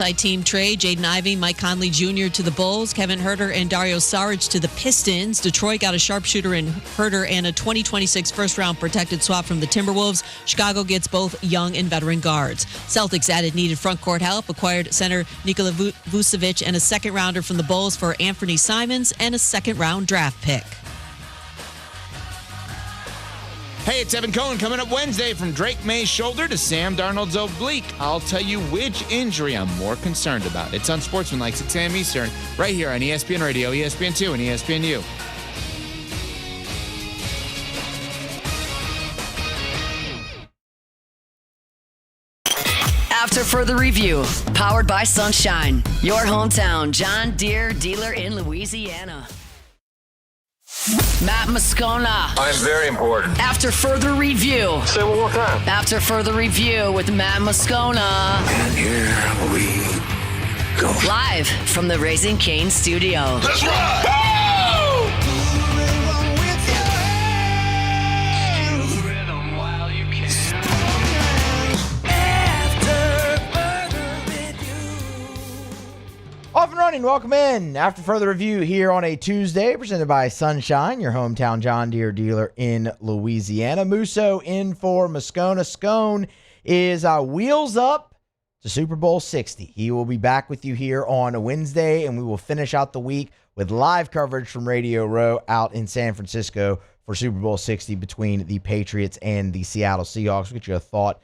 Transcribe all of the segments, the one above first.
Team trade, Jaden Ivey, Mike Conley Jr. to the Bulls, Kevin Huerter and Dario Saric to the Pistons. Detroit got a sharpshooter in Huerter and a 2026 first-round protected swap from the Timberwolves. Chicago gets both young and veteran guards. Celtics added needed front court help, acquired center Nikola Vucevic and a second-rounder from the Bulls for Anthony Simons and a second-round draft pick. Hey, it's Evan Cohen coming up Wednesday. From Drake May's shoulder to Sam Darnold's oblique, I'll tell you which injury I'm more concerned about. It's Unsportsmanlike, 6 a.m. Eastern, right here on ESPN Radio, ESPN2, and ESPNU. After further review, powered by Sunshine, your hometown John Deere dealer in Louisiana. Matt Moscona. I'm very important. After further review. Say it one more time. After further review with Matt Moscona. And here we go. Live from the Raising Cane studio. That's right. Off and running, welcome in. After further review here on a Tuesday, presented by Sunshine, your hometown John Deere dealer in Louisiana. Musso in for Moscona. Scone is wheels up to Super Bowl 60. He will be back with you here on a Wednesday, and we will finish out the week with live coverage from Radio Row out in San Francisco for Super Bowl 60 between the Patriots and the Seattle Seahawks. We'll get you a thought.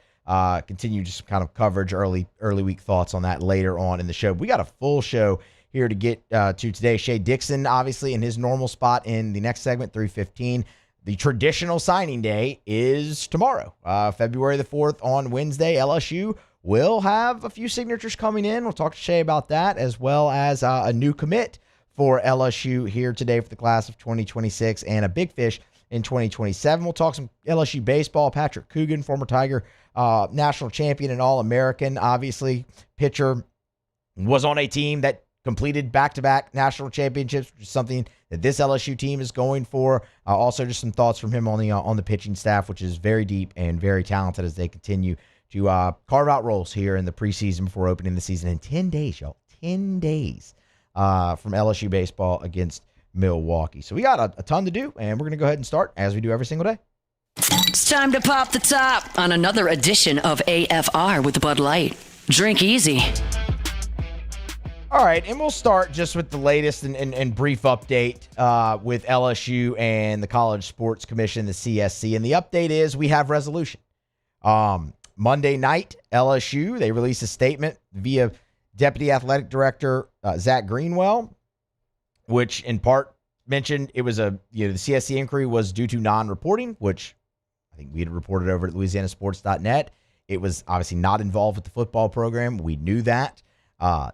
Continue just kind of coverage, early week thoughts on that later on in the show. We got a full show here to get to today. Shea Dixon, obviously, in his normal spot in the next segment, 3:15. The traditional signing day is tomorrow, February the 4th on Wednesday. LSU will have a few signatures coming in. We'll talk to Shea about that, as well as a new commit for LSU here today for the class of 2026 and a big fish in 2027. We'll talk some LSU baseball. Patrick Coogan, former Tiger, national champion and All-American, obviously, pitcher, was on a team that completed back-to-back national championships, which is something that this LSU team is going for. Also, just some thoughts from him on the pitching staff, which is very deep and very talented as they continue to carve out roles here in the preseason before opening the season in 10 days, y'all. 10 days from LSU baseball against Milwaukee. So we got a ton to do, and we're going to go ahead and start as we do every single day. It's time to pop the top on another edition of AFR with Bud Light. Drink easy. All right, and we'll start just with the latest and brief update with LSU and the College Sports Commission, the CSC. And the update is we have resolution. Monday night, LSU, they released a statement via Deputy Athletic Director Zach Greenwell, which in part mentioned it was the CSC inquiry was due to non-reporting, which I think we had reported over at LouisianaSports.net. It was obviously not involved with the football program. We knew that.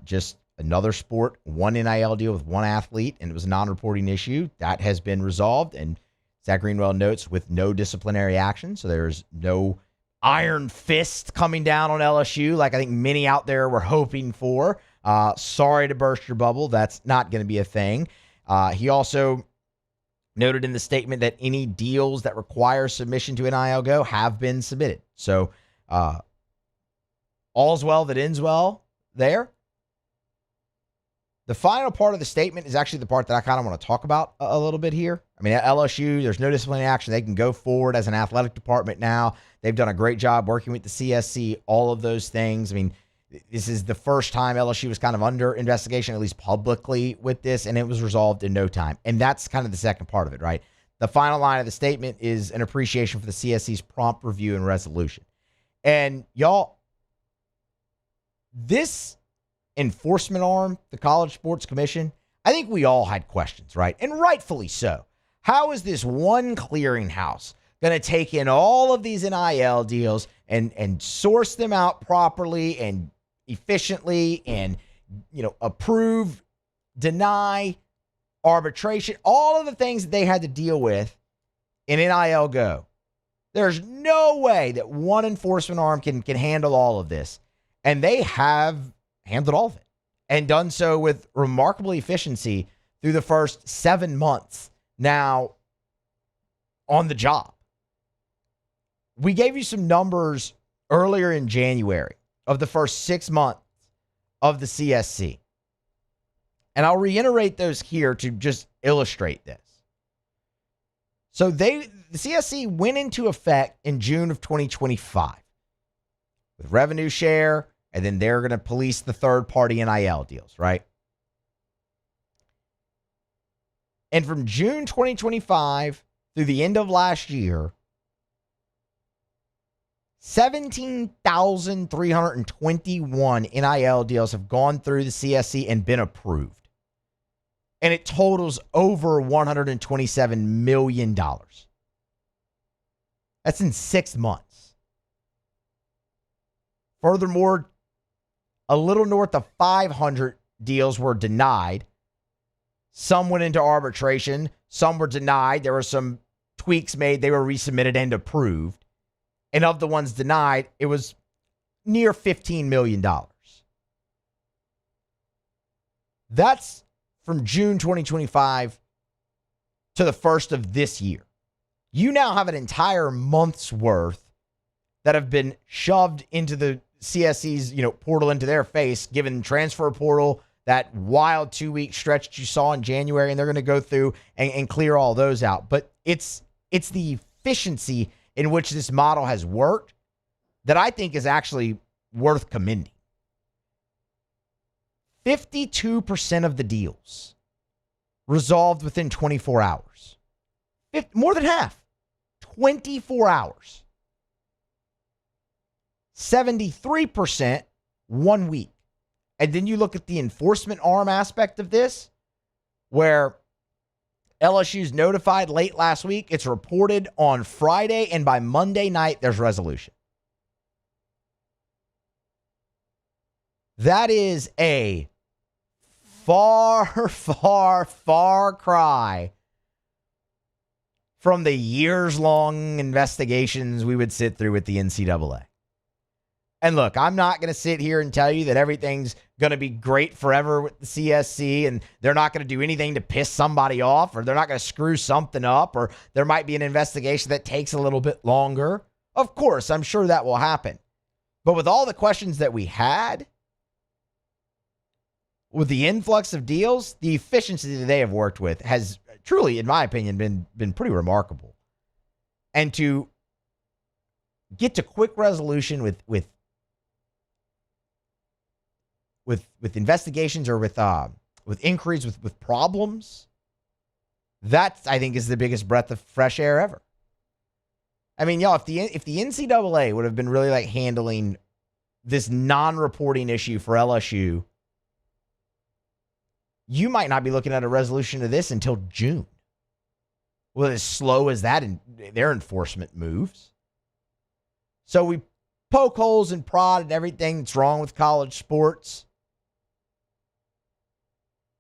Just another sport, one NIL deal with one athlete, and it was a non-reporting issue. That has been resolved, and Zach Greenwell notes with no disciplinary action, so there's no iron fist coming down on LSU like I think many out there were hoping for. Sorry to burst your bubble. That's not going to be a thing. He also noted in the statement that any deals that require submission to NIL Go have been submitted. So all's well that ends well there. The final part of the statement is actually the part that I kind of want to talk about a little bit here. I mean, at LSU, there's no disciplinary action. They can go forward as an athletic department now. They've done a great job working with the CSC, all of those things. I mean, this is the first time LSU was kind of under investigation, at least publicly, with this, and it was resolved in no time. And that's kind of the second part of it, right? The final line of the statement is an appreciation for the CSC's prompt review and resolution. And y'all, this enforcement arm, the College Sports Commission, I think we all had questions, right? And rightfully so. How is this one clearinghouse going to take in all of these NIL deals and source them out properly and efficiently and, approve, deny, arbitration, all of the things that they had to deal with in NIL Go? There's no way that one enforcement arm can handle all of this. And they have handled all of it and done so with remarkable efficiency through the first 7 months now on the job. We gave you some numbers earlier in January of the first 6 months of the CSC. And I'll reiterate those here to just illustrate this. So the CSC went into effect in June of 2025 with revenue share, and then they're going to police the third-party NIL deals, right? And from June 2025 through the end of last year, 17,321 NIL deals have gone through the CSC and been approved. And it totals over $127 million. That's in 6 months. Furthermore, a little north of 500 deals were denied. Some went into arbitration. Some were denied. There were some tweaks made. They were resubmitted and approved. And of the ones denied, it was near $15 million. That's from June 2025 to the first of this year. You now have an entire month's worth that have been shoved into the CSC's, portal into their face, given transfer portal, that wild 2-week stretch that you saw in January, and they're going to go through and clear all those out. But it's the efficiency in which this model has worked that I think is actually worth commending. 52% of the deals resolved within 24 hours. More than half. 24 hours. 73%, 1 week. And then you look at the enforcement arm aspect of this, where LSU's notified late last week. It's reported on Friday, and by Monday night, there's resolution. That is a far, far, far cry from the years-long investigations we would sit through with the NCAA. And look, I'm not going to sit here and tell you that everything's going to be great forever with the CSC and they're not going to do anything to piss somebody off, or they're not going to screw something up, or there might be an investigation that takes a little bit longer. Of course, I'm sure that will happen. But with all the questions that we had, with the influx of deals, the efficiency that they have worked with has truly, in my opinion, been pretty remarkable. And to get to quick resolution with investigations or with inquiries with problems, that I think is the biggest breath of fresh air ever. I mean, y'all, if the NCAA would have been really like handling this non-reporting issue for LSU, you might not be looking at a resolution of this until June. Well, as slow as that in their enforcement moves. So we poke holes and prod at everything that's wrong with college sports.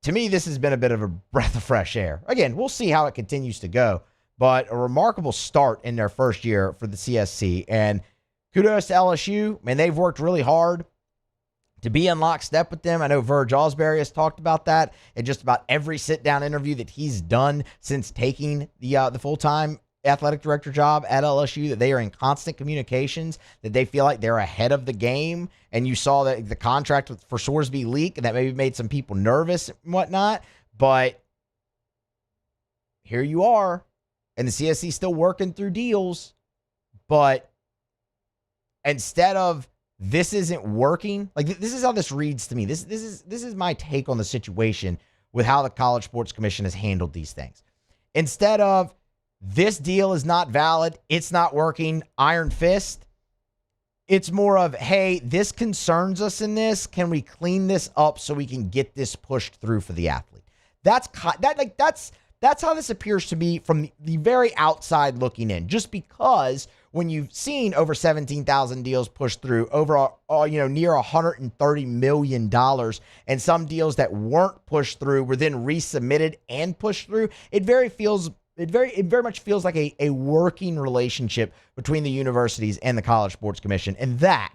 To me, this has been a bit of a breath of fresh air. Again, we'll see how it continues to go, but a remarkable start in their first year for the CSC. And kudos to LSU. Man, they've worked really hard to be in lockstep with them. I know Verge Osbury has talked about that in just about every sit-down interview that he's done since taking the full-time athletic director job at LSU, that they are in constant communications, that they feel like they're ahead of the game. And you saw that the contract for Sorsby leak, and that maybe made some people nervous and whatnot. But here you are, and the CSC still working through deals. But instead of this isn't working, like this is how this reads to me. This is my take on the situation with how the College Sports Commission has handled these things. Instead of this deal is not valid, it's not working, iron fist, it's more of, hey, this concerns us in this. Can we clean this up so we can get this pushed through for the athlete? That's how this appears to me from the very outside looking in. Just because when you've seen over 17,000 deals pushed through, over near $130 million, and some deals that weren't pushed through were then resubmitted and pushed through, it very much feels like a working relationship between the universities and the College Sports Commission, and that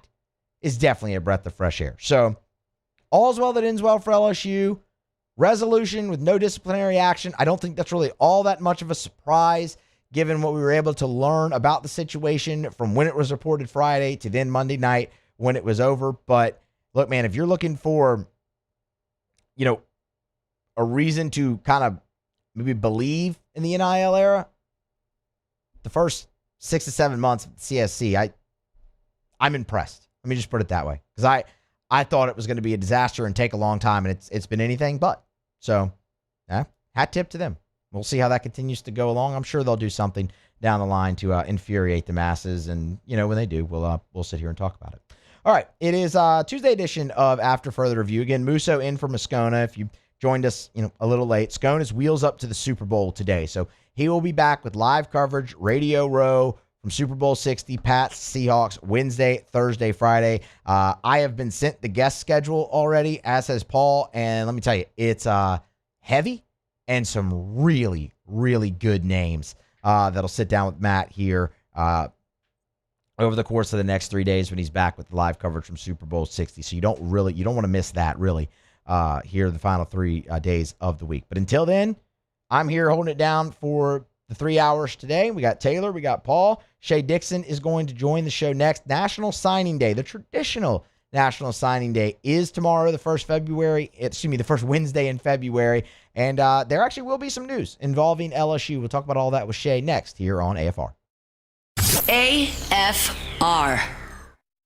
is definitely a breath of fresh air. So, all's well that ends well for LSU. Resolution with no disciplinary action. I don't think that's really all that much of a surprise, given what we were able to learn about the situation from when it was reported Friday to then Monday night when it was over. But look, man, if you're looking for, a reason to kind of maybe believe in the NIL era, the first 6 to 7 months of CSC, I'm impressed. Let me just put it that way. Because I thought it was going to be a disaster and take a long time, and it's been anything but. So, hat tip to them. We'll see how that continues to go along. I'm sure they'll do something down the line to infuriate the masses, and when they do, we'll sit here and talk about it. All right, it is Tuesday edition of After Further Review. Again, Musso in for Moscona. If you joined us, a little late, Scone is wheels up to the Super Bowl today, so he will be back with live coverage, Radio Row from Super Bowl 60, Pats, Seahawks, Wednesday, Thursday, Friday. I have been sent the guest schedule already, as has Paul, and let me tell you, it's heavy and some really, really good names that'll sit down with Matt here over the course of the next 3 days when he's back with live coverage from Super Bowl 60. So you don't want to miss that, really, here the final 3 days of the week. But until then, I'm here holding it down for the 3 hours today. We got Taylor, we got Paul. Shea Dixon is going to join the show next. National Signing Day, the traditional National Signing Day, is tomorrow, the first Wednesday in February. And there actually will be some news involving LSU. We'll talk about all that with Shea next here on AFR. AFR.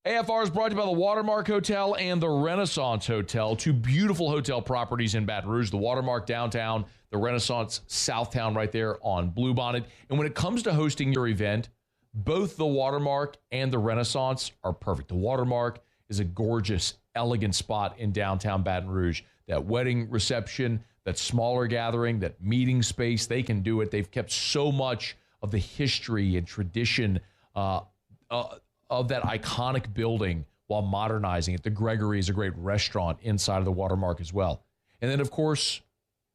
AFR is brought to you by the Watermark Hotel and the Renaissance Hotel, 2 beautiful hotel properties in Baton Rouge, the Watermark downtown, the Renaissance Southtown right there on Bluebonnet. And when it comes to hosting your event, both the Watermark and the Renaissance are perfect. The Watermark is a gorgeous, elegant spot in downtown Baton Rouge. That wedding reception, that smaller gathering, that meeting space, they can do it. They've kept so much of the history and tradition of that iconic building while modernizing it. The Gregory is a great restaurant inside of the Watermark as well. And then, of course,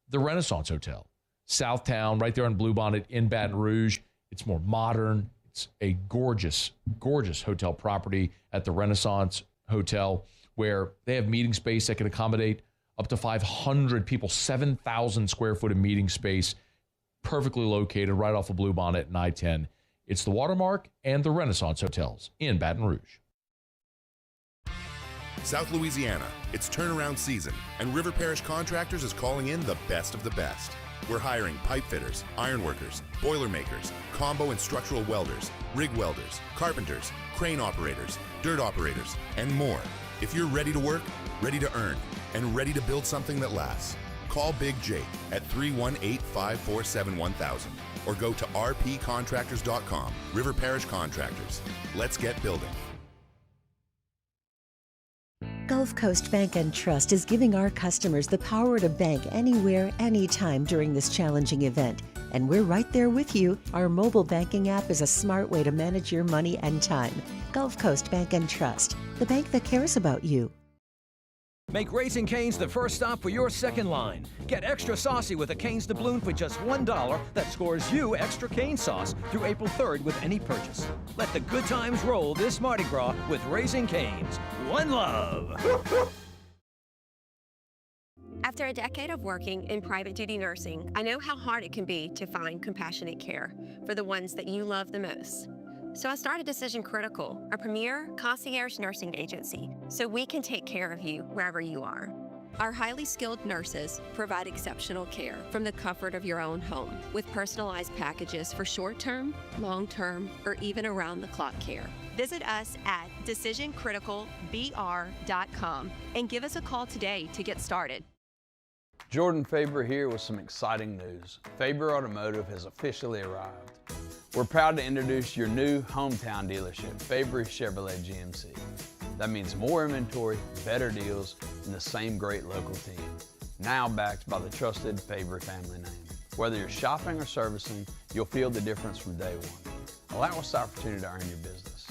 the Renaissance Hotel, Southtown, right there on Bluebonnet in Baton Rouge. It's more modern. It's a gorgeous, gorgeous hotel property at the Renaissance Hotel where they have meeting space that can accommodate up to 500 people, 7,000 square foot of meeting space, perfectly located right off of Bluebonnet and I-10. It's the Watermark and the Renaissance Hotels in Baton Rouge. South Louisiana, it's turnaround season, and River Parish Contractors is calling in the best of the best. We're hiring pipe fitters, iron workers, boiler makers, combo and structural welders, rig welders, carpenters, crane operators, dirt operators, and more. If you're ready to work, ready to earn, and ready to build something that lasts, call Big Jake at 318-547-1000 or go to rpcontractors.com. River Parish Contractors. Let's get building. Gulf Coast Bank and Trust is giving our customers the power to bank anywhere, anytime during this challenging event. And we're right there with you. Our mobile banking app is a smart way to manage your money and time. Gulf Coast Bank and Trust, the bank that cares about you. Make Raising Cane's the first stop for your second line. Get extra saucy with a Cane's doubloon for just $1 that scores you extra cane sauce through April 3rd with any purchase. Let the good times roll this Mardi Gras with Raising Cane's. One love. After a decade of working in private duty nursing, I know how hard it can be to find compassionate care for the ones that you love the most. So I started Decision Critical, a premier concierge nursing agency, so we can take care of you wherever you are. Our highly skilled nurses provide exceptional care from the comfort of your own home with personalized packages for short-term, long-term, or even around-the-clock care. Visit us at decisioncriticalbr.com and give us a call today to get started. Jordan Faber here with some exciting news. Faber Automotive has officially arrived. We're proud to introduce your new hometown dealership, Faber Chevrolet GMC. That means more inventory, better deals, and the same great local team. Now backed by the trusted Faber family name. Whether you're shopping or servicing, you'll feel the difference from day one. Allow us the opportunity to earn your business.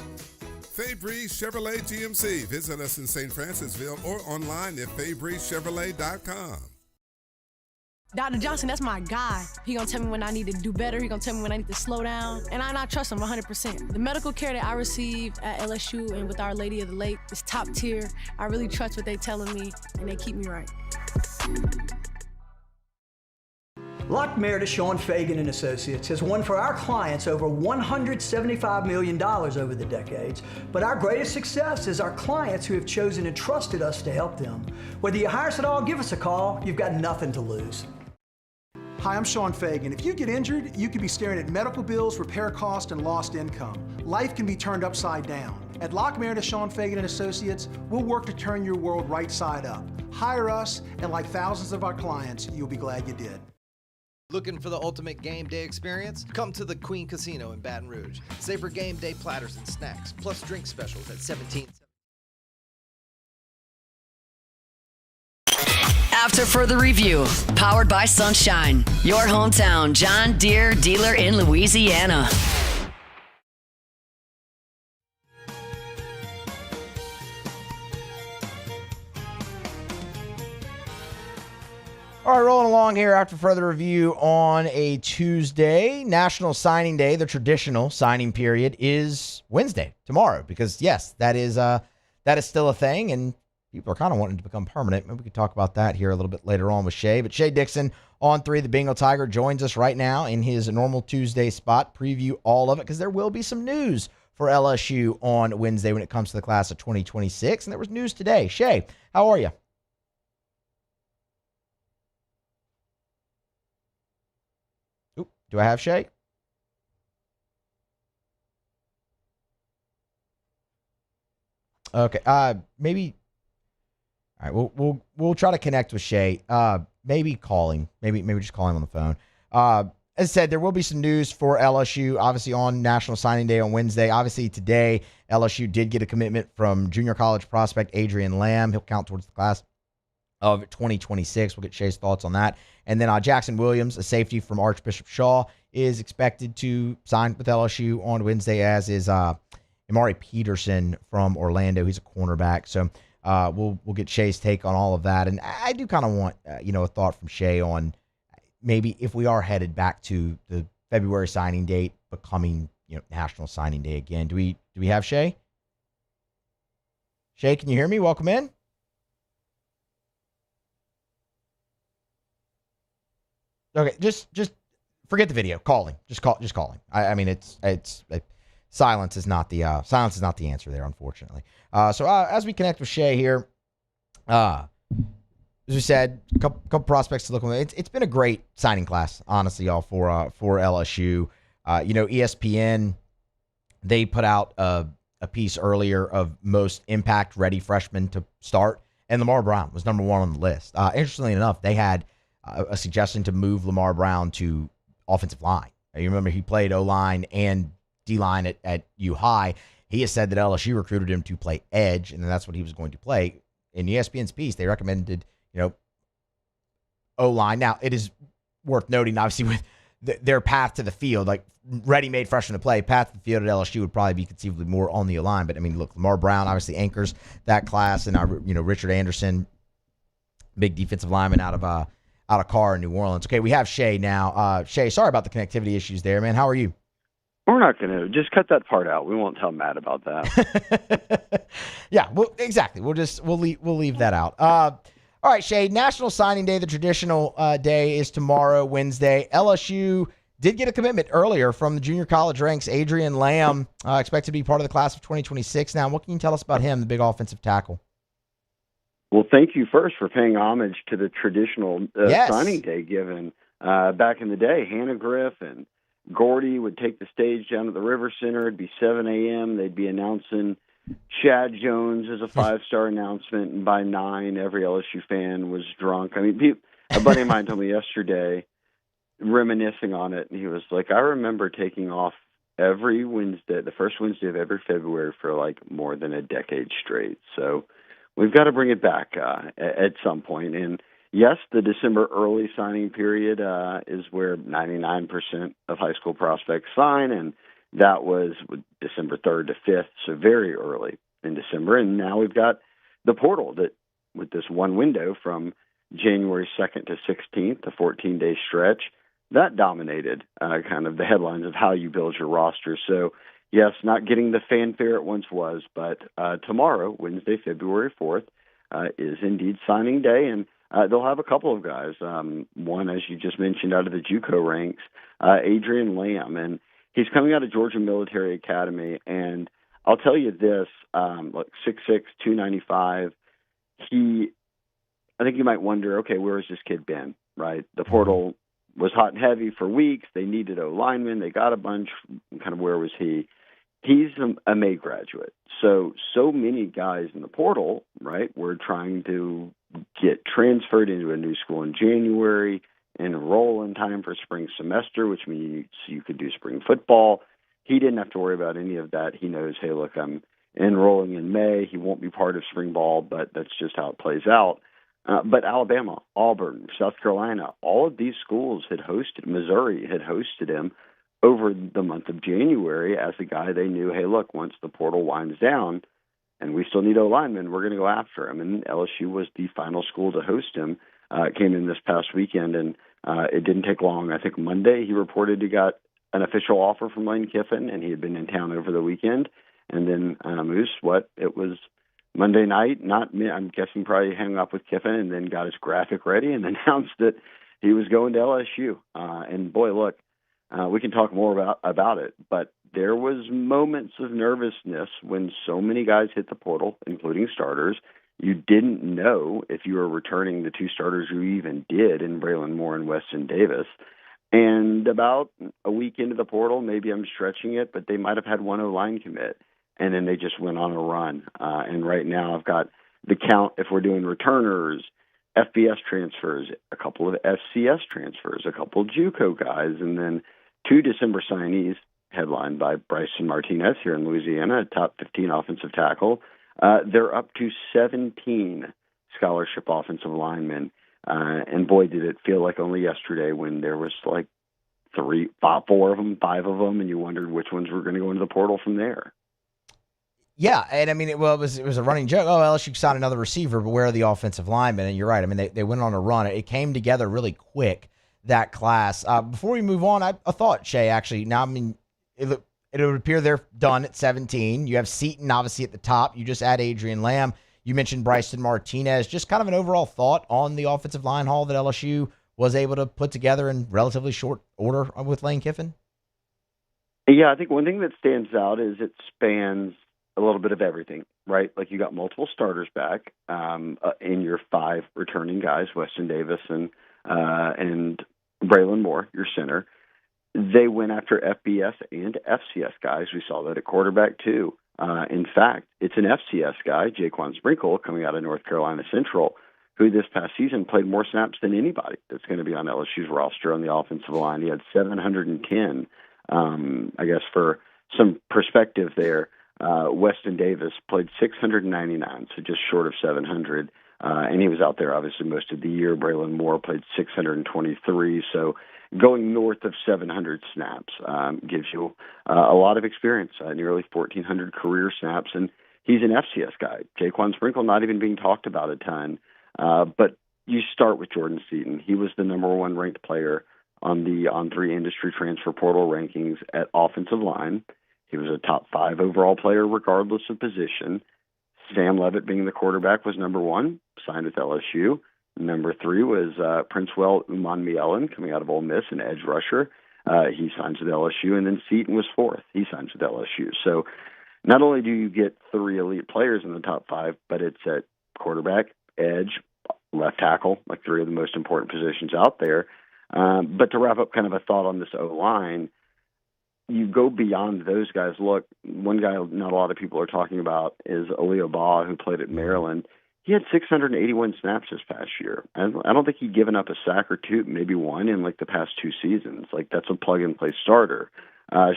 Faber Chevrolet GMC. Visit us in St. Francisville or online at FaberChevrolet.com. Dr. Johnson, that's my guy. He gonna tell me when I need to do better. He gonna tell me when I need to slow down. And I trust him 100%. The medical care that I receive at LSU and with Our Lady of the Lake is top tier. I really trust what they telling me, and they keep me right. Lockmeyer, Sean Fagan and Associates has won for our clients over $175 million over the decades, but our greatest success is our clients who have chosen and trusted us to help them. Whether you hire us at all, give us a call. You've got nothing to lose. Hi, I'm Sean Fagan. If you get injured, you could be staring at medical bills, repair costs, and lost income. Life can be turned upside down. At Lockmeyer, Sean Fagan and Associates, we'll work to turn your world right side up. Hire us, and like thousands of our clients, you'll be glad you did. Looking for the ultimate game day experience? Come to the Queen Casino in Baton Rouge. Savor game day platters and snacks, plus drink specials at 17. After further review, powered by Sunshine, your hometown John Deere dealer in Louisiana. All right, rolling along here after further review on a Tuesday. National Signing Day, the traditional signing period, is Wednesday, tomorrow, because, yes, that is still a thing, and people are kind of wanting to become permanent. Maybe we could talk about that here a little bit later on with Shea. But Shea Dixon on 3, the Bengal Tiger, joins us right now in his normal Tuesday spot, preview all of it, because there will be some news for LSU on Wednesday when it comes to the class of 2026, and there was news today. Shea, how are you? Do I have Shea? Okay. Maybe. All right. We'll try to connect with Shea. Maybe call him. Maybe just call him on the phone. As I said, there will be some news for LSU, obviously on National Signing Day on Wednesday. Obviously today, LSU did get a commitment from junior college prospect Adrian Lamb. He'll count towards the class of 2026. We'll get Shea's thoughts on that. And then Jackson Williams, a safety from Archbishop Shaw, is expected to sign with LSU on Wednesday, as is Amari Peterson from Orlando. He's a cornerback. So we'll get Shea's take on all of that. And I do kind of want a thought from Shea on maybe if we are headed back to the February signing date becoming National Signing Day again. Do we have Shea? Shea, can you hear me? Welcome in. Okay, just forget the video. Call him. Just call him. I mean, it's silence is not the answer there, unfortunately. So as we connect with Shea here, as we said, a couple prospects to look at. It's been a great signing class, honestly, y'all, for LSU. ESPN, they put out a piece earlier of most impact ready freshmen to start, and Lamar Brown was number 1 on the list. Interestingly enough, they had a suggestion to move Lamar Brown to offensive line. You remember he played O-line and D-line at U High. He has said that LSU recruited him to play edge, and that's what he was going to play. In ESPN's piece, they recommended, O-line. Now, it is worth noting, obviously, with their path to the field, like ready-made freshman to play, path to the field at LSU would probably be conceivably more on the O-line. But, I mean, look, Lamar Brown obviously anchors that class, and, Richard Anderson, big defensive lineman out of Carr in New Orleans. Okay, we have Shea now. Shea, sorry about the connectivity issues there, man. How are you? We're not going to. Just cut that part out. We won't tell Matt about that. Yeah, well, exactly. We'll leave that out. All right, Shea, National Signing Day, the traditional day, is tomorrow, Wednesday. LSU did get a commitment earlier from the junior college ranks. Adrian Lamb, expected to be part of the class of 2026. Now, what can you tell us about him, the big offensive tackle? Well, thank you first for paying homage to the traditional signing day given back in the day. Hannah Griff and Gordy would take the stage down at the River Center. It'd be 7 a.m. They'd be announcing Chad Jones as a 5-star announcement, and by 9, every LSU fan was drunk. I mean, a buddy of mine told me yesterday, reminiscing on it, and he was like, I remember taking off every Wednesday, the first Wednesday of every February for like more than a decade straight. So we've got to bring it back at some point. And yes, the December early signing period is where 99% of high school prospects sign, and that was December 3rd to 5th, so very early in December. And now we've got the portal that, with this one window from January 2nd to 16th, a 14-day stretch, that dominated kind of the headlines of how you build your roster. So, yes, not getting the fanfare it once was, but tomorrow, Wednesday, February 4th, is indeed signing day. And they'll have a couple of guys. One, as you just mentioned, out of the JUCO ranks, Adrian Lamb, and he's coming out of Georgia Military Academy. And I'll tell you this: 6'6", 295. I think you might wonder, okay, where has this kid been? Right, the portal was hot and heavy for weeks. They needed a lineman. They got a bunch. Kind of where was he? He's a May graduate. So many guys in the portal, right, were trying to get transferred into a new school in January, enroll in time for spring semester, which means you could do spring football. He didn't have to worry about any of that. He knows, hey, look, I'm enrolling in May. He won't be part of spring ball, but that's just how it plays out. But Alabama, Auburn, South Carolina, all of these schools had hosted, Missouri had hosted him over the month of January as a guy they knew, hey, look, once the portal winds down and we still need O-linemen, we're going to go after him. And LSU was the final school to host him. Came in this past weekend, and it didn't take long. I think Monday he reported he got an official offer from Lane Kiffin, and he had been in town over the weekend. And then it was Monday night, I'm guessing probably hung up with Kiffin and then got his graphic ready and announced that he was going to LSU. And boy, look, we can talk more about it, but there was moments of nervousness when so many guys hit the portal, including starters. You didn't know if you were returning the two starters you even did in Braylon Moore and Weston Davis. And about a week into the portal, maybe I'm stretching it, but they might have had one O-line commit, and then they just went on a run. And right now I've got the count, if we're doing returners, FBS transfers, a couple of FCS transfers, a couple of JUCO guys, and then 2 December signees, headlined by Bryson Martinez here in Louisiana, a top 15 offensive tackle. They're up to 17 scholarship offensive linemen. And boy, did it feel like only yesterday when there was like 5 of them, and you wondered which ones were going to go into the portal from there. Yeah, and I mean, it was a running joke. Oh, LSU signed another receiver, but where are the offensive linemen? And you're right. I mean, they went on a run. It came together really quick, that class. Before we move on, I thought, Shea, actually, now, I mean, it would appear they're done at 17. You have Seton, obviously, at the top. You just add Adrian Lamb. You mentioned Bryson Martinez. Just kind of an overall thought on the offensive line haul that LSU was able to put together in relatively short order with Lane Kiffin? Yeah, I think one thing that stands out is it spans a little bit of everything, right? Like you got multiple starters back in your 5 returning guys, Weston Davis and Braylon Moore, your center. They went after FBS and FCS guys. We saw that at quarterback too. In fact, it's an FCS guy, Jaquan Sprinkle, coming out of North Carolina Central, who this past season played more snaps than anybody that's going to be on LSU's roster on the offensive line. He had 710. I guess for some perspective there, Weston Davis played 699, so just short of 700. And he was out there, obviously, most of the year. Braylon Moore played 623, so going north of 700 snaps gives you a lot of experience, nearly 1,400 career snaps. And he's an FCS guy. Jaquan Sprinkle not even being talked about a ton. But you start with Jordan Seton. He was the number 1 ranked player on the On3 industry transfer portal rankings at offensive line. He was a top 5 overall player regardless of position. Sam Levitt, being the quarterback, was number 1, signed with LSU. Number 3 was Princewell Umanmielen, coming out of Ole Miss, an edge rusher. He signs with LSU. And then Seton was 4th. He signs with LSU. So not only do you get 3 elite players in the top 5, but it's at quarterback, edge, left tackle, like 3 of the most important positions out there. But to wrap up kind of a thought on this O-line, you go beyond those guys. Look, one guy not a lot of people are talking about is Alio Ba, who played at Maryland. He had 681 snaps this past year. I don't think he'd given up a sack or 2, maybe 1 in like the past 2 seasons. Like that's a plug-and-play starter.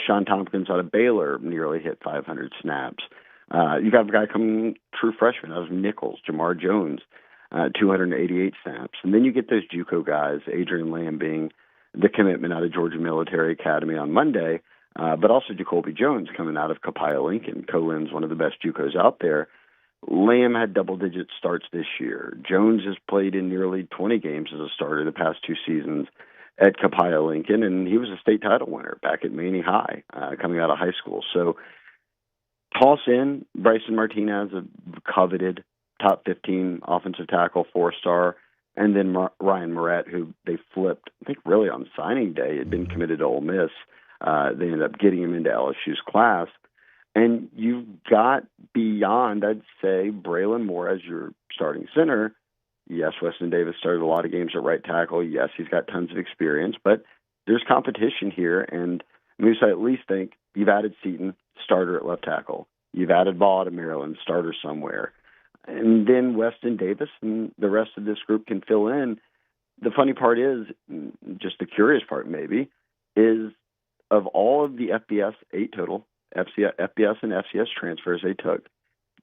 Sean Tompkins out of Baylor nearly hit 500 snaps. You got a guy coming true freshman out of Nichols, Jamar Jones, 288 snaps. And then you get those JUCO guys, Adrian Lamb being the commitment out of Georgia Military Academy on Monday, but also Jacoby Jones coming out of Copiah Lincoln. Colin's one of the best JUCOs out there. Lamb had double-digit starts this year. Jones has played in nearly 20 games as a starter the past 2 seasons at Copiah Lincoln, and he was a state title winner back at Maney High coming out of high school. So toss in Bryson Martinez, a coveted top 15 offensive tackle, 4-star, and then Ryan Moret, who they flipped, I think really on signing day, had been committed to Ole Miss. They ended up getting him into LSU's class. And you've got beyond, I'd say, Braylon Moore as your starting center. Yes, Weston Davis started a lot of games at right tackle. Yes, he's got tons of experience, but there's competition here. And Moose, I at least think you've added Seaton, starter at left tackle. You've added Ball to Maryland, starter somewhere. And then Weston Davis and the rest of this group can fill in. The funny part is, just the curious part maybe, is of all of the FBS 8 total, FBS and FCS transfers they took,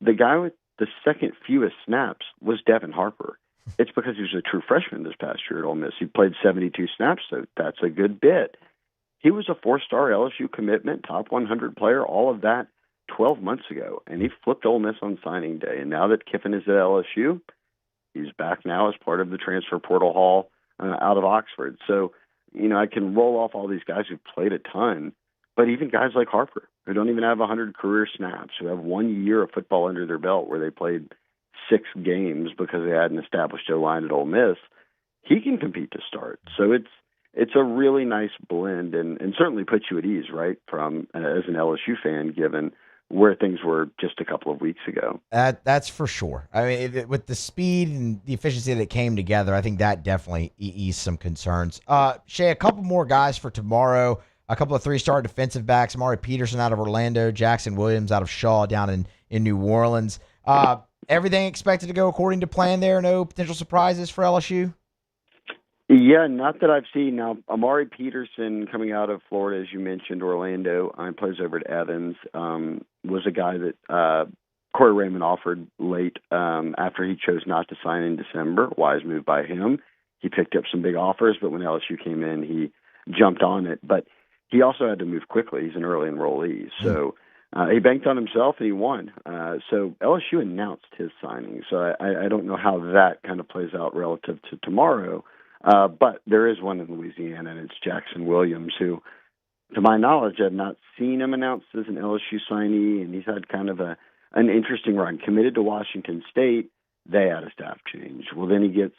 the guy with the second fewest snaps was Devin Harper. It's because he was a true freshman this past year at Ole Miss. He played 72 snaps, so that's a good bit. He was a 4-star LSU commitment, top 100 player, all of that 12 months ago, and he flipped Ole Miss on signing day. And now that Kiffin is at LSU, he's back now as part of the transfer portal haul out of Oxford. So, I can roll off all these guys who've played a ton, but even guys like Harper, who don't even have 100 career snaps, who have 1 year of football under their belt where they played 6 games because they had an established O-line at Ole Miss, he can compete to start. So it's a really nice blend and certainly puts you at ease, right, from as an LSU fan, given where things were just a couple of weeks ago. That's for sure. I mean, with the speed and the efficiency that came together, I think that definitely eased some concerns. Shea, a couple more guys for tomorrow. A couple of 3-star defensive backs, Amari Peterson out of Orlando, Jackson Williams out of Shaw down in New Orleans. Everything expected to go according to plan there? No potential surprises for LSU? Yeah, not that I've seen. Now, Amari Peterson coming out of Florida, as you mentioned, Orlando, plays over at Evans, was a guy that Corey Raymond offered late after he chose not to sign in December. Wise move by him. He picked up some big offers, but when LSU came in, he jumped on it. But he also had to move quickly. He's an early enrollee. So he banked on himself, and he won. So LSU announced his signing. So I don't know how that kind of plays out relative to tomorrow. But there is one in Louisiana, and it's Jackson Williams, who, to my knowledge, I've not seen him announced as an LSU signee, and he's had kind of an interesting run. Committed to Washington State, they had a staff change. Well, then he gets,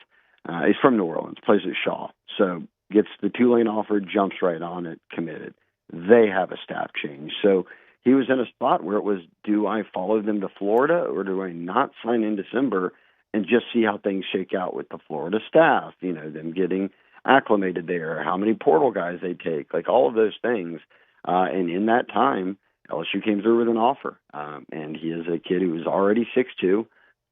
he's from New Orleans, plays at Shaw, so gets the Tulane offer, jumps right on it, committed. They have a staff change. So he was in a spot where it was, do I follow them to Florida, or do I not sign in December and just see how things shake out with the Florida staff, them getting acclimated there, how many portal guys they take, like all of those things. And in that time, LSU came through with an offer. And he is a kid who was already 6'2",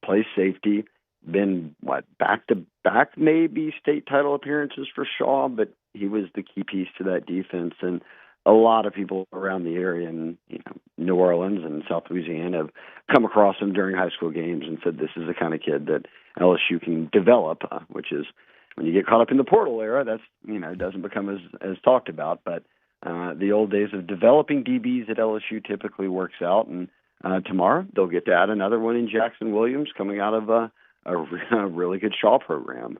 plays safety, been, back-to-back maybe state title appearances for Shaw, but he was the key piece to that defense. And a lot of people around the area in New Orleans and South Louisiana have come across him during high school games and said this is the kind of kid that LSU can develop, which is when you get caught up in the portal era, that's, doesn't become as talked about. But the old days of developing DBs at LSU typically works out. And tomorrow they'll get to add another one in Jackson Williams coming out of a really good Shaw program.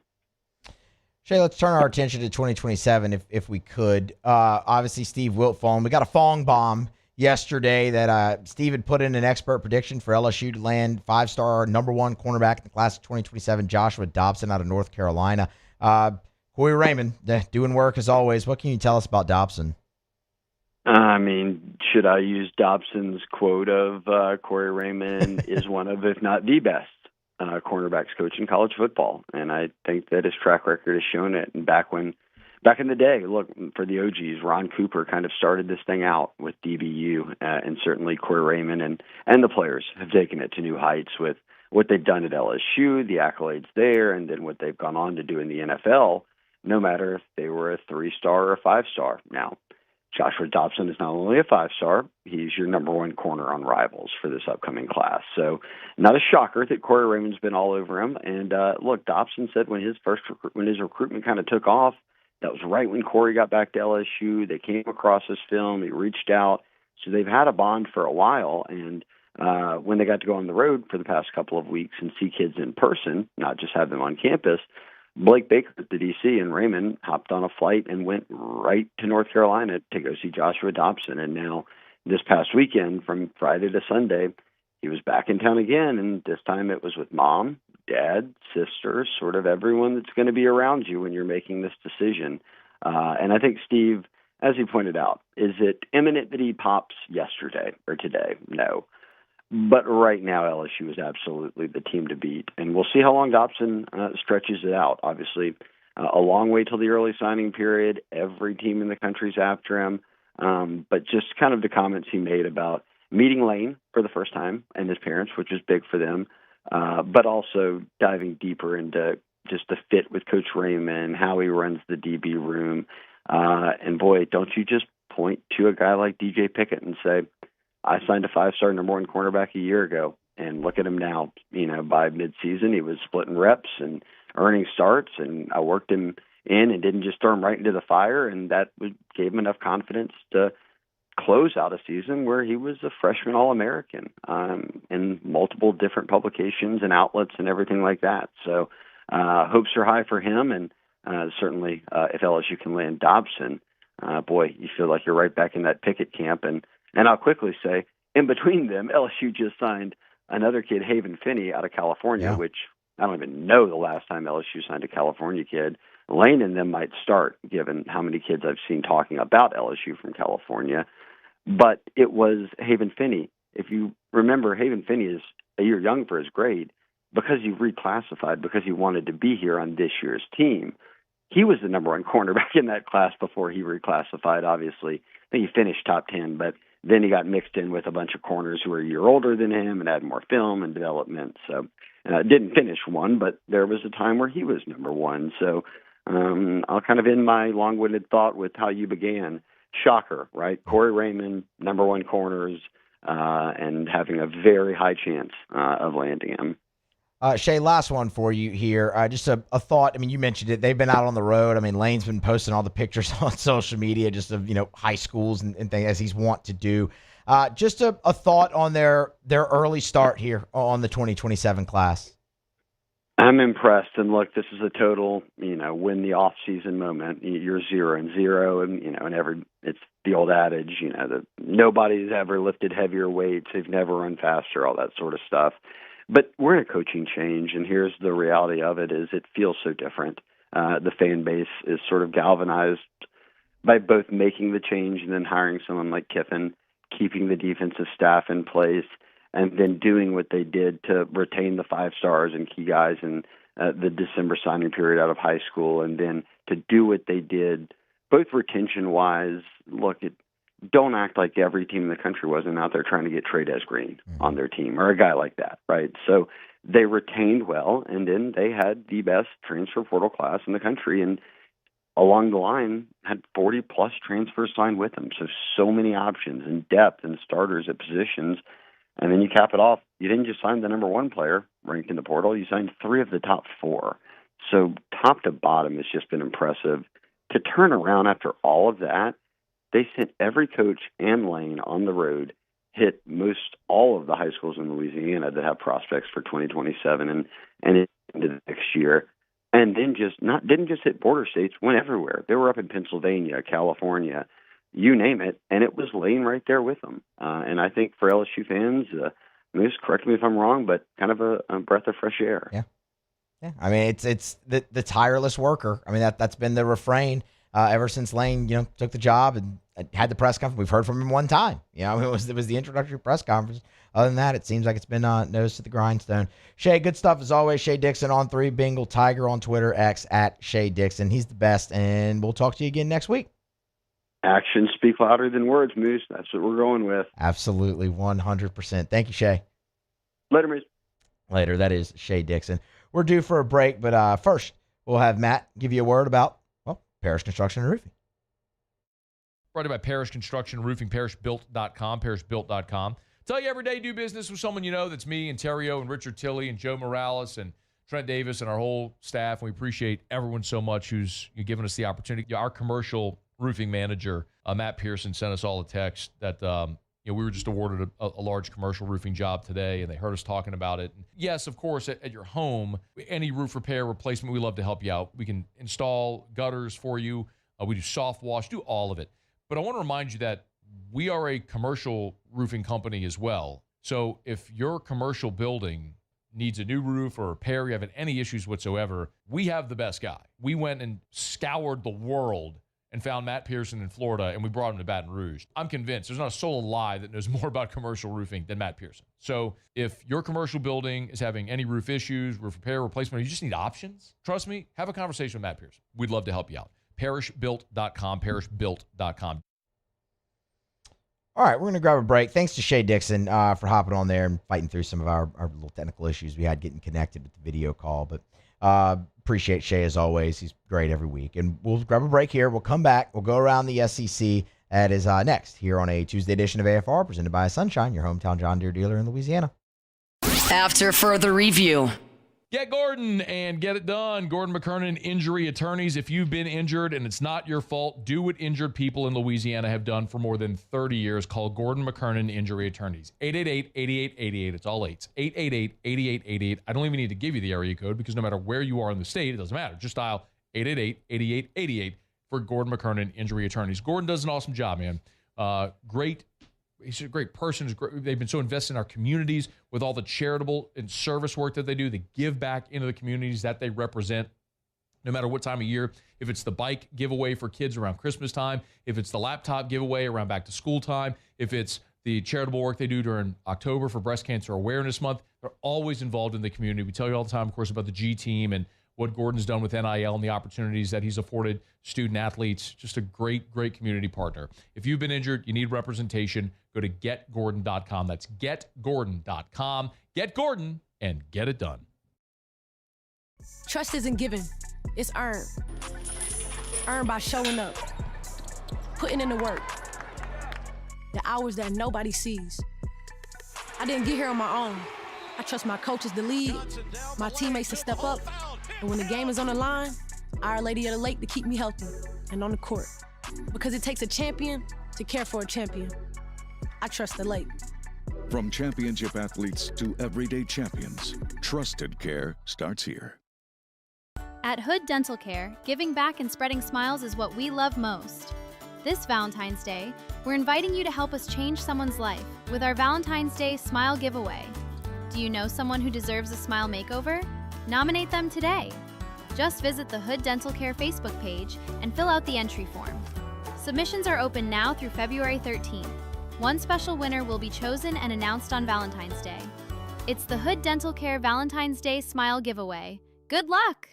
Shea, let's turn our attention to 2027 if we could. Obviously, Steve Wiltfong. We got a Fong bomb yesterday that Steve had put in an expert prediction for LSU to land 5-star number 1 cornerback in the class of 2027, Joshua Dobson out of North Carolina. Corey Raymond doing work as always. What can you tell us about Dobson? I mean, should I use Dobson's quote of Corey Raymond is one of, if not the best, cornerbacks coach in college football, and I think that his track record has shown it. And back in the day, look, for the OGs, Ron Cooper kind of started this thing out with DBU, and certainly Corey Raymond and the players have taken it to new heights with what they've done at LSU, the accolades there, and then what they've gone on to do in the NFL, no matter if they were a 3-star or a 5-star. Now, Joshua Dobson is not only a 5-star, he's your number 1 corner on Rivals for this upcoming class. So not a shocker that Corey Raymond's been all over him. And look, Dobson said when his recruitment kind of took off, that was right when Corey got back to LSU. They came across his film. He reached out. So they've had a bond for a while. And when they got to go on the road for the past couple of weeks and see kids in person, not just have them on campus, Blake Baker at the DC and Raymond hopped on a flight and went right to North Carolina to go see Joshua Dobson. And now this past weekend, from Friday to Sunday, he was back in town again. And this time it was with Mom, dad, sister, sort of everyone that's going to be around you when you're making this decision. And I think Steve, as he pointed out, is it imminent that he pops yesterday or today? No. But right now, LSU is absolutely the team to beat. And we'll see how long Dobson stretches it out. Obviously, a long way till the early signing period. Every team in the country's after him. But just kind of the comments he made about meeting Lane for the first time and his parents, which is big for them, but also diving deeper into just the fit with Coach Raymond, how he runs the DB room. And boy, don't you just point to a guy like DJ Pickett and say, I signed a 5-star number 1 cornerback a year ago, and look at him now. By midseason, he was splitting reps and earning starts, and I worked him in and didn't just throw him right into the fire, and that gave him enough confidence to close out a season where he was a freshman All-American in multiple different publications and outlets and everything like that. So hopes are high for him, and certainly if LSU can land Dobson, boy, you feel like you're right back in that Pickett camp. And I'll quickly say, in between them, LSU just signed another kid, Haven Finney, out of California, which I don't even know the last time LSU signed a California kid. Lane and them might start, given how many kids I've seen talking about LSU from California. But it was Haven Finney. If you remember, Haven Finney is a year young for his grade because he reclassified, because he wanted to be here on this year's team. He was the number 1 cornerback in that class before he reclassified, obviously. I think he finished top 10, but then he got mixed in with a bunch of corners who were a year older than him and had more film and development. So didn't finish 1, but there was a time where he was number 1. So I'll kind of end my long-winded thought with how you began. Shocker, right? Corey Raymond, number 1 corners, and having a very high chance of landing him. Shea, last one for you here. Just a thought. I mean, you mentioned it. They've been out on the road. I mean, Lane's been posting all the pictures on social media just of, high schools and things as he's wont to do. Just a thought on their early start here on the 2027 class. I'm impressed. And look, this is a total, win the off-season moment. You're 0-0 and, it's the old adage, that nobody's ever lifted heavier weights. They've never run faster, all that sort of stuff. But we're in a coaching change, and here's the reality of it is it feels so different. The fan base is sort of galvanized by both making the change and then hiring someone like Kiffin, keeping the defensive staff in place, and then doing what they did to retain the 5 stars and key guys in the December signing period out of high school, and then to do what they did, both retention-wise. Look, don't act like every team in the country wasn't out there trying to get Trey Green on their team or a guy like that, right? So they retained well, and then they had the best transfer portal class in the country, and along the line had 40-plus transfers signed with them. So many options and depth and starters at positions. And then you cap it off. You didn't just sign the number 1 player ranked in the portal. You signed 3 of the top 4. So top to bottom, it's just been impressive. To turn around after all of that, they sent every coach and Lane on the road, hit most all of the high schools in Louisiana that have prospects for 2027 and into the next year. And then didn't just hit border states, went everywhere. They were up in Pennsylvania, California, you name it, and it was Lane right there with them. And I think for LSU fans, Moose, correct me if I'm wrong, but kind of a breath of fresh air. Yeah. I mean, it's the tireless worker. I mean, that's been the refrain ever since Lane, took the job and had the press conference. We've heard from him one time. It was the introductory press conference. Other than that, it seems like it's been nose to the grindstone. Shea, good stuff as always. Shea Dixon on 3, Bengal Tiger on Twitter, X at Shea Dixon. He's the best, and we'll talk to you again next week. Actions speak louder than words, Moose. That's what we're going with. Absolutely, 100%. Thank you, Shea. Later, Moose. Later. That is Shea Dixon. We're due for a break, but first, we'll have Matt give you a word about, Parish Construction and Roofing. Brought to you by Parish Construction and Roofing, parishbuilt.com, parishbuilt.com. Tell you every day, do business with someone you know. That's me and Terrio and Richard Tilley and Joe Morales and Trent Davis and our whole staff. We appreciate everyone so much who's given us the opportunity. Our commercial roofing manager, Matt Pearson, sent us all a text that we were just awarded a large commercial roofing job today, and they heard us talking about it. Yes, of course, at your home, any roof repair, replacement, we love to help you out. We can install gutters for you. We do soft wash, do all of it. But I want to remind you that we are a commercial roofing company as well. So if your commercial building needs a new roof or repair, you're having any issues whatsoever, we have the best guy. We went and scoured the world and found Matt Pearson in Florida, and we brought him to Baton Rouge. I'm convinced there's not a soul alive that knows more about commercial roofing than Matt Pearson. So if your commercial building is having any roof issues, roof repair, replacement, or you just need options, trust me, have a conversation with Matt Pearson. We'd love to help you out. Parishbuilt.com, parishbuilt.com. All right, we're going to grab a break. Thanks to Shea Dixon for hopping on there and fighting through some of our little technical issues we had getting connected with the video call. But appreciate Shea as always. He's great every week. And we'll grab a break here. We'll come back. We'll go around the SEC. That is next here on a Tuesday edition of AFR presented by Sunshine, your hometown John Deere dealer in Louisiana. After further review. Get Gordon and get it done. Gordon McKernan Injury Attorneys. If you've been injured and it's not your fault, do what injured people in Louisiana have done for more than 30 years. Call Gordon McKernan Injury Attorneys. 888-8888. It's all eights. 888-8888. I don't even need to give you the area code because no matter where you are in the state, it doesn't matter. Just dial 888-8888 for Gordon McKernan Injury Attorneys. Gordon does an awesome job, man. He's a great person. They've been so invested in our communities with all the charitable and service work that they do. They give back into the communities that they represent, no matter what time of year. If it's the bike giveaway for kids around Christmas time, if it's the laptop giveaway around back to school time, if it's the charitable work they do during October for Breast Cancer Awareness Month, they're always involved in the community. We tell you all the time, of course, about the G team and what Gordon's done with NIL and the opportunities that he's afforded student athletes. Just a great, great community partner. If you've been injured, you need representation, go to getgordon.com. That's getgordon.com. Get Gordon and get it done. Trust isn't given, it's earned. Earned by showing up, putting in the work, the hours that nobody sees. I didn't get here on my own. I trust my coaches to lead, my teammates to step up, and when the game is on the line, Our Lady of the Lake to keep me healthy and on the court. Because it takes a champion to care for a champion. I trust the Lake. From championship athletes to everyday champions, trusted care starts here. At Hood Dental Care, giving back and spreading smiles is what we love most. This Valentine's Day, we're inviting you to help us change someone's life with our Valentine's Day Smile Giveaway. Do you know someone who deserves a smile makeover? Nominate them today. Just visit the Hood Dental Care Facebook page and fill out the entry form. Submissions are open now through February 13th. One special winner will be chosen and announced on Valentine's Day. It's the Hood Dental Care Valentine's Day Smile Giveaway. Good luck!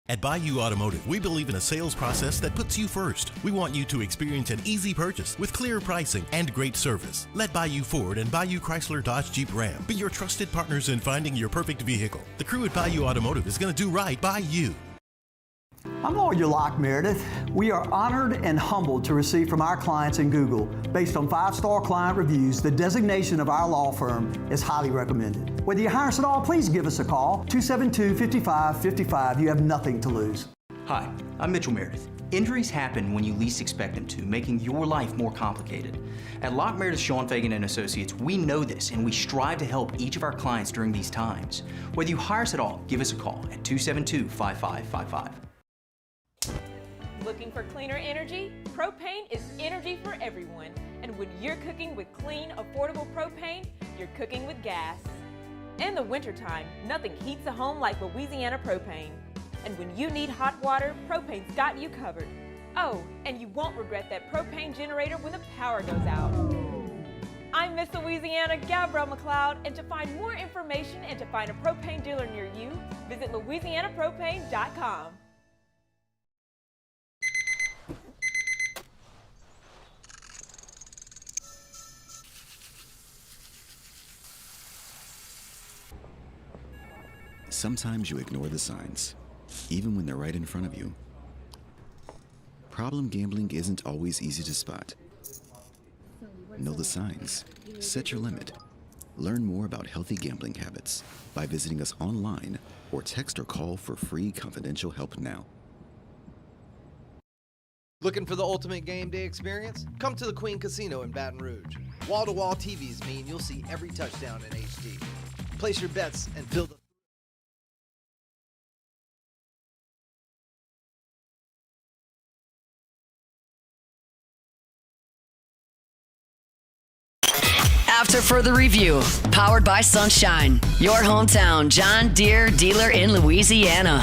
At Bayou Automotive, we believe in a sales process that puts you first. We want you to experience an easy purchase with clear pricing and great service. Let Bayou Ford and Bayou Chrysler Dodge Jeep Ram be your trusted partners in finding your perfect vehicle. The crew at Bayou Automotive is going to do right by you. I'm Lawyer Locke Meredith. We are honored and humbled to receive from our clients in Google, based on 5-star client reviews, the designation of our law firm is highly recommended. Whether you hire us at all, please give us a call, 272-5555. You have nothing to lose. Hi, I'm Mitchell Meredith. Injuries happen when you least expect them to, making your life more complicated. At Locke Meredith, Sean Fagan & Associates, we know this, and we strive to help each of our clients during these times. Whether you hire us at all, give us a call at 272-5555. Looking for cleaner energy? Propane is energy for everyone. And when you're cooking with clean, affordable propane, you're cooking with gas. In the wintertime, nothing heats a home like Louisiana propane. And when you need hot water, propane's got you covered. Oh, and you won't regret that propane generator when the power goes out. I'm Miss Louisiana, Gabrielle McLeod, and to find more information and to find a propane dealer near you, visit louisianapropane.com. Sometimes you ignore the signs, even when they're right in front of you. Problem gambling isn't always easy to spot. Know the signs. Set your limit. Learn more about healthy gambling habits by visiting us online or text or call for free confidential help now. Looking for the ultimate game day experience? Come to the Queen Casino in Baton Rouge. Wall-to-wall TVs mean you'll see every touchdown in HD. Place your bets and fill the After further review, powered by Sunshine, your hometown John Deere dealer in Louisiana.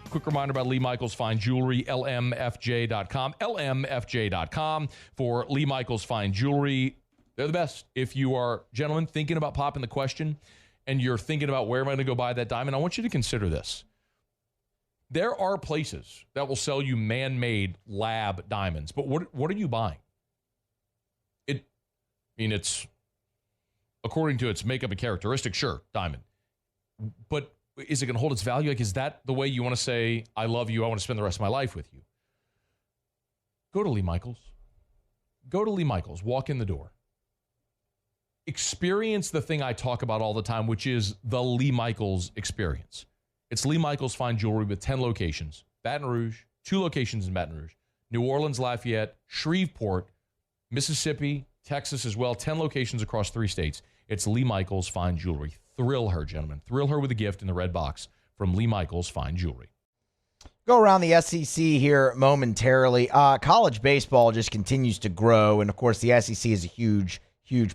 Quick reminder about Lee Michaels Fine Jewelry, lmfj.com. lmfj.com for Lee Michaels Fine Jewelry. They're the best. If you are, gentlemen, thinking about popping the question and you're thinking about where am I going to go buy that diamond, I want you to consider this. There are places that will sell you man-made lab diamonds, but what are you buying? It's according to its makeup and characteristics, sure, diamond. But is it going to hold its value? Like, is that the way you want to say, I love you, I want to spend the rest of my life with you? Go to Lee Michaels. Go to Lee Michaels. Walk in the door. Experience the thing I talk about all the time, which is the Lee Michaels experience. It's Lee Michaels Fine Jewelry with 10 locations. Baton Rouge, 2 locations in Baton Rouge. New Orleans, Lafayette, Shreveport, Mississippi, Texas as well. 10 locations across 3 states. It's Lee Michaels Fine Jewelry. Thrill her, gentlemen. Thrill her with a gift in the red box from Lee Michaels Fine Jewelry. Go around the SEC here momentarily. College baseball just continues to grow, and of course the SEC is a huge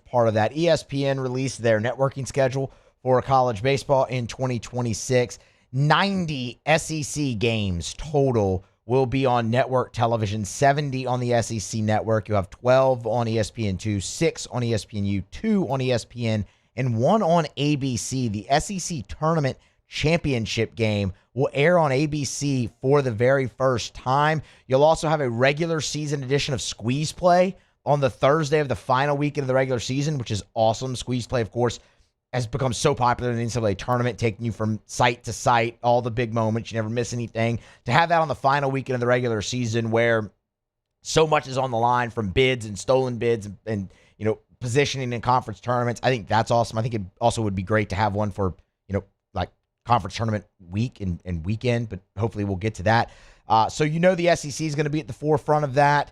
part of that. ESPN released their networking schedule for college baseball in 2026. 90 SEC games total will be on network television, 70 on the SEC network. You have 12 on ESPN2, 6 on ESPNU, 2 on ESPN, and 1 on ABC. The SEC Tournament Championship game will air on ABC for the very first time. You'll also have a regular season edition of Squeeze Play on the Thursday of the final weekend of the regular season, which is awesome. Squeeze Play, of course, has become so popular in the NCAA tournament, taking you from site to site, all the big moments. You never miss anything. To have that on the final weekend of the regular season where so much is on the line from bids and stolen bids and positioning in conference tournaments, I think that's awesome. I think it also would be great to have one for, like conference tournament week and weekend, but hopefully we'll get to that. So the SEC is going to be at the forefront of that.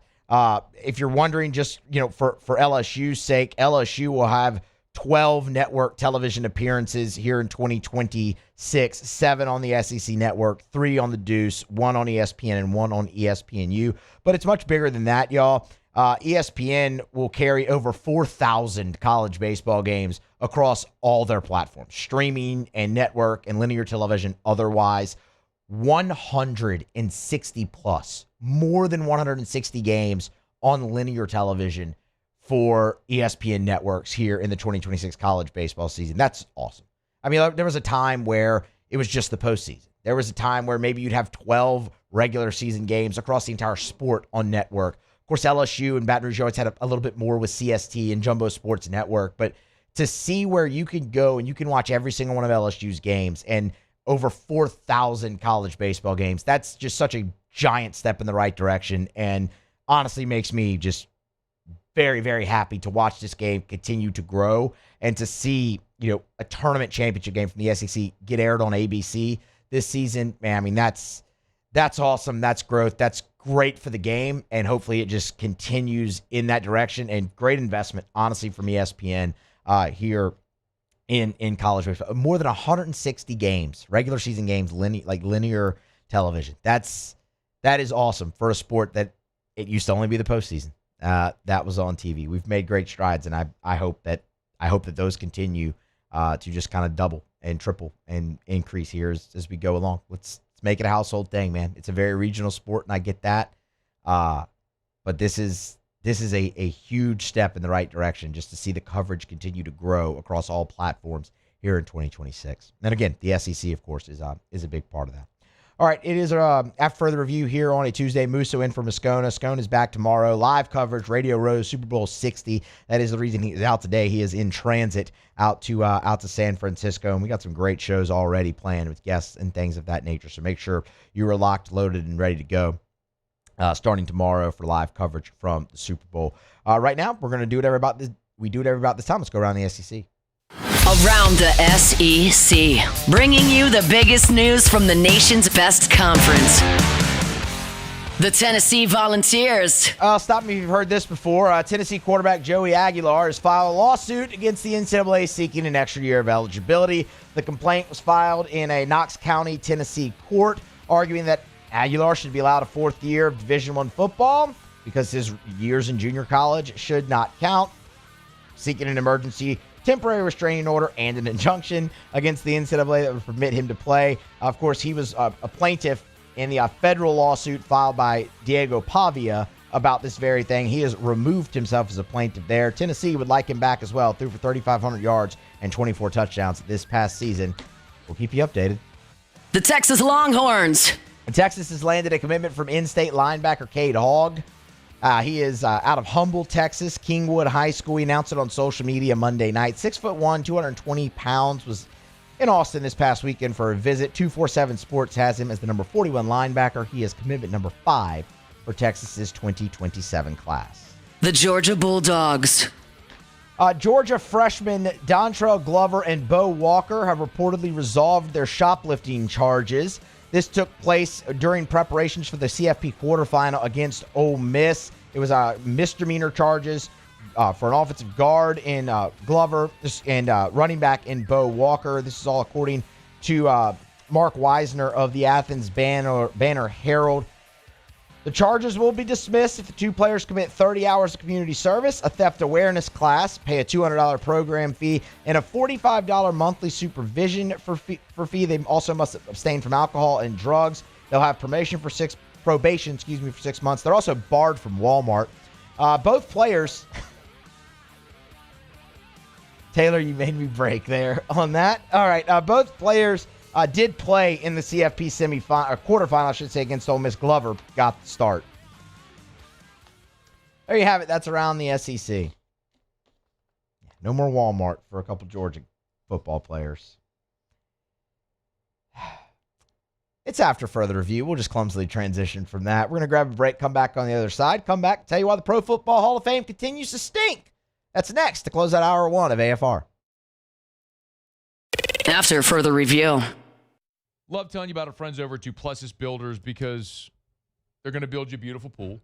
If you're wondering, just, for LSU's sake, LSU will have 12 network television appearances here in 2026, 7 on the SEC network, 3 on the Deuce, 1 on ESPN, and 1 on ESPNU. But it's much bigger than that, y'all. ESPN will carry over 4,000 college baseball games across all their platforms, streaming and network and linear television otherwise. 160 plus, more than 160 games on linear television for ESPN networks here in the 2026 college baseball season. That's awesome. I mean, there was a time where it was just the postseason. There was a time where maybe you'd have 12 regular season games across the entire sport on network. Of course, LSU and Baton Rouge always had a little bit more with CST and Jumbo Sports Network, but to see where you can go and you can watch every single one of LSU's games and over 4,000 college baseball games, that's just such a giant step in the right direction, and honestly makes me just very, very happy to watch this game continue to grow and to see, a tournament championship game from the SEC get aired on ABC this season. Man, I mean, that's awesome. That's growth. That's great for the game, and hopefully it just continues in that direction, and great investment, honestly, from ESPN here in college baseball. More than 160 games, regular season games, linear television. That is awesome for a sport that it used to only be the postseason. That was on TV. We've made great strides, and I hope that those continue to just kind of double and triple and increase here as we go along. Let's make it a household thing, man. It's a very regional sport, and I get that. But this is a huge step in the right direction, just to see the coverage continue to grow across all platforms here in 2026. And again, the SEC, of course, is a big part of that. All right, it is after further review here on a Tuesday. Musso in for Moscona. Moscona is back tomorrow. Live coverage, Radio Row, Super Bowl 60. That is the reason he is out today. He is in transit out to San Francisco, and we got some great shows already planned with guests and things of that nature. So make sure you are locked, loaded, and ready to go starting tomorrow for live coverage from the Super Bowl. Right now, we're going to do whatever about this. We do whatever about this time. Let's go around the SEC. Around the SEC, bringing you the biggest news from the nation's best conference. The Tennessee Volunteers. Stop me if you've heard this before. Tennessee quarterback Joey Aguilar has filed a lawsuit against the NCAA seeking an extra year of eligibility. The complaint was filed in a Knox County, Tennessee court, arguing that Aguilar should be allowed a fourth year of Division I football because his years in junior college should not count. Seeking an emergency temporary restraining order and an injunction against the NCAA that would permit him to play. Of course, he was a plaintiff in the federal lawsuit filed by Diego Pavia about this very thing. He has removed himself as a plaintiff there. Tennessee would like him back as well. Threw for 3,500 yards and 24 touchdowns this past season. We'll keep you updated. The Texas Longhorns. Texas has landed a commitment from in-state linebacker Cade Hogg. He is out of Humble, Texas, Kingwood High School. He announced it on social media Monday night. 6'1", 220 pounds, was in Austin this past weekend for a visit. 247 Sports has him as the number 41 linebacker. He is commitment number 5 for Texas's 2027 class. The Georgia Bulldogs. Georgia freshmen Dontrell Glover and Bo Walker have reportedly resolved their shoplifting charges. This took place during preparations for the CFP quarterfinal against Ole Miss. It was misdemeanor charges for an offensive guard in Glover and running back in Bo Walker. This is all according to Mark Weisner of the Athens Banner Herald. The charges will be dismissed if the two players commit 30 hours of community service, a theft awareness class, pay a $200 program fee, and a $45 monthly supervision for fee. They also must abstain from alcohol and drugs. They'll have probation for 6 months. They're also barred from Walmart. Both players... Taylor, you made me break there on that. All right, both players... did play in the CFP quarterfinal, I should say, against Ole Miss. Glover got the start. There you have it. That's around the SEC. No more Walmart for a couple Georgia football players. It's after further review. We'll just clumsily transition from that. We're going to grab a break, come back on the other side, come back, tell you why the Pro Football Hall of Fame continues to stink. That's next to close out hour 1 of AFR. After further review. Love telling you about our friends over at Duplessis Builders because they're going to build you a beautiful pool,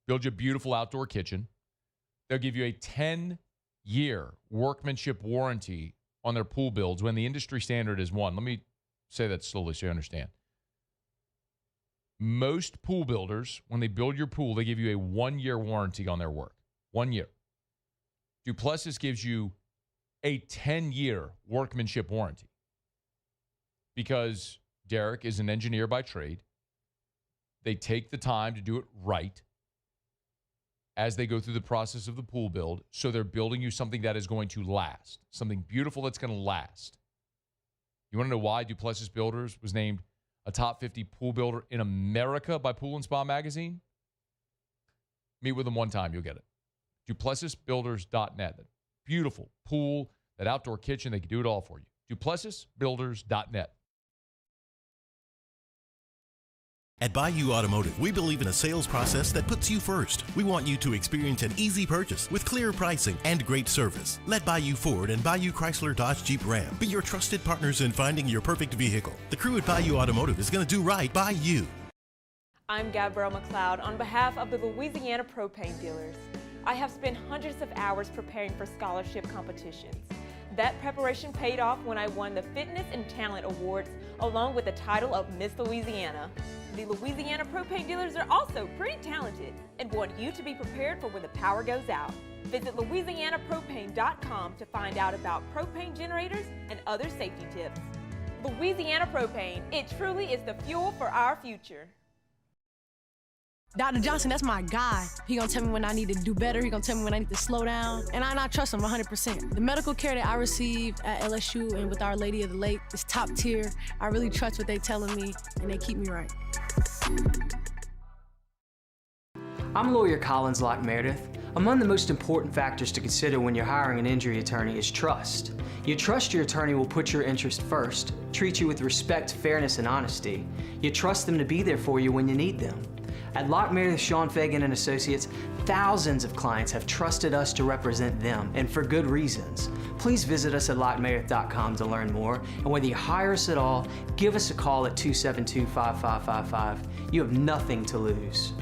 build you a beautiful outdoor kitchen. They'll give you a 10-year workmanship warranty on their pool builds when the industry standard is 1. Let me say that slowly so you understand. Most pool builders, when they build your pool, they give you a 1-year warranty on their work. 1 year. Duplessis gives you a 10-year workmanship warranty. Because Derek is an engineer by trade. They take the time to do it right as they go through the process of the pool build. So they're building you something that is going to last, something beautiful that's going to last. You want to know why Duplessis Builders was named a top 50 pool builder in America by Pool & Spa Magazine? Meet with them one time, you'll get it. DuplessisBuilders.net. That beautiful pool, that outdoor kitchen, they can do it all for you. DuplessisBuilders.net. At Bayou Automotive, we believe in a sales process that puts you first. We want you to experience an easy purchase with clear pricing and great service. Let Bayou Ford and Bayou Chrysler Dodge Jeep Ram be your trusted partners in finding your perfect vehicle. The crew at Bayou Automotive is going to do right by you. I'm Gabrielle McLeod on behalf of the Louisiana Propane Dealers. I have spent hundreds of hours preparing for scholarship competitions. That preparation paid off when I won the Fitness and Talent Awards along with the title of Miss Louisiana. The Louisiana Propane Dealers are also pretty talented and want you to be prepared for when the power goes out. Visit LouisianaPropane.com to find out about propane generators and other safety tips. Louisiana Propane, it truly is the fuel for our future. Dr. Johnson, that's my guy. He gonna tell me when I need to do better. He gonna tell me when I need to slow down. And I trust him 100%. The medical care that I receive at LSU and with Our Lady of the Lake is top tier. I really trust what they telling me, and they keep me right. I'm lawyer Collins Locke Meredith. Among the most important factors to consider when you're hiring an injury attorney is trust. You trust your attorney will put your interest first, treat you with respect, fairness, and honesty. You trust them to be there for you when you need them. At Locke Meredith, Sean Fagan & Associates, thousands of clients have trusted us to represent them, and for good reasons. Please visit us at LockeMeredith.com to learn more, and whether you hire us at all, give us a call at 272-5555. You have nothing to lose.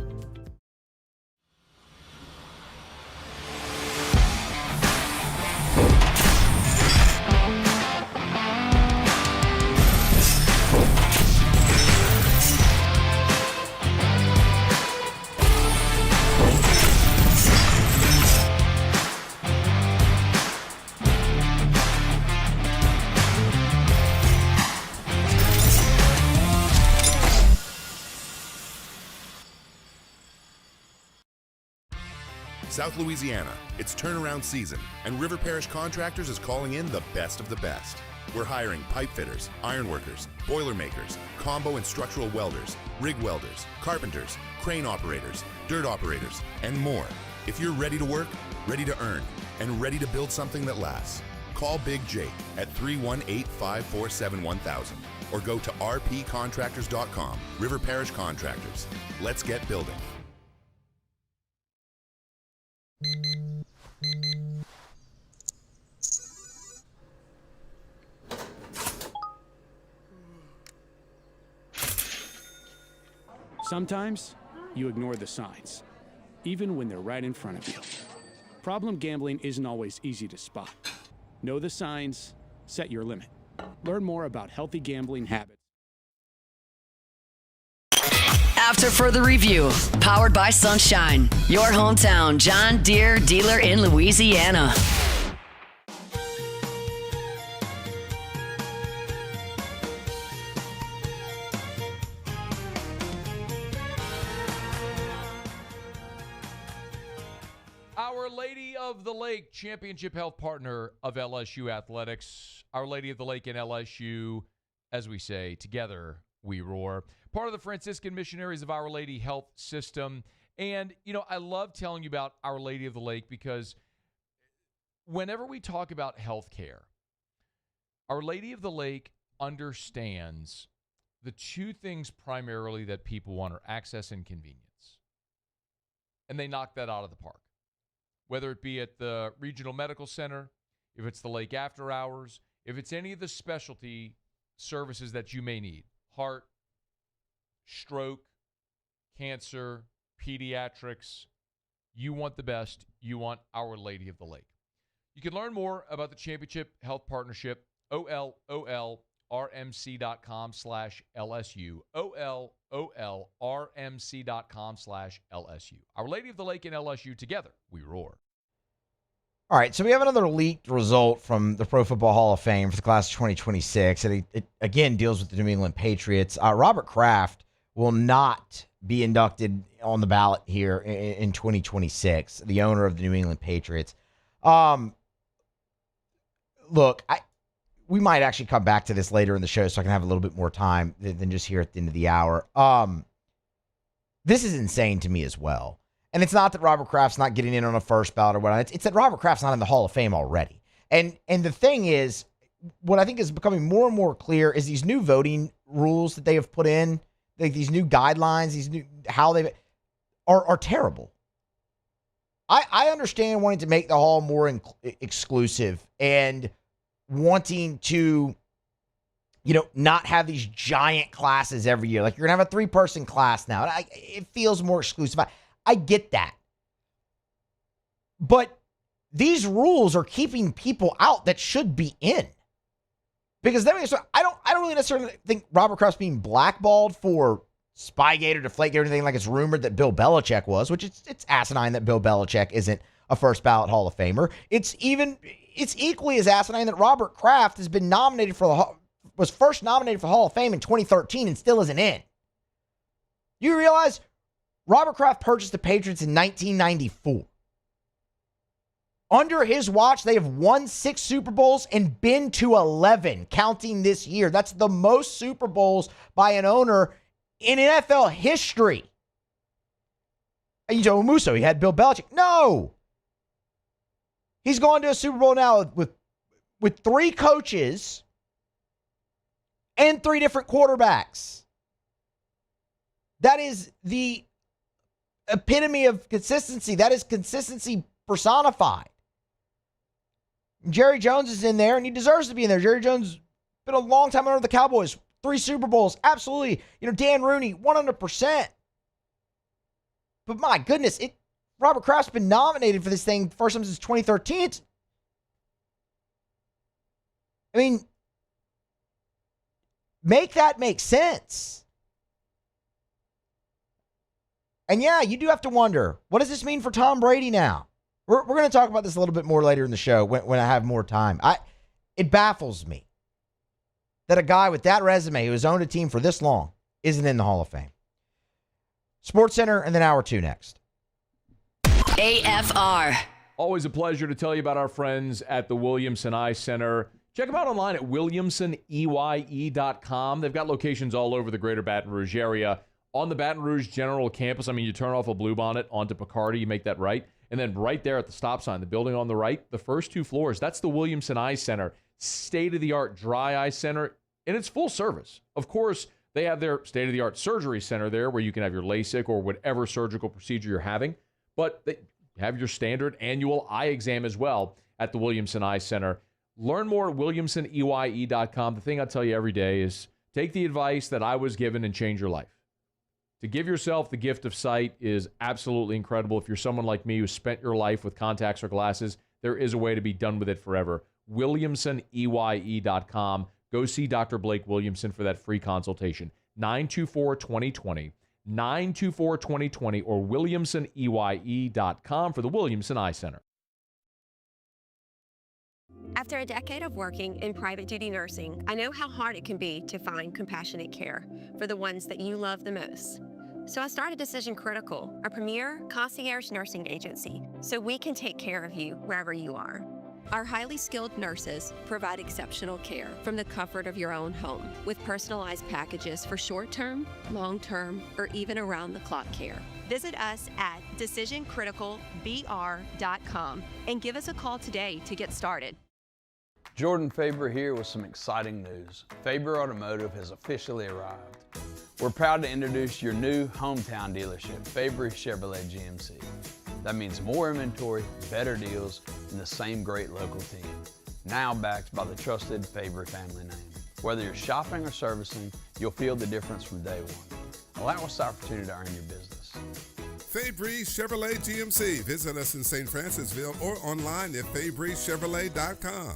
South Louisiana. It's turnaround season, and River Parish Contractors is calling in the best of the best. We're hiring pipe fitters, iron workers, boiler makers, combo and structural welders, rig welders, carpenters, crane operators, dirt operators, and more. If you're ready to work, ready to earn, and ready to build something that lasts, call Big Jake at 318-547-1000 or go to rpcontractors.com. River Parish Contractors. Let's get building. Sometimes you ignore the signs, even when they're right in front of you. Problem gambling isn't always easy to spot. Know the signs, set your limit. Learn more about healthy gambling habits. After further review, powered by Sunshine, your hometown John Deere dealer in Louisiana. Our Lady of the Lake, championship health partner of LSU Athletics. Our Lady of the Lake and LSU, as we say, together we roar. Part of the Franciscan Missionaries of Our Lady Health System. And, you know, I love telling you about Our Lady of the Lake because whenever we talk about health care, Our Lady of the Lake understands the two things primarily that people want are access and convenience. And they knock that out of the park. Whether it be at the Regional Medical Center, if it's the Lake After Hours, if it's any of the specialty services that you may need, heart, stroke, cancer, pediatrics, you want the best. You want Our Lady of the Lake. You can learn more about the Championship Health Partnership, OLOLRMC.com/LSU, OLOLRMC.com/LSU. Our Lady of the Lake and LSU, together we roar. All right, so we have another leaked result from the Pro Football Hall of Fame for the class of 2026, and it again deals with the New England Patriots. Robert Kraft will not be inducted on the ballot here in 2026, the owner of the New England Patriots. Look, we might actually come back to this later in the show so I can have a little bit more time than just here at the end of the hour. This is insane to me as well. And it's not that Robert Kraft's not getting in on a first ballot or whatnot. It's that Robert Kraft's not in the Hall of Fame already. And the thing is, what I think is becoming more and more clear is these new voting rules that they have put in, like these new guidelines, these new how they are terrible. I understand wanting to make the Hall more exclusive and wanting to, not have these giant classes every year. Like you're going to have a 3-person class now. It feels more exclusive. I get that. But these rules are keeping people out that should be in. Because I don't really necessarily think Robert Kraft's being blackballed for Spygate or Deflategate or anything like it's rumored that Bill Belichick was, which it's asinine that Bill Belichick isn't a first ballot Hall of Famer. It's equally as asinine that Robert Kraft has been nominated was first nominated for the Hall of Fame in 2013 and still isn't in. You realize Robert Kraft purchased the Patriots in 1994. Under his watch, they have won 6 Super Bowls and been to 11, counting this year. That's the most Super Bowls by an owner in NFL history. And you know, Musso, he had Bill Belichick. No. He's gone to a Super Bowl now with 3 coaches and 3 different quarterbacks. That is the epitome of consistency. That is consistency personified. Jerry Jones is in there, and he deserves to be in there. Jerry Jones been a long time owner of the Cowboys. 3 Super Bowls, absolutely. Dan Rooney, 100%. But my goodness, Robert Kraft's been nominated for this thing first time since 2013. Make that make sense. And yeah, you do have to wonder, what does this mean for Tom Brady now? We're going to talk about this a little bit more later in the show when I have more time. It baffles me that a guy with that resume who has owned a team for this long isn't in the Hall of Fame. SportsCenter and then Hour 2 next. AFR. Always a pleasure to tell you about our friends at the Williamson Eye Center. Check them out online at williamsoneye.com. They've got locations all over the greater Baton Rouge area. On the Baton Rouge General Campus, you turn off a Bluebonnet onto Picardy, you make that right. And then right there at the stop sign, the building on the right, the first 2 floors, that's the Williamson Eye Center. State-of-the-art dry eye center, and it's full service. Of course, they have their state-of-the-art surgery center there where you can have your LASIK or whatever surgical procedure you're having. But they have your standard annual eye exam as well at the Williamson Eye Center. Learn more at williamsoneye.com. The thing I tell you every day is take the advice that I was given and change your life. To give yourself the gift of sight is absolutely incredible. If you're someone like me who spent your life with contacts or glasses, there is a way to be done with it forever. williamsoneye.com. Go see Dr. Blake Williamson for that free consultation. 924-2020. 924-2020 or williamsoneye.com for the Williamson Eye Center. After a decade of working in private duty nursing, I know how hard it can be to find compassionate care for the ones that you love the most. So I started Decision Critical, a premier concierge nursing agency, so we can take care of you wherever you are. Our highly skilled nurses provide exceptional care from the comfort of your own home with personalized packages for short-term, long-term, or even around-the-clock care. Visit us at decisioncriticalbr.com and give us a call today to get started. Jordan Faber here with some exciting news. Faber Automotive has officially arrived. We're proud to introduce your new hometown dealership, Faber Chevrolet GMC. That means more inventory, better deals, and the same great local team. Now backed by the trusted Faber family name. Whether you're shopping or servicing, you'll feel the difference from day one. Allow us the opportunity to earn your business. Fabry Chevrolet GMC. Visit us in St. Francisville or online at FabryChevrolet.com.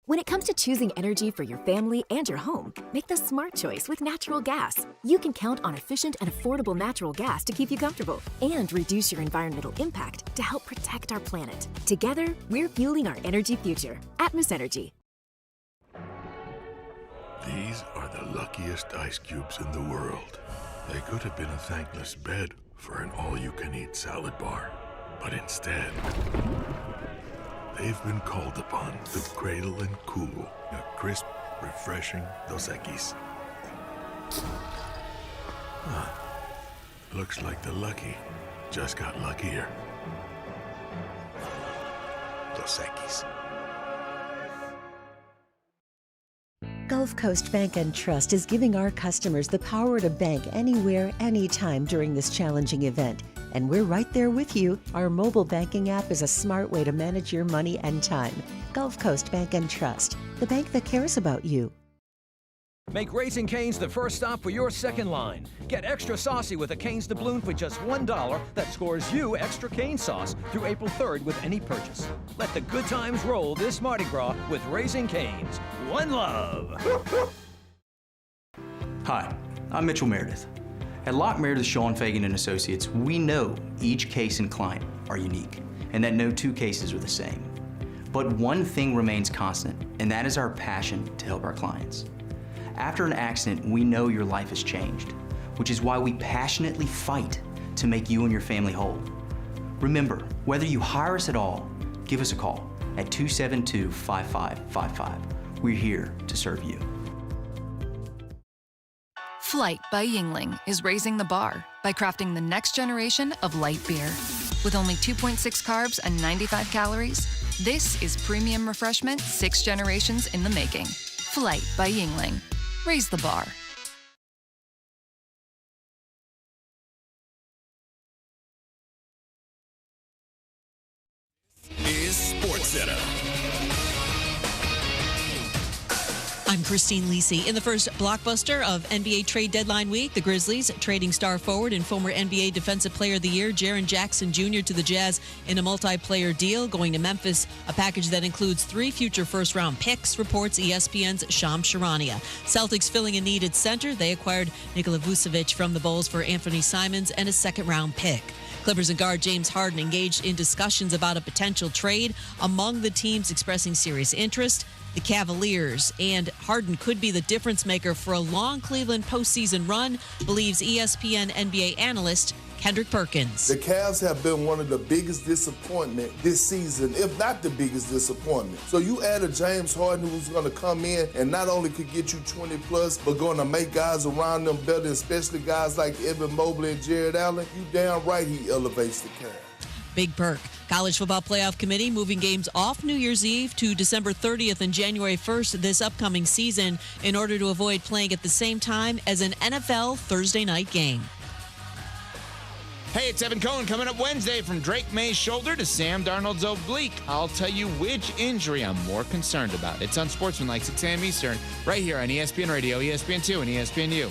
When it comes to choosing energy for your family and your home, make the smart choice with natural gas. You can count on efficient and affordable natural gas to keep you comfortable and reduce your environmental impact to help protect our planet. Together, we're fueling our energy future. Atmos Energy. These are the luckiest ice cubes in the world. They could have been a thankless bed for an all-you-can-eat salad bar, but instead, they've been called upon to cradle and cool a crisp, refreshing Dos Equis. Looks like the lucky just got luckier. Dos Equis. Gulf Coast Bank and Trust is giving our customers the power to bank anywhere, anytime during this challenging event. And we're right there with you. Our mobile banking app is a smart way to manage your money and time. Gulf Coast Bank and Trust, the bank that cares about you. Make Raising Cane's the first stop for your second line. Get extra saucy with a Cane's doubloon for just $1 that scores you extra cane sauce through April 3rd with any purchase. Let the good times roll this Mardi Gras with Raising Cane's. One love. Hi, I'm Mitchell Meredith. At Locke Meredith, Sean Fagan and Associates, we know each case and client are unique and that no two cases are the same. But one thing remains constant, and that is our passion to help our clients. After an accident, we know your life has changed, which is why we passionately fight to make you and your family whole. Remember, whether you hire us at all, give us a call at 272-5555. We're here to serve you. Flight by Yingling is raising the bar by crafting the next generation of light beer. With only 2.6 carbs and 95 calories, this is premium refreshment 6 generations in the making. Flight by Yingling. Raise the bar. Is SportsCenter. I'm Christine Lisi. In the first blockbuster of NBA trade deadline week, the Grizzlies trading star forward and former NBA Defensive Player of the Year Jaren Jackson Jr. to the Jazz in a multi-player deal going to Memphis, a package that includes 3 future first-round picks, reports ESPN's Shams Charania. Celtics filling a need at center. They acquired Nikola Vucevic from the Bulls for Anthony Simons and a second-round pick. Clippers and guard James Harden engaged in discussions about a potential trade. Among the teams expressing serious interest, the Cavaliers, and Harden could be the difference maker for a long Cleveland postseason run, believes ESPN NBA analyst Kendrick Perkins. The Cavs have been one of the biggest disappointment this season, if not the biggest disappointment. So you add a James Harden who's going to come in and not only could get you 20 plus, but going to make guys around them better, especially guys like Evan Mobley and Jared Allen. You damn right he elevates the Cavs. Big perk. College Football Playoff Committee moving games off New Year's Eve to December 30th and January 1st this upcoming season in order to avoid playing at the same time as an NFL Thursday night game. Hey, it's Evan Cohen coming up Wednesday from Drake May's shoulder to Sam Darnold's oblique. I'll tell you which injury I'm more concerned about. It's Unsportsmanlike, 6 a.m. Eastern, right here on ESPN Radio, ESPN2, and ESPNU.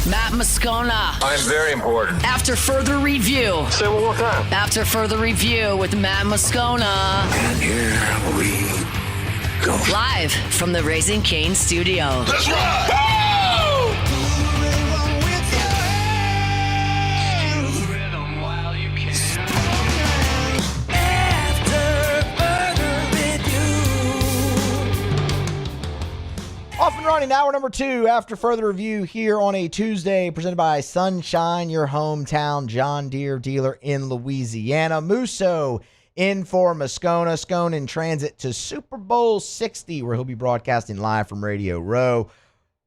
Matt Moscona. I'm very important. After further review. Say one more time. After further review with Matt Moscona. And here we go. Live from the Raising Cane studio. Let's ride! Off and running, hour number 2 after further review here on a Tuesday, presented by Sunshine, your hometown John Deere dealer in Louisiana. Musso in for Moscona. Scone in transit to Super Bowl 60, where he'll be broadcasting live from Radio Row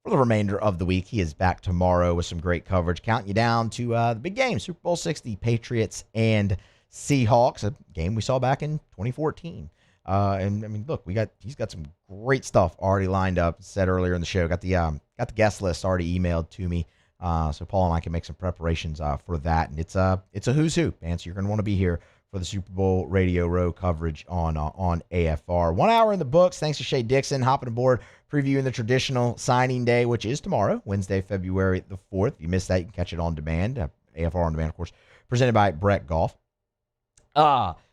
for the remainder of the week. He is back tomorrow with some great coverage, counting you down to the big game, Super Bowl 60, Patriots and Seahawks, a game we saw back in 2014. And I mean, look, he's got some great stuff already lined up. Said earlier in the show, got the guest list already emailed to me, so Paul and I can make some preparations for that. And it's a who's who, man. So you're gonna want to be here for the Super Bowl Radio Row coverage on AFR. 1 hour in the books. Thanks to Shea Dixon hopping aboard, previewing the traditional signing day, which is tomorrow, Wednesday, February the 4th. If you missed that, you can catch it on demand. AFR on demand, of course, presented by Brett Golf.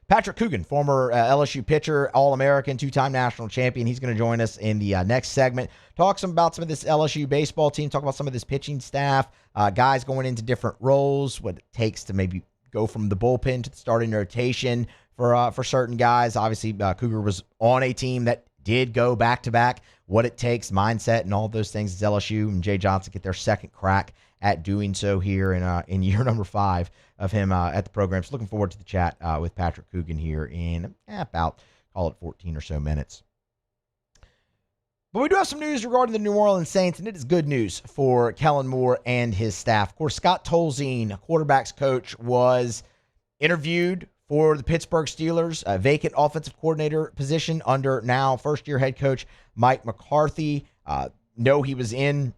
Patrick Coogan, former LSU pitcher, All-American, 2-time national champion. He's going to join us in the next segment. Talk about some of this LSU baseball team, talk about some of this pitching staff, guys going into different roles, what it takes to maybe go from the bullpen to the starting rotation for certain guys. Obviously, Cougar was on a team that did go back-to-back. What it takes, mindset, and all of those things as LSU and Jay Johnson get their second crack at doing so here in year number 5 of him at the program. So looking forward to the chat with Patrick Coogan here in about, call it 14 or so minutes. But we do have some news regarding the New Orleans Saints, and it is good news for Kellen Moore and his staff. Of course, Scott Tolzien, quarterback's coach, was interviewed for the Pittsburgh Steelers, a vacant offensive coordinator position under now first-year head coach Mike McCarthy. Know he was in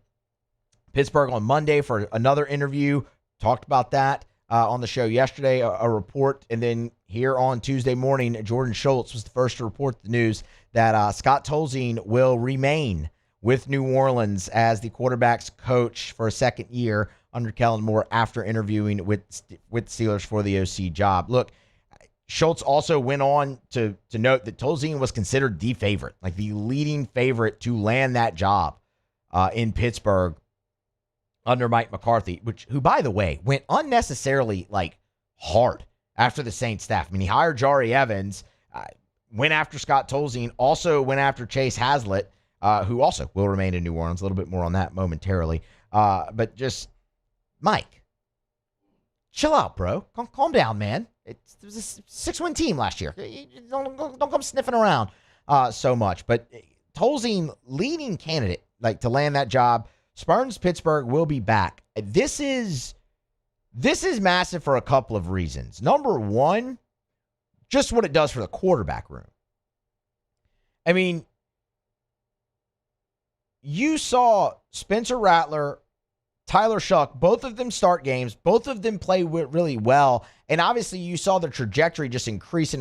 Pittsburgh on Monday for another interview. Talked about that on the show yesterday, a report. And then here on Tuesday morning, Jordan Schultz was the first to report the news that Scott Tolzien will remain with New Orleans as the quarterback's coach for a second year under Kellen Moore after interviewing with Steelers for the OC job. Look, Schultz also went on to note that Tolzien was considered the favorite, like the leading favorite to land that job in Pittsburgh under Mike McCarthy, who, by the way, went unnecessarily hard after the Saints staff. I mean, he hired Jari Evans, went after Scott Tolzien, also went after Chase Haslett, who also will remain in New Orleans. A little bit more on that momentarily. But just, Mike, chill out, bro. Calm down, man. It was a 6-win team last year. Don't come sniffing around so much. But Tolzien, leading candidate to land that job. Spurns Pittsburgh will be back. This is massive for a couple of reasons. Number one, just what it does for the quarterback room. I mean, you saw Spencer Rattler, Tyler Shuck, both of them start games. Both of them play really well. And obviously you saw the trajectory just increase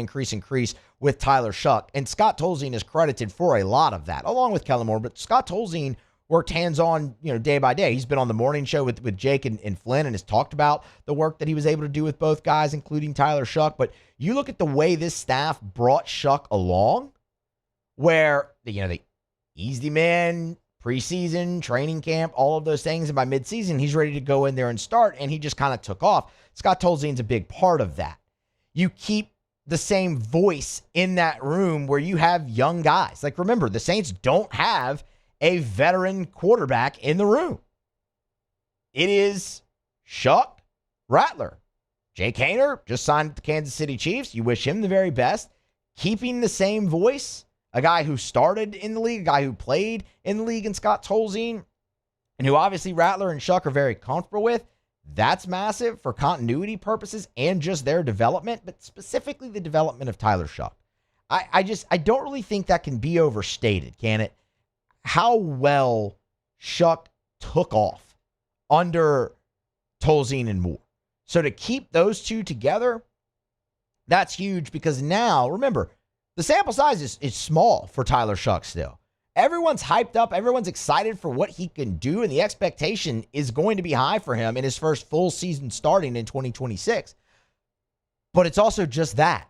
with Tyler Shuck. And Scott Tolzien is credited for a lot of that, along with Kellen Moore. But Scott Tolzien worked hands-on, day by day. He's been on the morning show with Jake and Flynn and has talked about the work that he was able to do with both guys, including Tyler Shuck. But you look at the way this staff brought Shuck along, where, they eased him in, preseason, training camp, all of those things. And by midseason, he's ready to go in there and start, and he just kind of took off. Scott Tolzien's a big part of that. You keep the same voice in that room where you have young guys. Like, remember, the Saints don't have a veteran quarterback in the room. It is Shuck, Rattler. Jake Haener just signed with the Kansas City Chiefs. You wish him the very best. Keeping the same voice, a guy who started in the league, a guy who played in the league in Scott Tolzien, and who obviously Rattler and Shuck are very comfortable with. That's massive for continuity purposes and just their development, but specifically the development of Tyler Shuck. I don't really think that can be overstated, can it? How well Shuck took off under Tolzien and Moore. So to keep those two together, that's huge because now, remember, the sample size is small for Tyler Shuck still. Everyone's hyped up. Everyone's excited for what he can do, and the expectation is going to be high for him in his first full season starting in 2026. But it's also just that.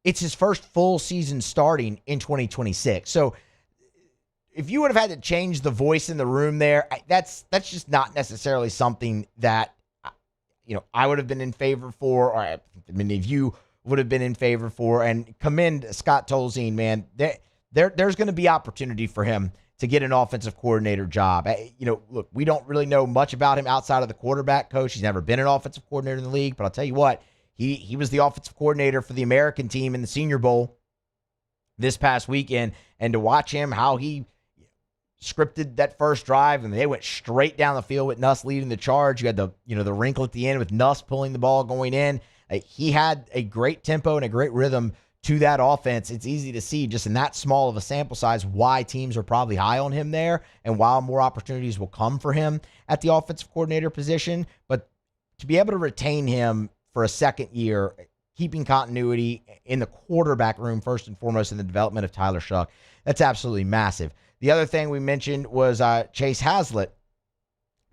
It's his first full season starting in 2026. So if you would have had to change the voice in the room there, that's just not necessarily something that I would have been in favor for, or many of you would have been in favor for. And commend Scott Tolzien, man. There's going to be opportunity for him to get an offensive coordinator job. Look, we don't really know much about him outside of the quarterback coach. He's never been an offensive coordinator in the league, but I'll tell you what, he was the offensive coordinator for the American team in the Senior Bowl this past weekend, and to watch him, how he scripted that first drive, and they went straight down the field with Nuss leading the charge. You had the wrinkle at the end with Nuss pulling the ball going in. He had a great tempo and a great rhythm to that offense. It's easy to see just in that small of a sample size why teams are probably high on him there and why more opportunities will come for him at the offensive coordinator position. But to be able to retain him for a second year, keeping continuity in the quarterback room first and foremost in the development of Tyler Shuck, that's absolutely massive. The other thing we mentioned was Chase Haslett,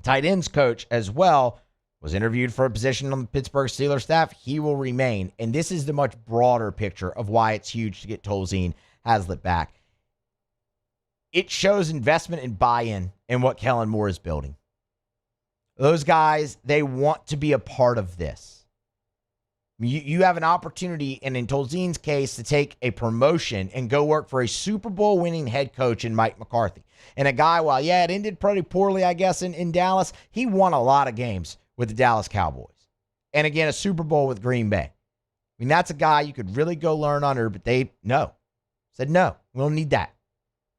tight ends coach as well, was interviewed for a position on the Pittsburgh Steelers staff. He will remain. And this is the much broader picture of why it's huge to get Tolzien Haslett back. It shows investment and buy-in in what Kellen Moore is building. Those guys, they want to be a part of this. You have an opportunity, and in Tolzien's case, to take a promotion and go work for a Super Bowl winning head coach in Mike McCarthy. And a guy, while, it ended pretty poorly, I guess, in Dallas, he won a lot of games with the Dallas Cowboys. And again, a Super Bowl with Green Bay. I mean, that's a guy you could really go learn under, but they said, no, we don't need that.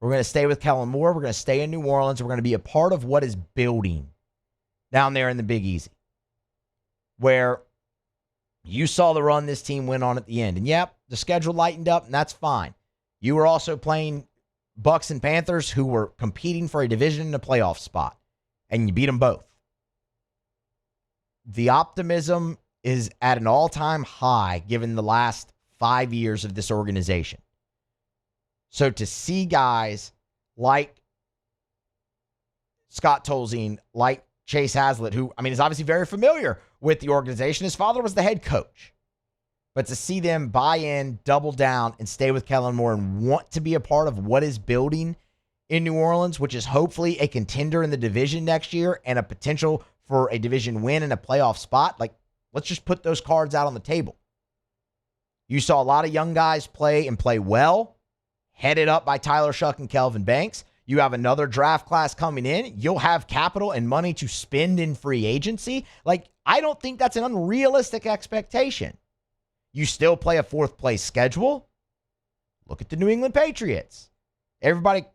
We're going to stay with Kellen Moore. We're going to stay in New Orleans. We're going to be a part of what is building down there in the Big Easy, where you saw the run this team went on at the end. And the schedule lightened up, and that's fine. You were also playing Bucks and Panthers, who were competing for a division and a playoff spot, and you beat them both. The optimism is at an all-time high given the last 5 years of this organization. So to see guys like Scott Tolzien, like Chase Haslett, who, is obviously very familiar with the organization. His father was the head coach. But to see them buy in, double down, and stay with Kellen Moore and want to be a part of what is building in New Orleans, which is hopefully a contender in the division next year and a potential for a division win and a playoff spot, let's just put those cards out on the table. You saw a lot of young guys play and play well, headed up by Tyler Shuck and Kelvin Banks. You have another draft class coming in. You'll have capital and money to spend in free agency. I don't think that's an unrealistic expectation. You still play a fourth place schedule. Look at the New England Patriots. Everybody,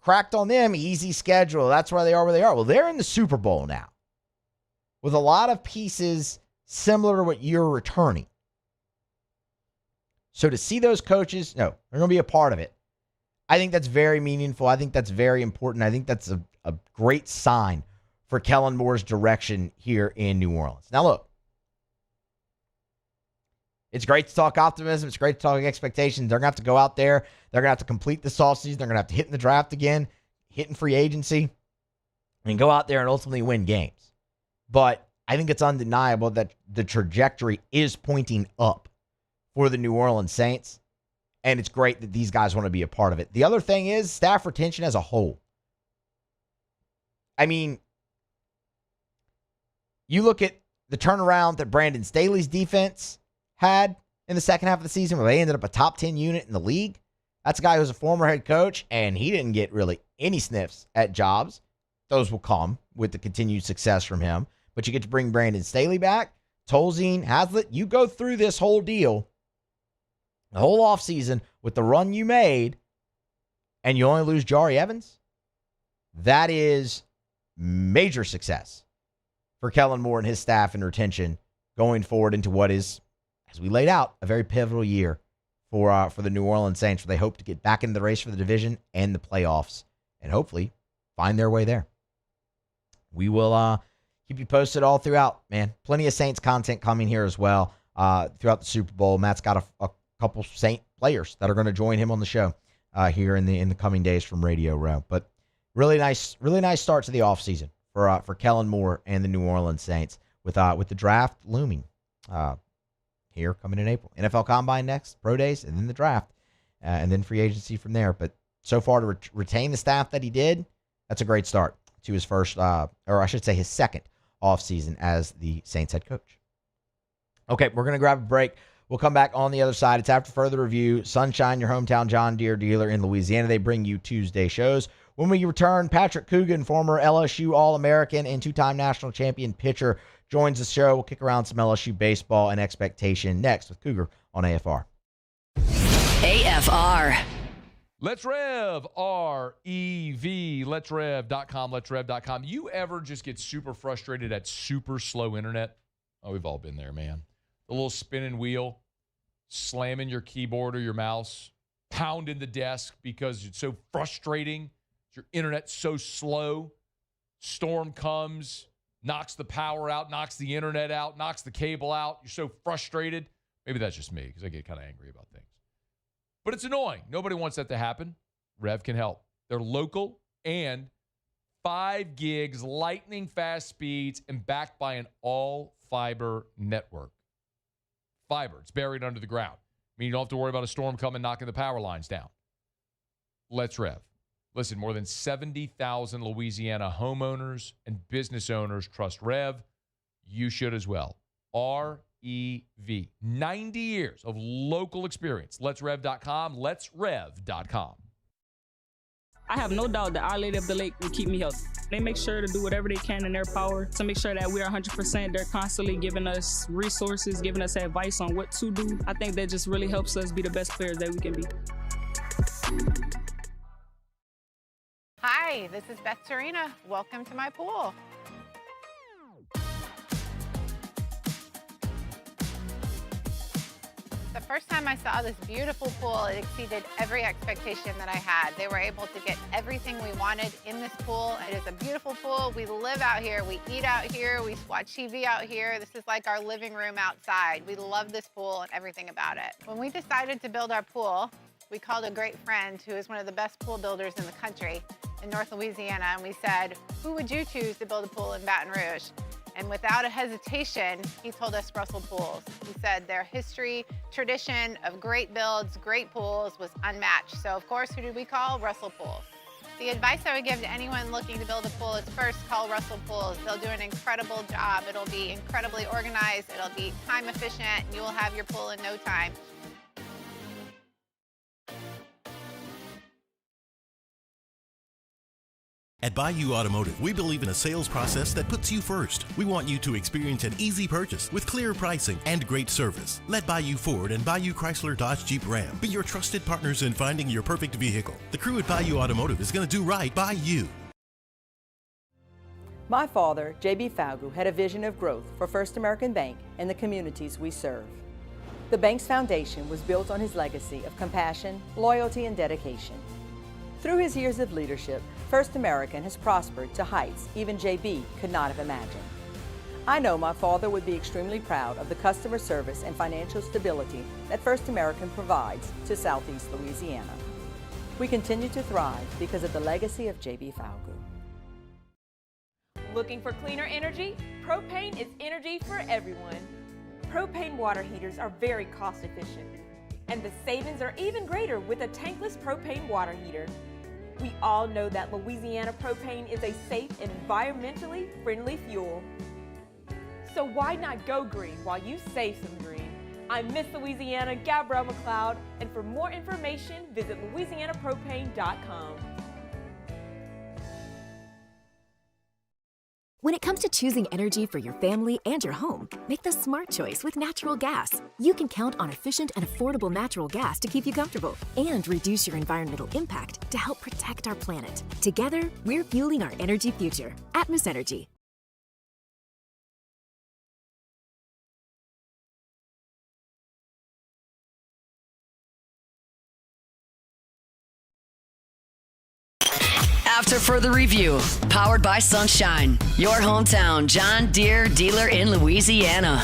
cracked on them. Easy schedule. That's why they are where they are. Well, they're in the Super Bowl now, with a lot of pieces similar to what you're returning. So to see those coaches, they're going to be a part of it. I think that's very meaningful. I think that's very important. I think that's a great sign for Kellen Moore's direction here in New Orleans. Now, look, it's great to talk optimism. It's great to talk expectations. They're going to have to go out there. They're going to have to complete this offseason. They're going to have to hit in the draft again, hit in free agency, and go out there and ultimately win games. But I think it's undeniable that the trajectory is pointing up for the New Orleans Saints, and it's great that these guys want to be a part of it. The other thing is staff retention as a whole. You look at the turnaround that Brandon Staley's defense had in the second half of the season where they ended up a top 10 unit in the league. That's a guy who's a former head coach, and he didn't get really any sniffs at jobs. Those will come with the continued success from him. But you get to bring Brandon Staley back, Tolzien, Haslett. You go through this whole deal, the whole offseason with the run you made, and you only lose Jari Evans. That is major success for Kellen Moore and his staff and retention going forward into what is, as we laid out, a very pivotal year for the New Orleans Saints, where they hope to get back into the race for the division and the playoffs and hopefully find their way there. We will keep you posted all throughout, man. Plenty of Saints content coming here as well throughout the Super Bowl. Matt's got a couple Saint players that are going to join him on the show here in the coming days from Radio Row. But really nice start to the offseason for Kellen Moore and the New Orleans Saints with the draft looming here coming in April. NFL Combine next, Pro Days, and then the draft, and then free agency from there. But so far to retain the staff that he did, that's a great start to his first, or I should say his second offseason as the Saints head coach. Okay, we're going to grab a break. We'll come back on the other side. It's after further review. Sunshine, your hometown John Deere dealer in Louisiana. They bring you Tuesday shows. When we return, Patrick Coogan, former LSU All-American and two-time national champion pitcher, joins the show. We'll kick around some LSU baseball and expectation next with Cougar on AFR. AFR. Let's Rev, R-E-V, letsrev.com, letsrev.com. You ever just get super frustrated at super slow internet? Oh, we've all been there, man. The little spinning wheel, slamming your keyboard or your mouse, pounding the desk because it's so frustrating. Your internet's so slow. Storm comes, knocks the power out, knocks the internet out, knocks the cable out. You're so frustrated. Maybe that's just me because I get kind of angry about things. But it's annoying. Nobody wants that to happen. Rev can help. They're local and 5 gigs, lightning fast speeds, and backed by an all-fiber network. Fiber. It's buried under the ground. I mean, you don't have to worry about a storm coming knocking the power lines down. Let's Rev. Listen, more than 70,000 Louisiana homeowners and business owners trust Rev. You should as well. REV. 90 years of local experience. Let'sRev.com. Let'sRev.com. I have no doubt that Our Lady of the Lake will keep me healthy. They make sure to do whatever they can in their power to make sure that we are 100%. They're constantly giving us resources, giving us advice on what to do. I think that just really helps us be the best players that we can be. Hi, this is Beth Tarina. Welcome to my pool. The first time I saw this beautiful pool, it exceeded every expectation that I had. They were able to get everything we wanted in this pool. It is a beautiful pool. We live out here, we eat out here, we watch TV out here. This is like our living room outside. We love this pool and everything about it. When we decided to build our pool, we called a great friend who is one of the best pool builders in the country in North Louisiana, and we said, who would you choose to build a pool in Baton Rouge? And without a hesitation, he told us Russell Pools. He said their history, tradition of great builds, great pools was unmatched. So of course, who did we call? Russell Pools. The advice I would give to anyone looking to build a pool is first call Russell Pools. They'll do an incredible job. It'll be incredibly organized. It'll be time efficient. And you will have your pool in no time. At Bayou Automotive, we believe in a sales process that puts you first. We want you to experience an easy purchase with clear pricing and great service. Let Bayou Ford and Bayou Chrysler Dodge Jeep Ram be your trusted partners in finding your perfect vehicle. The crew at Bayou Automotive is going to do right by you. My father, J.B. Falgu, had a vision of growth for First American Bank and the communities we serve. The bank's foundation was built on his legacy of compassion, loyalty, and dedication. Through his years of leadership, First American has prospered to heights even JB could not have imagined. I know my father would be extremely proud of the customer service and financial stability that First American provides to Southeast Louisiana. We continue to thrive because of the legacy of JB Falgu. Looking for cleaner energy? Propane is energy for everyone. Propane water heaters are very cost efficient, and the savings are even greater with a tankless propane water heater. We all know that Louisiana propane is a safe and environmentally friendly fuel. So why not go green while you save some green? I'm Miss Louisiana, Gabrielle McLeod, and for more information, visit louisianapropane.com. When it comes to choosing energy for your family and your home, make the smart choice with natural gas. You can count on efficient and affordable natural gas to keep you comfortable and reduce your environmental impact to help protect our planet. Together, we're fueling our energy future. Atmos Energy. After further review, powered by Sunshine, your hometown John Deere dealer in Louisiana.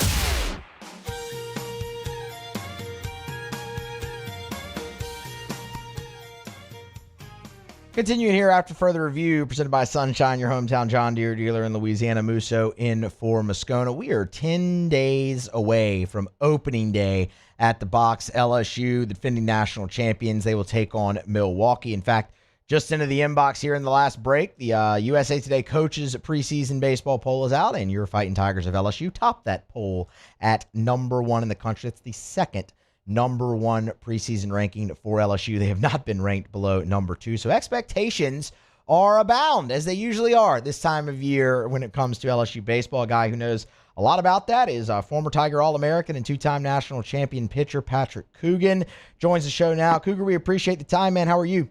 Continuing here after further review, presented by Sunshine, your hometown John Deere dealer in Louisiana. Musso in for Moscona. We are 10 days away from opening day at the box. LSU, the defending national champions, they will take on Milwaukee. In fact, just into the inbox here in the last break, the USA Today coaches preseason baseball poll is out, and your Fighting Tigers of LSU topped that poll at number 1 in the country. It's the second number 1 preseason ranking for LSU. They have not been ranked below number 2, so expectations are abound, as they usually are this time of year when it comes to LSU baseball. A guy who knows a lot about that is former Tiger All-American and 2-time national champion pitcher Patrick Coogan. Joins the show now. Cougar, we appreciate the time, man. How are you?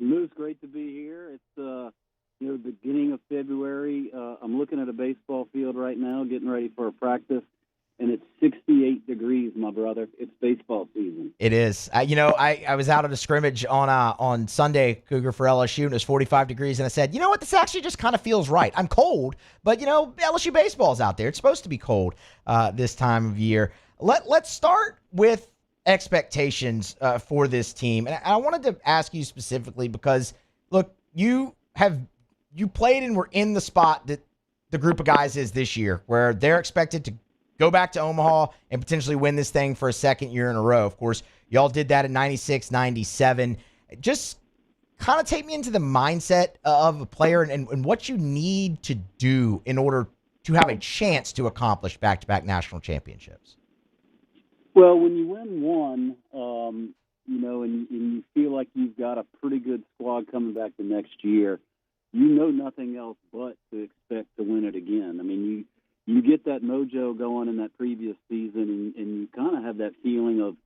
Lou, it's great to be here. It's the beginning of February. I'm looking at a baseball field right now, getting ready for a practice, and it's 68 degrees, my brother. It's baseball season. It is. I was out at a scrimmage on Sunday, Cougar, for LSU, and it was 45 degrees, and I said, you know what, this actually just kind of feels right. I'm cold, but, LSU baseball's out there. It's supposed to be cold this time of year. Let's start with expectations for this team. And I wanted to ask you specifically because, look, you played and were in the spot that the group of guys is this year, where they're expected to go back to Omaha and potentially win this thing for a second year in a row. Of course, y'all did that in 96, 97. Just kind of take me into the mindset of a player and what you need to do in order to have a chance to accomplish back-to-back national championships. Well, when you win one, and you feel like you've got a pretty good squad coming back the next year, you know nothing else but to expect to win it again. I mean, you get that mojo going in that previous season, and you kind of have that feeling of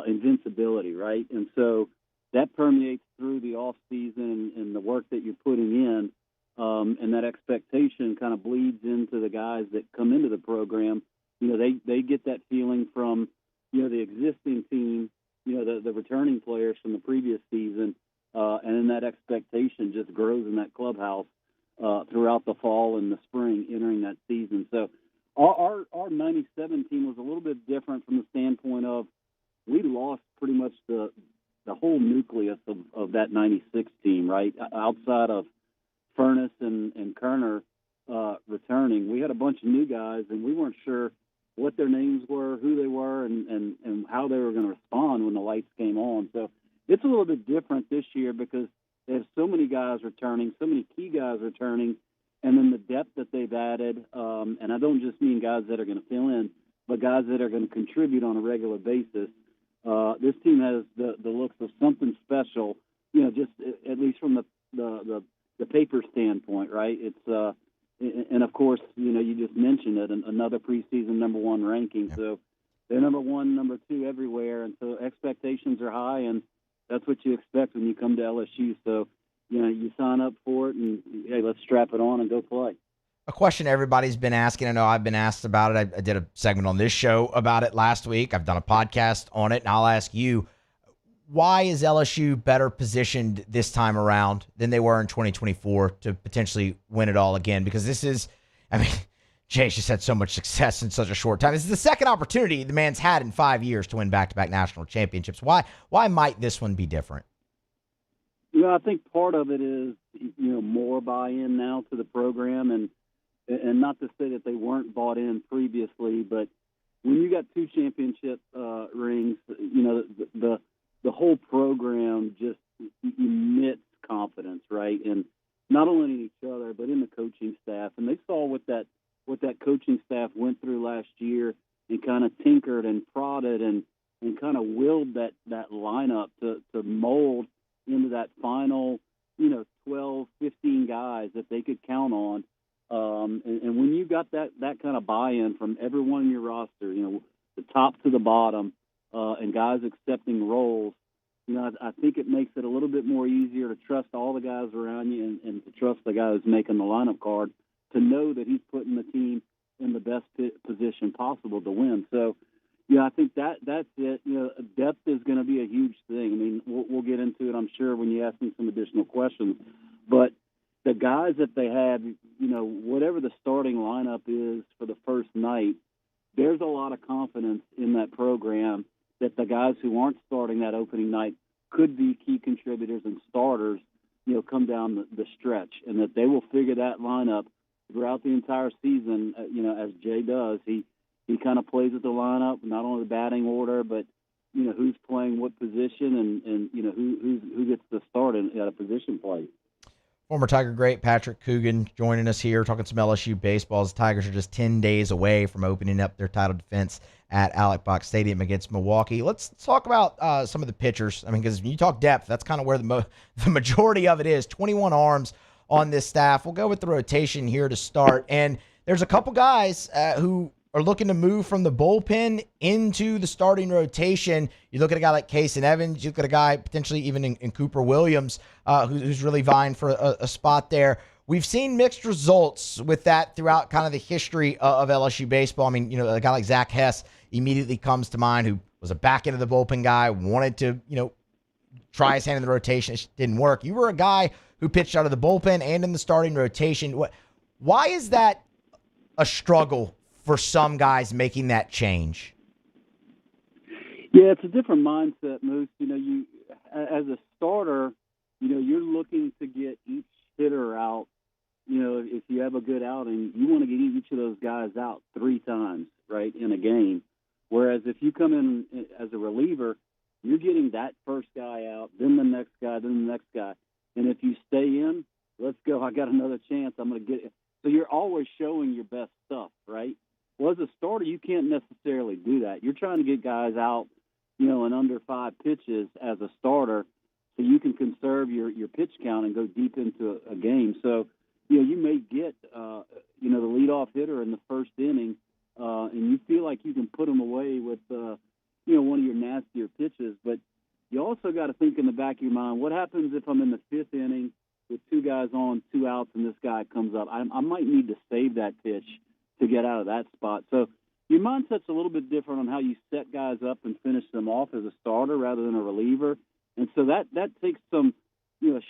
invincibility, right? And so that permeates through the off season and the work that you're putting in, and that expectation kind of bleeds into the guys that come into the program. They get that feeling from, the existing team, the returning players from the previous season, and then that expectation just grows in that clubhouse throughout the fall and the spring entering that season. So our 97 team was a little bit different from the standpoint of we lost pretty much the whole nucleus of that 96 team, right? Outside of Furness and Kerner returning, we had a bunch of new guys, and we weren't sure what their names were, who they were, and how they were going to respond when the lights came on. So it's a little bit different this year because they have so many guys returning, so many key guys returning, and then the depth that they've added. And I don't just mean guys that are going to fill in, but guys that are going to contribute on a regular basis. This team has the looks of something special, just at least from the paper standpoint, right? It's and of course, you just mentioned it, another preseason number 1 ranking. Yeah. So they're number 1, number 2 everywhere, and so expectations are high, and that's what you expect when you come to LSU. So, you sign up for it, and hey, let's strap it on and go play. A question everybody's been asking. I know I've been asked about it. I did a segment on this show about it last week. I've done a podcast on it, and I'll ask you, why is LSU better positioned this time around than they were in 2024 to potentially win it all again? Because this is, Jay's just had so much success in such a short time. This is the second opportunity the man's had in 5 years to win back-to-back national championships. Why might this one be different? I think part of it is, more buy-in now to the program, and not to say that they weren't bought in previously, but when you got 2 championship rings, the whole program just emits confidence, right? And not only in each other, but in the coaching staff. And they saw what that coaching staff went through last year and kind of tinkered and prodded and kind of willed that lineup to mold into that final, 12, 15 guys that they could count on. And when you got that kind of buy-in from everyone in your roster, the top to the bottom, and guys accepting roles, I think it makes it a little bit more easier to trust all the guys around you and to trust the guy who's making the lineup card to know that he's putting the team in the best position possible to win. So, I think that's it. Depth is going to be a huge thing. I mean, we'll get into it, I'm sure, when you ask me some additional questions. But the guys that they have, whatever the starting lineup is for the first night, there's a lot of confidence in that program that the guys who aren't starting that opening night could be key contributors and starters, come down the stretch, and that they will figure that lineup throughout the entire season, as Jay does. He kind of plays with the lineup, not only the batting order, but, who's playing what position and who gets the start at a position play. Former Tiger great Patrick Coogan joining us here, talking some LSU baseball. The Tigers are just 10 days away from opening up their title defense at Alex Box Stadium against Milwaukee. Let's talk about some of the pitchers. I mean, because when you talk depth, that's kind of where the majority of it is. 21 arms on this staff. We'll go with the rotation here to start. And there's a couple guys who are looking to move from the bullpen into the starting rotation. You look at a guy like Casey Evans. You look at a guy potentially even in Cooper Williams, who's really vying for a spot there. We've seen mixed results with that throughout kind of the history of LSU baseball. I mean, a guy like Zach Hess immediately comes to mind, who was a back end of the bullpen guy, wanted to, try his hand in the rotation. It didn't work. You were a guy who pitched out of the bullpen and in the starting rotation. Why is that a struggle for some guys making that change? Yeah, it's a different mindset, Moose. You as a starter, you're looking to get each hitter out. If you have a good outing, you want to get each of those guys out 3 times, right, in a game. Whereas if you come in as a reliever, you're getting that first guy out, then the next guy, then the next guy. And if you stay in, let's go, I got another chance, I'm going to get it. So you're always showing your best stuff, right? Well, as a starter, you can't necessarily do that. You're trying to get guys out, in under 5 pitches as a starter so you can conserve your pitch count and go deep into a game. So, you may get, the leadoff hitter in the first inning, and you feel like you can put him away with, one of your nastier pitches. But you also got to think in the back of your mind, what happens if I'm in the 5th inning with 2 guys on, 2 outs, and this guy comes up? I might need to save that pitch to get out of that spot. So your mindset's a little bit different on how you set guys up and finish them off as a starter rather than a reliever. And so that takes some,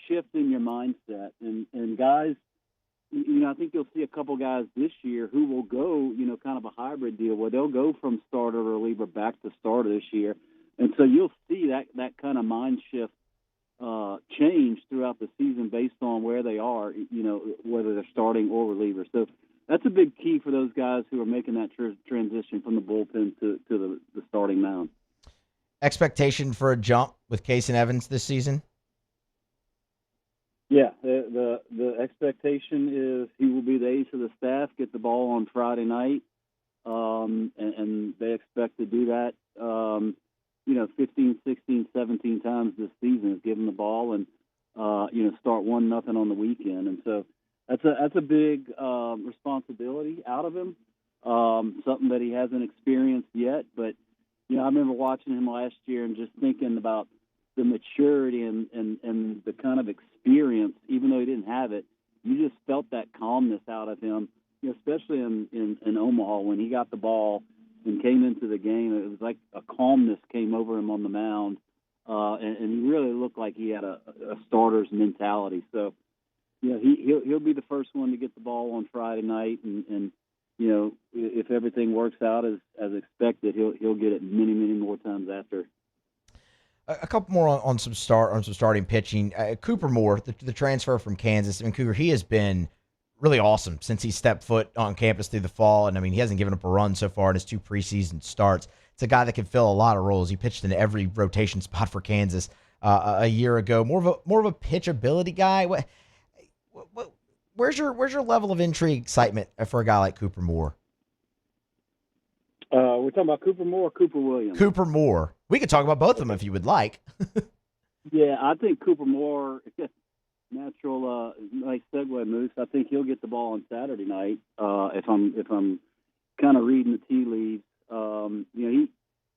shift in your mindset. And guys, I think you'll see a couple guys this year who will go, kind of a hybrid deal where they'll go from starter to reliever back to starter this year. And so you'll see that kind of mind shift change throughout the season based on where they are, whether they're starting or reliever. So that's a big key for those guys who are making that transition from the bullpen to the starting mound. Expectation for a jump with Casey Evans this season? Yeah, the expectation is he will be the ace of the staff, get the ball on Friday night, and they expect to do that, 15, 16, 17 times this season, is give him the ball and, start 1-0 on the weekend. And so that's a big responsibility out of him, something that he hasn't experienced yet. But, I remember watching him last year and just thinking about the maturity and the kind of experience, even though he didn't have it. You just felt that calmness out of him, especially in Omaha when he got the ball and came into the game. It was like a calmness came over him on the mound, and he really looked like he had a starter's mentality. So, he'll be the first one to get the ball on Friday night, and if everything works out as expected, he'll get it many, many more times after. A couple more on some starting pitching. Cooper Moore, the transfer from Kansas. I mean, Cougar, he has been really awesome since he stepped foot on campus through the fall, and I mean, he hasn't given up a run so far in his 2 preseason starts. It's a guy that can fill a lot of roles. He pitched in every rotation spot for Kansas a year ago. More of a pitchability guy. Where's your level of intrigue, excitement for a guy like Cooper Moore? We're talking about Cooper Moore or Cooper Williams? Cooper Moore. We could talk about both of them if you would like. Yeah, I think Cooper Moore, natural, nice segue, Moose. I think he'll get the ball on Saturday night. If I'm kind of reading the tea leaves,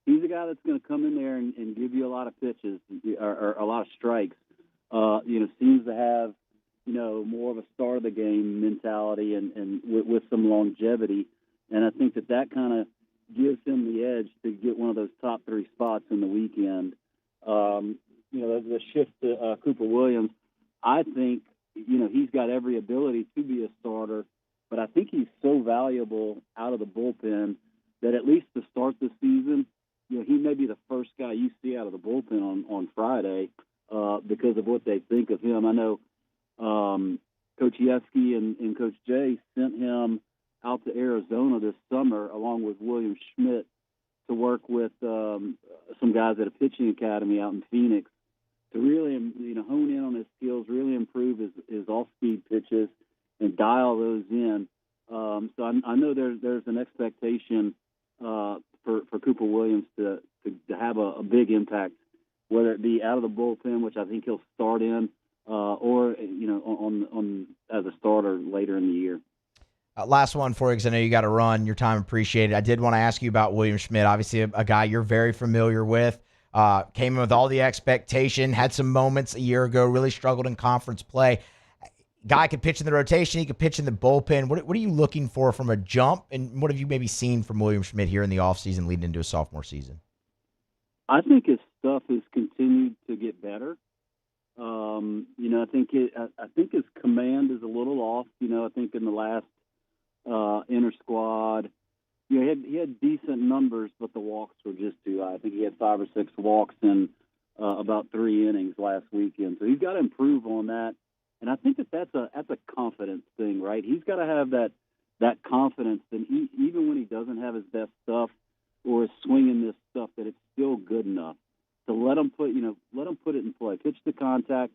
he's a guy that's going to come in there and give you a lot of pitches or a lot of strikes. Seems to have more of a start of the game mentality and with some longevity, and I think that kind of gives him the edge to get one of those top 3 spots in the weekend. The shift to Cooper Williams, I think, he's got every ability to be a starter, but I think he's so valuable out of the bullpen that at least to start the season, he may be the first guy you see out of the bullpen on Friday because of what they think of him. I know Coach Yesky and Coach Jay sent him out to Arizona this summer along with William Schmidt to work with some guys at a pitching academy out in Phoenix to really, hone in on his skills, really improve his off-speed pitches and dial those in. So I know there's an expectation for Cooper Williams to have a big impact, whether it be out of the bullpen, which I think he'll start in, or on as a starter later in the year. Last one for you, because I know you got to run. Your time appreciated. I did want to ask you about William Schmidt, obviously a guy you're very familiar with. Came in with all the expectation, had some moments a year ago, really struggled in conference play. Guy could pitch in the rotation, he could pitch in the bullpen. What are you looking for from a jump, and what have you maybe seen from William Schmidt here in the offseason leading into a sophomore season? I think his stuff has continued to get better. I think his command is a little off. I think in the last inter squad, he had decent numbers, but the walks were just too high. I think he had 5 or 6 walks in about 3 innings last weekend. So he's got to improve on that. And I think that's a confidence thing, right? He's got to have that confidence that even when he doesn't have his best stuff or is swinging this stuff, that it's still good enough to let him put it in play. Pitch the contact,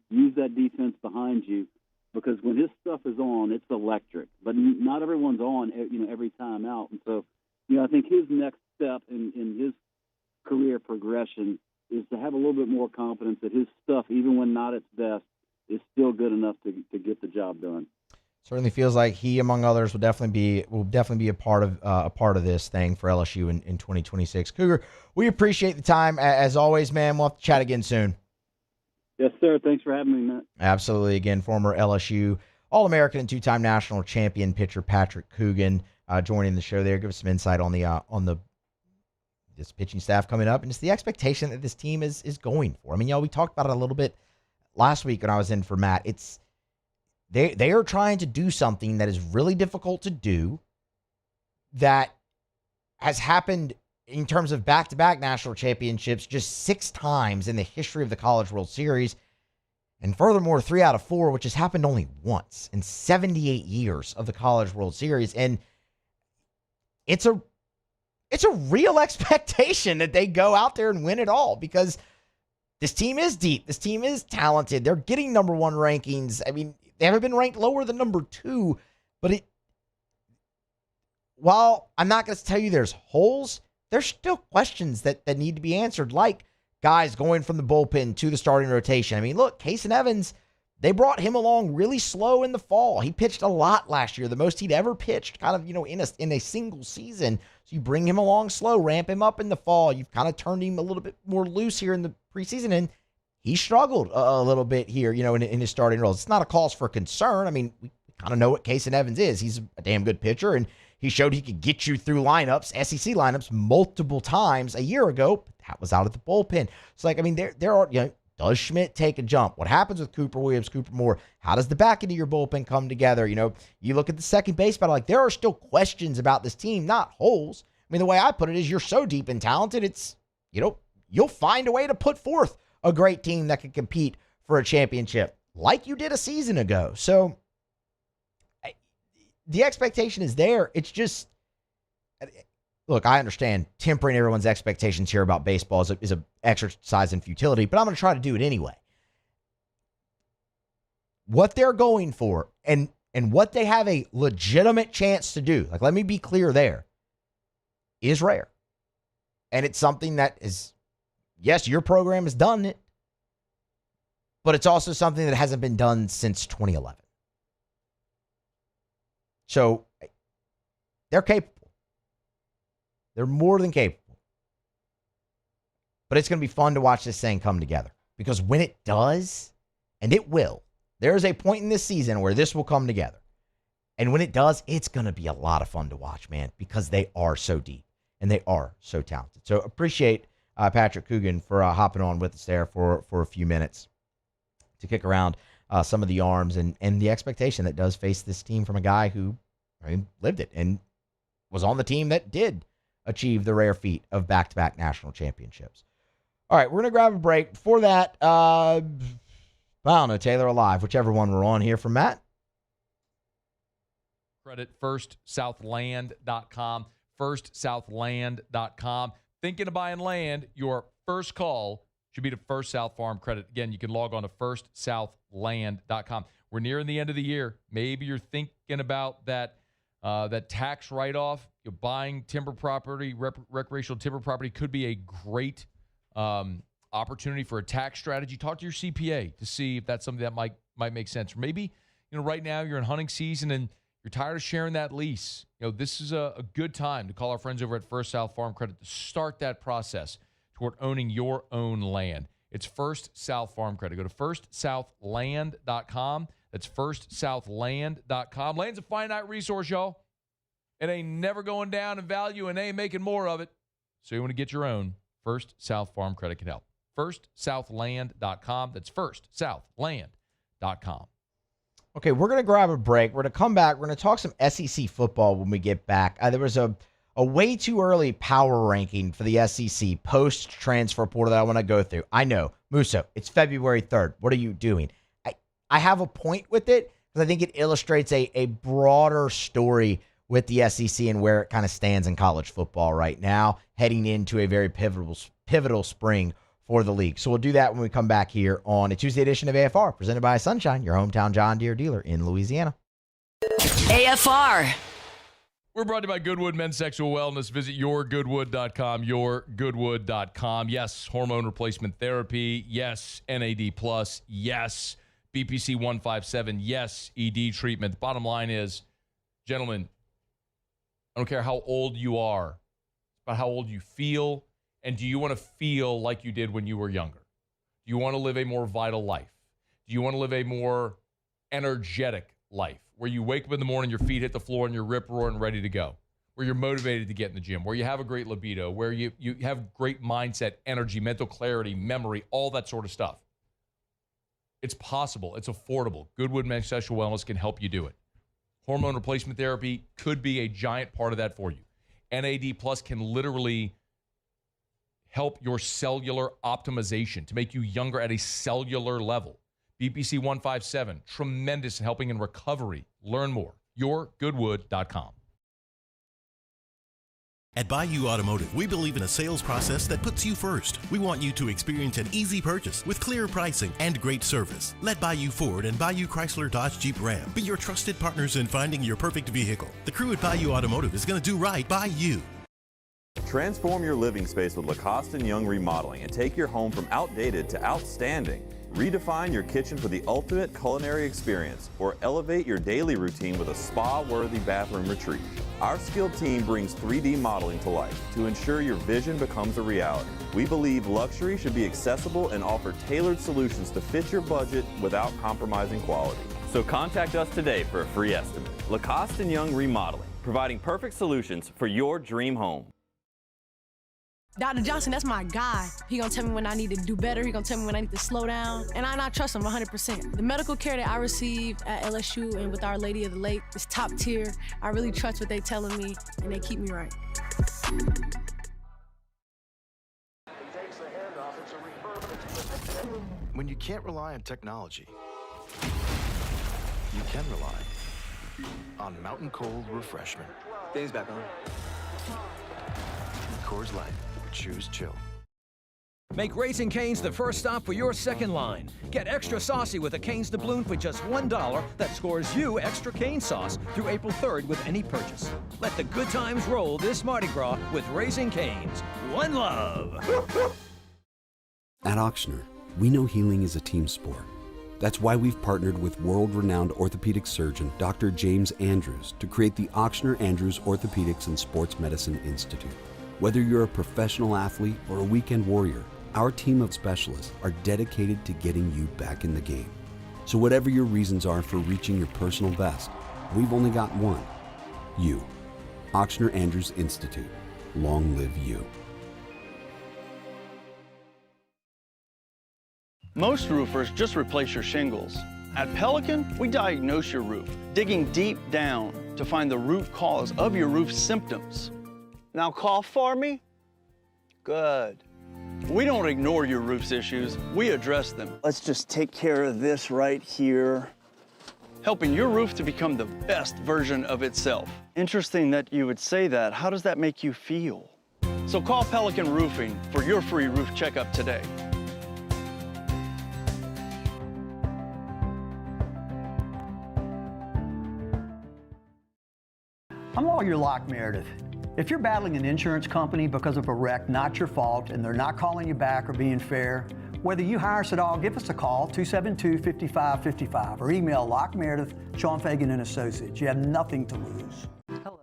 use that defense behind you, because when his stuff is on, it's electric. But not everyone's on, every time out. And so, I think his next step in his career progression is to have a little bit more confidence that his stuff, even when not its best, is still good enough to get the job done. Certainly feels like he, among others, will definitely be a part of this thing for LSU in 2026. Cougar, we appreciate the time as always, man. We'll have to chat again soon. Yes, sir. Thanks for having me, Matt. Absolutely. Again, former LSU All-American and 2-time national champion pitcher Patrick Coogan joining the show there. Give us some insight on this pitching staff coming up and just the expectation that this team is going for. I mean, we talked about it a little bit last week when I was in for Matt. They are trying to do something that is really difficult to do, that has happened in terms of back-to-back national championships just 6 times in the history of the College World Series. And furthermore, 3 out of 4, which has happened only once in 78 years of the College World Series. And it's a real expectation that they go out there and win it all, because this team is deep. This team is talented. They're getting number 1 rankings. I mean, they haven't been ranked lower than number 2, but while I'm not going to tell you there's holes, there's still questions that need to be answered, like guys going from the bullpen to the starting rotation. I mean, look, Casey Evans, they brought him along really slow in the fall. He pitched a lot last year, the most he'd ever pitched kind of, in a single season. So you bring him along slow, ramp him up in the fall. You've kind of turned him a little bit more loose here in the preseason, and he struggled a little bit here, in his starting roles. It's not a cause for concern. I mean, we kind of know what Casey Evans is. He's a damn good pitcher, and he showed he could get you through lineups, SEC lineups, multiple times a year ago. But that was out of the bullpen. So, there are, does Schmidt take a jump? What happens with Cooper Williams, Cooper Moore? How does the back end of your bullpen come together? You look at the second base battle, there are still questions about this team, not holes. I mean, the way I put it is you're so deep and talented, it's, you'll find a way to put forth a great team that can compete for a championship like you did a season ago. So the expectation is there. It's just, look, I understand tempering everyone's expectations here about baseball is a exercise in futility, but I'm going to try to do it anyway. What they're going for and what they have a legitimate chance to do, let me be clear there, is rare. And it's something that is, yes, your program has done it, but it's also something that hasn't been done since 2011. So they're capable. They're more than capable. But it's going to be fun to watch this thing come together, because when it does, and it will, there is a point in this season where this will come together. And when it does, it's going to be a lot of fun to watch, man, because they are so deep and they are so talented. So appreciate Patrick Coogan for hopping on with us there for a few minutes to kick around some of the arms and the expectation that does face this team from a guy who lived it and was on the team that did achieve the rare feat of back-to-back national championships. All right, we're going to grab a break. Before that, I don't know, Taylor or Live, whichever one we're on here from Matt. Credit firstsouthland.com, firstsouthland.com. Thinking of buying land, your first call should be to First South Farm Credit. Again, you can log on to firstsouthland.com. We're nearing the end of the year. Maybe you're thinking about that tax write-off. You're buying timber property, recreational timber property could be a great opportunity for a tax strategy. Talk to your CPA to see if that's something that might make sense. Or maybe, right now you're in hunting season and you're tired of sharing that lease. This is a good time to call our friends over at First South Farm Credit to start that process toward owning your own land. It's First South Farm Credit. Go to firstsouthland.com. That's firstsouthland.com. Land's a finite resource, y'all. It ain't never going down in value and they ain't making more of it. So you want to get your own. First South Farm Credit can help. firstsouthland.com. That's firstsouthland.com. Okay, we're going to grab a break. We're going to come back. We're going to talk some SEC football when we get back. There was a way too early power ranking for the SEC post-transfer portal that I want to go through. I know, Musso, it's February 3rd. What are you doing? I have a point with it because I think it illustrates a broader story with the SEC and where it kind of stands in college football right now, heading into a very pivotal spring for the league. So we'll do that when we come back here on a Tuesday edition of AFR, presented by Sunshine, your hometown John Deere dealer in Louisiana. AFR. We're brought to you by Goodwood Men's Sexual Wellness. Visit yourgoodwood.com, yourgoodwood.com. Yes, hormone replacement therapy. Yes, NAD+. Yes, BPC 157. Yes, ED treatment. The bottom line is, gentlemen, I don't care how old you are. It's about how old you feel. And do you want to feel like you did when you were younger? Do you want to live a more vital life? Do you want to live a more energetic life where you wake up in the morning, your feet hit the floor, and you're rip-roaring ready to go? Where you're motivated to get in the gym, where you have a great libido, where you have great mindset, energy, mental clarity, memory, all that sort of stuff. It's possible. It's affordable. Goodwood Men's Sexual Wellness can help you do it. Hormone replacement therapy could be a giant part of that for you. NAD Plus can literally help your cellular optimization to make you younger at a cellular level. BPC 157, tremendous in helping in recovery. Learn more. yourgoodwood.com. At Bayou Automotive, we believe in a sales process that puts you first. We want you to experience an easy purchase with clear pricing and great service. Let Bayou Ford and Bayou Chrysler Dodge Jeep Ram be your trusted partners in finding your perfect vehicle. The crew at Bayou Automotive is going to do right by you. Transform your living space with Lacoste & Young Remodeling and take your home from outdated to outstanding. Redefine your kitchen for the ultimate culinary experience, or elevate your daily routine with a spa-worthy bathroom retreat. Our skilled team brings 3D modeling to life to ensure your vision becomes a reality. We believe luxury should be accessible and offer tailored solutions to fit your budget without compromising quality. So contact us today for a free estimate. Lacoste & Young Remodeling, providing perfect solutions for your dream home. Dr. Johnson, that's my guy. He gonna tell me when I need to do better. He gonna tell me when I need to slow down. And I trust him 100%. The medical care that I receive at LSU and with Our Lady of the Lake is top tier. I really trust what they telling me, and they keep me right. When you can't rely on technology, you can rely on Mountain Cold Refreshment. Dave's back on. Coors Light. Choose chill. Make Raising Cane's the first stop for your second line. Get extra saucy with a Cane's doubloon for just $1 that scores you extra cane sauce through April 3rd with any purchase. Let the good times roll this Mardi Gras with Raising Cane's. One love. At Auctioner, we know healing is a team sport. That's why we've partnered with world-renowned orthopedic surgeon Dr. James Andrews to create the Auctioner Andrews Orthopedics and Sports Medicine Institute. Whether you're a professional athlete or a weekend warrior, our team of specialists are dedicated to getting you back in the game. So whatever your reasons are for reaching your personal best, we've only got one. You. Auctioner Andrews Institute. Long live you. Most roofers just replace your shingles. At Pelican, we diagnose your roof, digging deep down to find the root cause of your roof symptoms. Now cough for me? Good. We don't ignore your roof's issues, we address them. Let's just take care of this right here, helping your roof to become the best version of itself. Interesting that you would say that. How does that make you feel? So call Pelican Roofing for your free roof checkup today. I'm Lawyer Locke Meredith. If you're battling an insurance company because of a wreck not your fault and they're not calling you back or being fair, whether you hire us at all, give us a call, 272-5555, or email Locke Meredith, Sean Fagan and Associates. You have nothing to lose. Hello.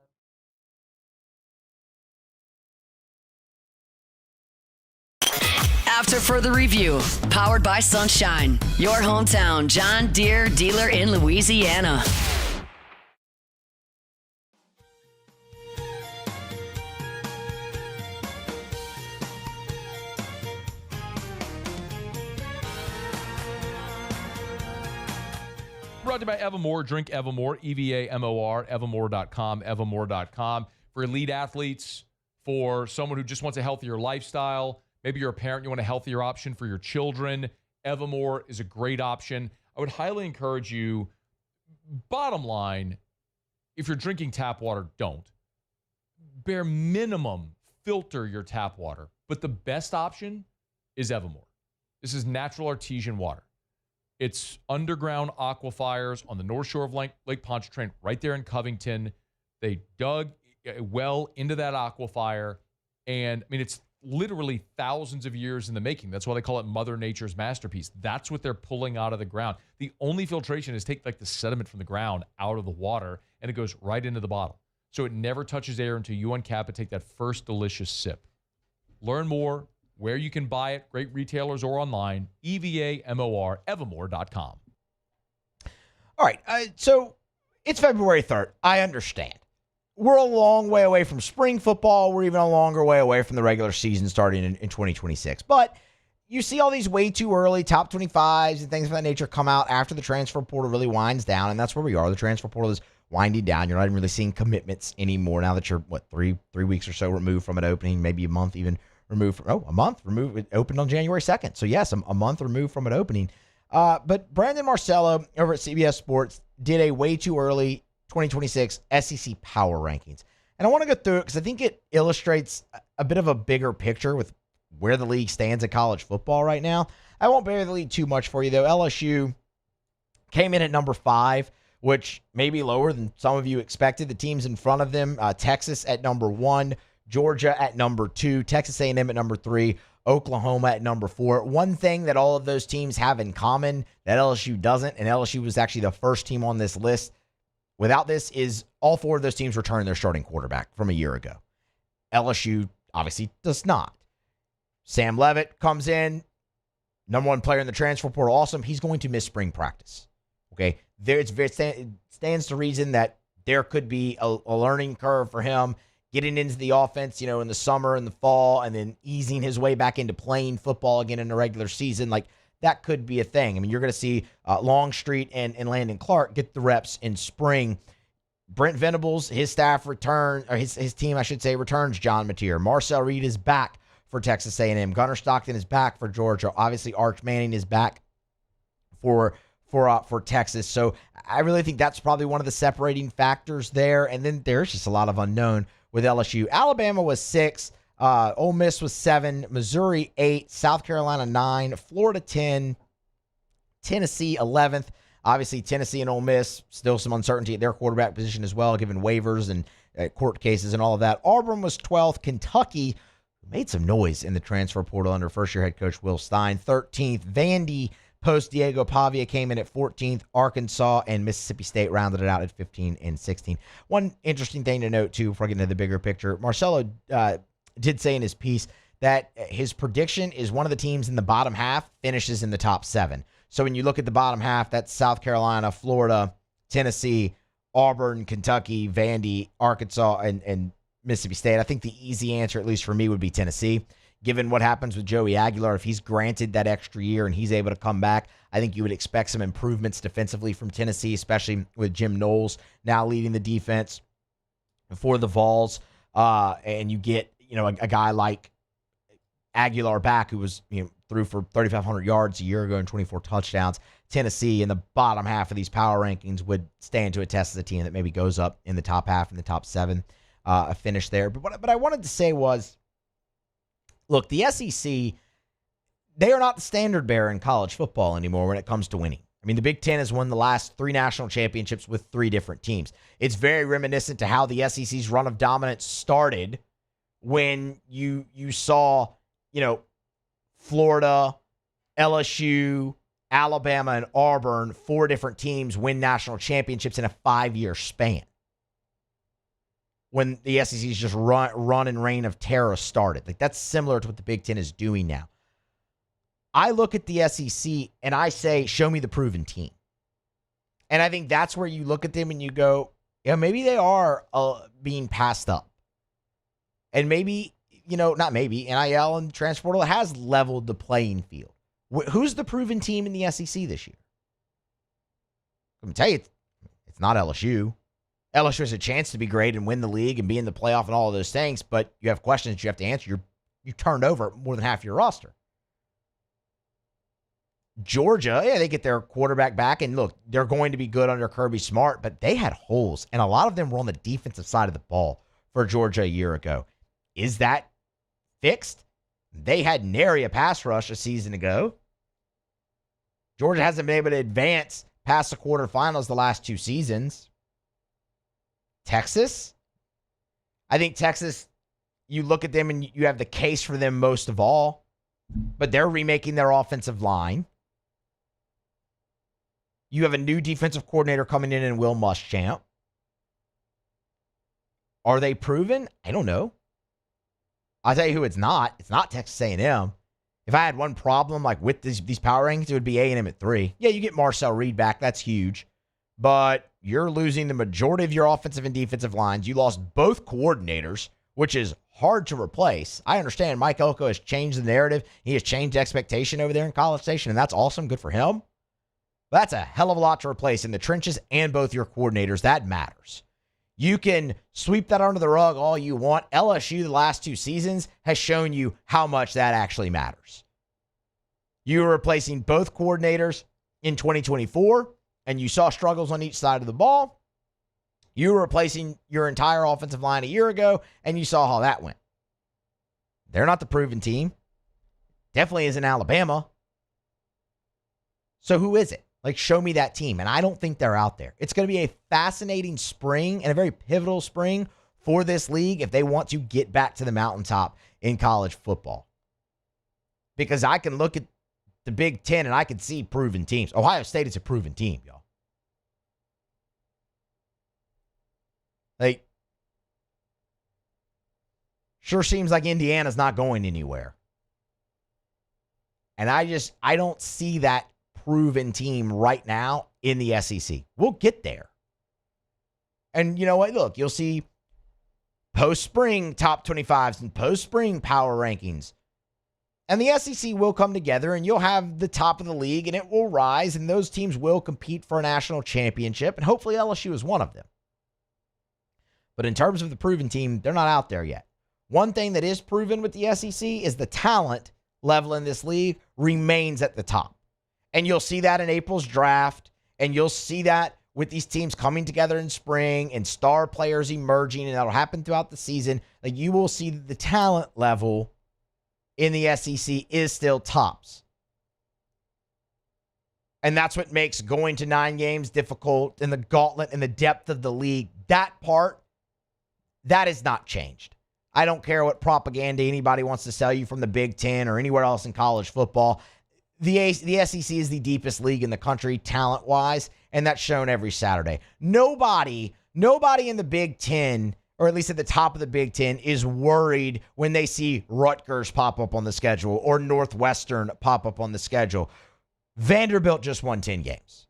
After further review, powered by Sunshine, your hometown John Deere dealer in Louisiana. Brought to you by Evermore. Drink Evermore, EVAMOR, evermore.com, evermore.com. For elite athletes, for someone who just wants a healthier lifestyle. Maybe you're a parent, you want a healthier option for your children. Evermore is a great option. I would highly encourage you, bottom line, if you're drinking tap water, don't. Bare minimum, filter your tap water. But the best option is Evermore. This is natural artesian water. It's underground aquifers on the north shore of Lake Pontchartrain, right there in Covington. They dug a well into that aquifer, and I mean, it's literally thousands of years in the making. That's why they call it Mother Nature's masterpiece. That's what they're pulling out of the ground. The only filtration is take like the sediment from the ground out of the water, and it goes right into the bottle. So it never touches air until you uncap it, take that first delicious sip. Learn more where you can buy it, great retailers or online, EVAMOR, evermore.com. All right, so it's February 3rd. I understand. We're a long way away from spring football. We're even a longer way away from the regular season starting in 2026. But you see all these way too early top 25s and things of that nature come out after the transfer portal really winds down, and that's where we are. The transfer portal is winding down. You're not even really seeing commitments anymore now that you're, three weeks or so removed from it opening, maybe a month even removed from, a month removed. It opened on January 2nd. So, yes, a month removed from it opening. But Brandon Marcello over at CBS Sports did a way too early 2026 SEC Power Rankings. And I want to go through it because I think it illustrates a bit of a bigger picture with where the league stands at college football right now. I won't bury the league too much for you, though. LSU came in at number 5, which may be lower than some of you expected. The teams in front of them, Texas at number 1, Georgia at number 2, Texas A&M at number 3, Oklahoma at number 4. One thing that all of those teams have in common that LSU doesn't, and LSU was actually the first team on this list without this, is all 4 of those teams returned their starting quarterback from a year ago. LSU obviously does not. Sam Leavitt comes in, number 1 player in the transfer portal. Awesome. He's going to miss spring practice. Okay, it stands to reason that there could be a learning curve for him getting into the offense, in the summer and the fall, and then easing his way back into playing football again in the regular season. Like, that could be a thing. I mean, you're going to see Longstreet and Landon Clark get the reps in spring. Brent Venables, his staff his team, I should say, returns John Mateer. Marcel Reed is back for Texas A&M. Gunnar Stockton is back for Georgia. Obviously, Arch Manning is back for Texas. So I really think that's probably one of the separating factors there. And then there's just a lot of unknown with LSU. Alabama was 6. Ole Miss was 7, Missouri 8, South Carolina 9, Florida 10, Tennessee 11th. Obviously, Tennessee and Ole Miss, still some uncertainty at their quarterback position as well, given waivers and court cases and all of that. Auburn was 12th. Kentucky made some noise in the transfer portal under first-year head coach Will Stein. 13th. Vandy, post Diego Pavia, came in at 14th. Arkansas and Mississippi State rounded it out at 15 and 16. One interesting thing to note, too, before I get into the bigger picture, Marcelo did say in his piece that his prediction is one of the teams in the bottom half finishes in the top 7. So when you look at the bottom half, that's South Carolina, Florida, Tennessee, Auburn, Kentucky, Vandy, Arkansas, and Mississippi State. I think the easy answer, at least for me, would be Tennessee. Given what happens with Joey Aguilar, if he's granted that extra year and he's able to come back, I think you would expect some improvements defensively from Tennessee, especially with Jim Knowles now leading the defense for the Vols. And you get, a guy like Aguilar back, who was, threw for 3,500 yards a year ago and 24 touchdowns. Tennessee in the bottom half of these power rankings would stand to attest as a team that maybe goes up in the top half, in the top 7, a finish there. But what I wanted to say was, look, the SEC, they are not the standard bearer in college football anymore when it comes to winning. I mean, the Big Ten has won the last 3 national championships with 3 different teams. It's very reminiscent to how the SEC's run of dominance started when you saw, Florida, LSU, Alabama, and Auburn, 4 different teams win national championships in a 5-year span. When the SEC's just run and reign of terror started. Like, that's similar to what the Big Ten is doing now. I look at the SEC and I say, show me the proven team. And I think that's where you look at them and you go, maybe they are being passed up. And maybe, not maybe, NIL and transfer portal has leveled the playing field. Who's the proven team in the SEC this year? I'm going to tell you, it's not LSU. LSU has a chance to be great and win the league and be in the playoff and all of those things, but you have questions you have to answer. You turned over more than half your roster. Georgia, they get their quarterback back, and look, they're going to be good under Kirby Smart, but they had holes, and a lot of them were on the defensive side of the ball for Georgia a year ago. Is that fixed? They had nary a pass rush a season ago. Georgia hasn't been able to advance past the quarterfinals the last 2 seasons. Texas? I think Texas, you look at them and you have the case for them most of all, but they're remaking their offensive line. You have a new defensive coordinator coming in Will Muschamp. Are they proven? I don't know. I'll tell you who it's not. It's not Texas A&M. If I had one problem with these power rankings, it would be A&M at 3. Yeah, you get Marcel Reed back. That's huge. But you're losing the majority of your offensive and defensive lines. You lost both coordinators, which is hard to replace. I understand Mike Elko has changed the narrative. He has changed expectation over there in College Station, and that's awesome. Good for him. But that's a hell of a lot to replace in the trenches and both your coordinators. That matters. You can sweep that under the rug all you want. LSU, the last 2 seasons, has shown you how much that actually matters. You were replacing both coordinators in 2024, and you saw struggles on each side of the ball. You were replacing your entire offensive line a year ago, and you saw how that went. They're not the proven team. Definitely isn't Alabama. So who is it? Show me that team. And I don't think they're out there. It's going to be a fascinating spring and a very pivotal spring for this league if they want to get back to the mountaintop in college football. Because I can look at the Big Ten and I can see proven teams. Ohio State is a proven team, y'all. Sure seems like Indiana's not going anywhere. And I don't see that proven team right now in the SEC. We'll get there. And you know what? Look, you'll see post-spring top 25s and post-spring power rankings. And the SEC will come together and you'll have the top of the league and it will rise and those teams will compete for a national championship. And hopefully LSU is one of them. But in terms of the proven team, they're not out there yet. One thing that is proven with the SEC is the talent level in this league remains at the top. And you'll see that in April's draft. And you'll see that with these teams coming together in spring and star players emerging, and that'll happen throughout the season, like you will see the talent level in the SEC is still tops. And that's what makes going to 9 games difficult, and the gauntlet and the depth of the league. That part, that has not changed. I don't care what propaganda anybody wants to sell you from the Big Ten or anywhere else in college football. The SEC is the deepest league in the country talent-wise, and that's shown every Saturday. Nobody in the Big Ten, or at least at the top of the Big Ten, is worried when they see Rutgers pop up on the schedule or Northwestern pop up on the schedule. Vanderbilt just won 10 games.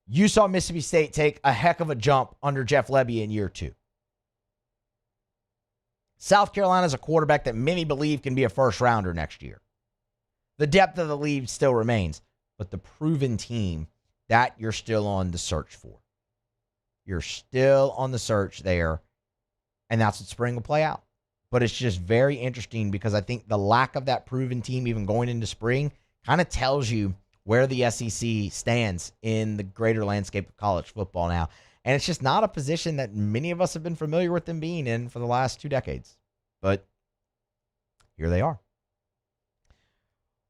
You saw Mississippi State take a heck of a jump under Jeff Lebby in year 2. South Carolina is a quarterback that many believe can be a first-rounder next year. The depth of the league still remains, but the proven team, that you're still on the search for. You're still on the search there, and that's what spring will play out. But it's just very interesting because I think the lack of that proven team even going into spring kind of tells you where the SEC stands in the greater landscape of college football now. And it's just not a position that many of us have been familiar with them being in for the last 2 decades. But here they are.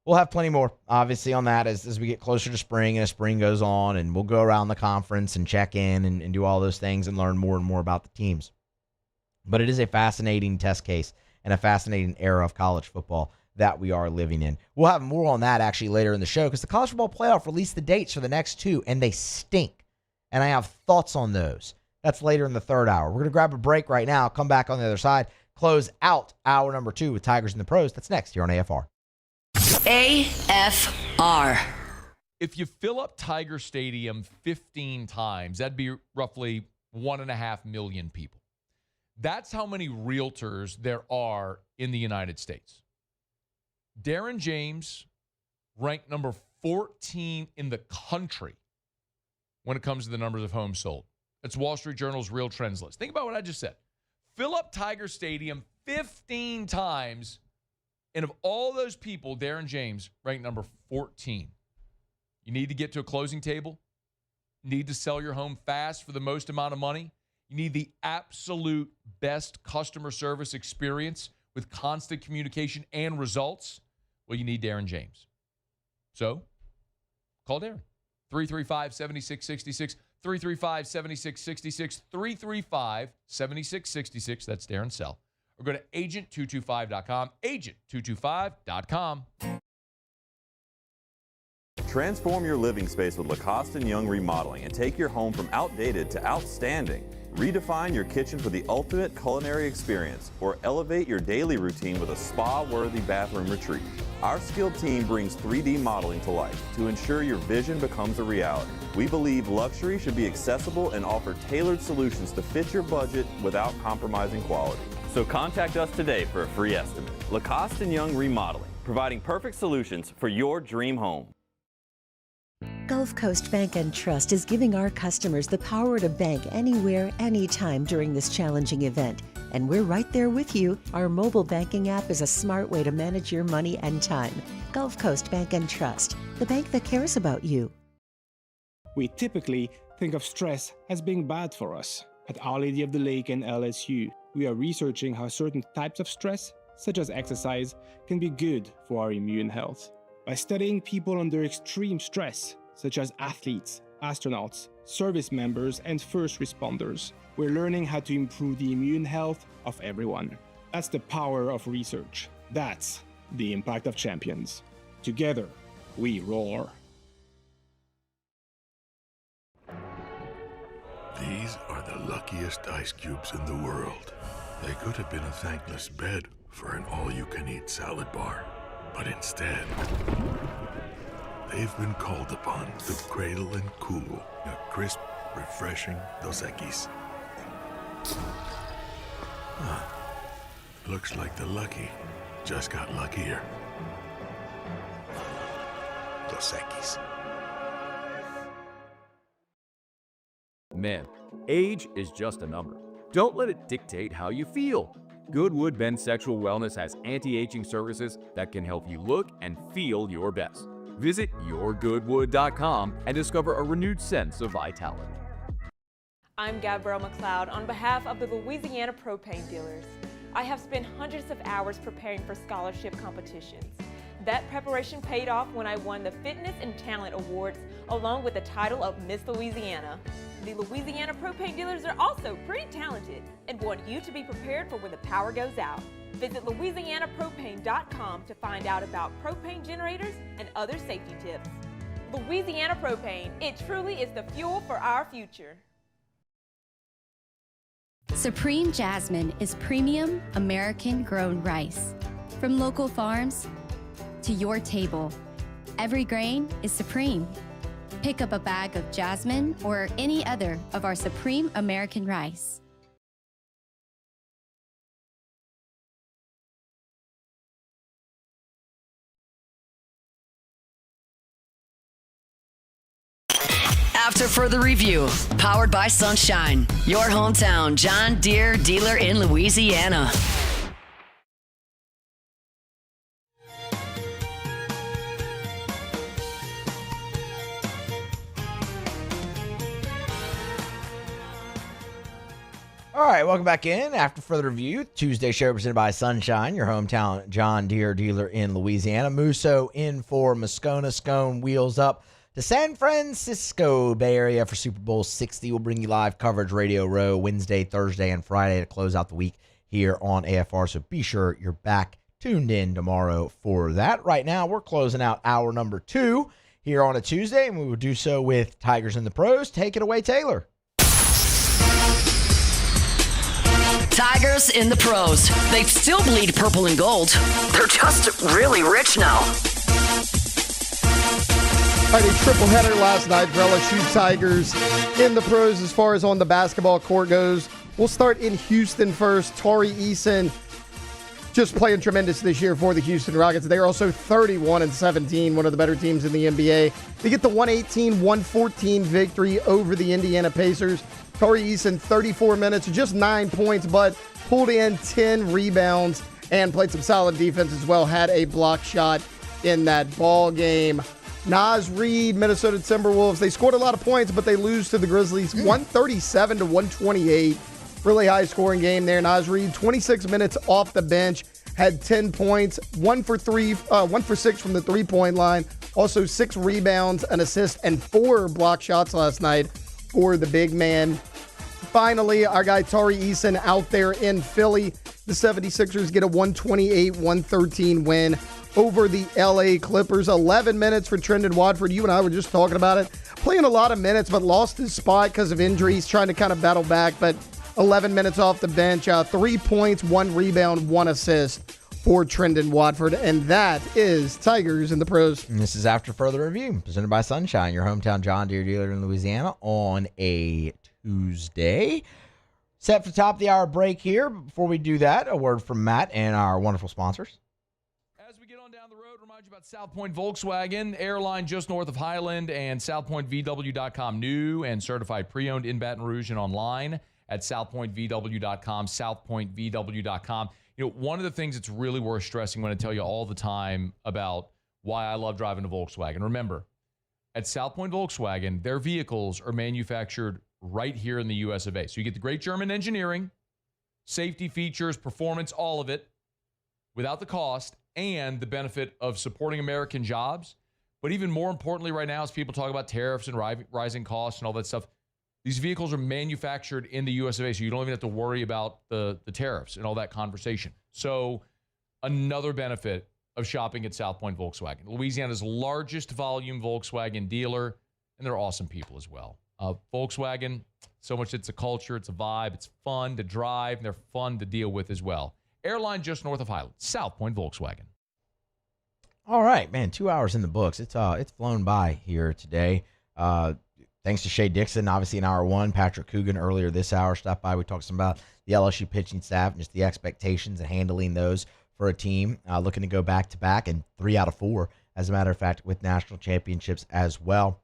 We'll have plenty more, obviously, on that as we get closer to spring and as spring goes on, and we'll go around the conference and check in and do all those things and learn more and more about the teams. But it is a fascinating test case and a fascinating era of college football that we are living in. We'll have more on that actually later in the show because the College Football Playoff released the dates for the next 2, and they stink. And I have thoughts on those. That's later in the third hour. We're going to grab a break right now, come back on the other side, close out hour number 2 with Tigers and the Pros. That's next here on AFR. AFR. If you fill up Tiger Stadium 15 times, that'd be roughly 1.5 million people. That's how many realtors there are in the United States. Darren James ranked number 14 in the country when it comes to the numbers of homes sold. That's Wall Street Journal's Real Trends list. Think about what I just said. Fill up Tiger Stadium 15 times, and of all those people, Darren James ranked number 14. You need to get to a closing table. You need to sell your home fast for the most amount of money. You need the absolute best customer service experience with constant communication and results. Well, you need Darren James. So, call Darren. 335-7666, 335-7666, 335-7666. That's Darren Sell. Or go to agent225.com, agent225.com. Transform your living space with Lacoste & Young Remodeling and take your home from outdated to outstanding. Redefine your kitchen for the ultimate culinary experience or elevate your daily routine with a spa-worthy bathroom retreat. Our skilled team brings 3D modeling to life to ensure your vision becomes a reality. We believe luxury should be accessible and offer tailored solutions to fit your budget without compromising quality. So contact us today for a free estimate. Lacoste & Young Remodeling, providing perfect solutions for your dream home. Gulf Coast Bank and Trust is giving our customers the power to bank anywhere, anytime during this challenging event. And we're right there with you. Our mobile banking app is a smart way to manage your money and time. Gulf Coast Bank and Trust, the bank that cares about you. We typically think of stress as being bad for us. At Our Lady of the Lake and LSU, we are researching how certain types of stress, such as exercise, can be good for our immune health. By studying people under extreme stress, such as athletes, astronauts, service members, and first responders, we're learning how to improve the immune health of everyone. That's the power of research. That's the impact of champions. Together, we roar. These are the luckiest ice cubes in the world. They could have been a thankless bed for an all-you-can-eat salad bar. But instead, they've been called upon to cradle and cool a crisp, refreshing Dos Equis. Looks like the lucky just got luckier. Dos Equis. Men, age is just a number. Don't let it dictate how you feel. Goodwood Men's Sexual Wellness has anti-aging services that can help you look and feel your best. Visit yourgoodwood.com and discover a renewed sense of vitality. I'm Gabrielle McLeod on behalf of the Louisiana Propane Dealers. I have spent hundreds of hours preparing for scholarship competitions. That preparation paid off when I won the Fitness and Talent Awards along with the title of Miss Louisiana. The Louisiana Propane Dealers are also pretty talented and want you to be prepared for when the power goes out. Visit louisianapropane.com to find out about propane generators and other safety tips. Louisiana Propane, it truly is the fuel for our future. Supreme Jasmine is premium American-grown rice. From local farms to your table, every grain is supreme. Pick up a bag of Jasmine or any other of our Supreme American rice. After further review, powered by Sunshine, your hometown John Deere dealer in Louisiana. All right, welcome back in. After further review, Tuesday show presented by Sunshine, your hometown John Deere dealer in Louisiana. Musso in for Moscona. Scone wheels up to San Francisco Bay Area for Super Bowl 60. We'll bring you live coverage, Radio Row, Wednesday, Thursday, and Friday to close out the week here on AFR. So be sure you're back tuned in tomorrow for that. Right now, we're closing out hour number 2 here on a Tuesday, and we will do so with Tigers in the Pros. Take it away, Taylor. Tigers in the Pros. They still bleed purple and gold. They're just really rich now. All right, a triple header last night for LSU Tigers in the Pros as far as on the basketball court goes. We'll start in Houston first. Tari Eason just playing tremendous this year for the Houston Rockets. They are also 31-17, one of the better teams in the NBA. They get the 118-114 victory over the Indiana Pacers. Tari Eason, 34 minutes, just 9 points, but pulled in 10 rebounds and played some solid defense as well. Had a block shot in that ball game. Naz Reid, Minnesota Timberwolves, they scored a lot of points, but they lose to the Grizzlies 137-128. Really high scoring game there. Naz Reid, 26 minutes off the bench, had 10 points, 1 for 6 from the three-point line. Also 6 rebounds, an assist, and 4 block shots last night for the big man. Finally, our guy Tari Eason out there in Philly. The 76ers get a 128-113 win over the LA Clippers. 11 minutes for Trendon Watford. You and I were just talking about it. Playing a lot of minutes, but lost his spot because of injuries, trying to kind of battle back. But 11 minutes off the bench, 3 points, 1 rebound, 1 assist for Trendon Watford. And that is Tigers in the Pros. And this is After Further Review, presented by Sunshine, your hometown John Deere dealer in Louisiana on a Tuesday. Set for the top of the hour break here. But before we do that, a word from Matt and our wonderful sponsors. As we get on down the road, remind you about South Point Volkswagen, airline just north of Highland, and southpointvw.com. New and certified pre-owned in Baton Rouge and online at southpointvw.com, southpointvw.com. You know, one of the things that's really worth stressing when I tell you all the time about why I love driving a Volkswagen. Remember, at South Point Volkswagen, their vehicles are manufactured right here in the US of A. So you get the great German engineering, safety features, performance, all of it, without the cost and the benefit of supporting American jobs. But even more importantly right now, as people talk about tariffs and rising costs and all that stuff, these vehicles are manufactured in the US of A, so you don't even have to worry about the tariffs and all that conversation. So another benefit of shopping at South Point Volkswagen, Louisiana's largest volume Volkswagen dealer, and they're awesome people as well. Volkswagen, so much it's a culture, it's a vibe, it's fun to drive, and they're fun to deal with as well. Airline just north of Highland, South Point Volkswagen. All right, man, 2 hours in the books. It's flown by here today. Thanks to Shea Dixon, obviously in hour 1. Patrick Coogan earlier this hour stopped by. We talked some about the LSU pitching staff and just the expectations and handling those for a team looking to go back-to-back, and 3 out of 4, as a matter of fact, with national championships as well.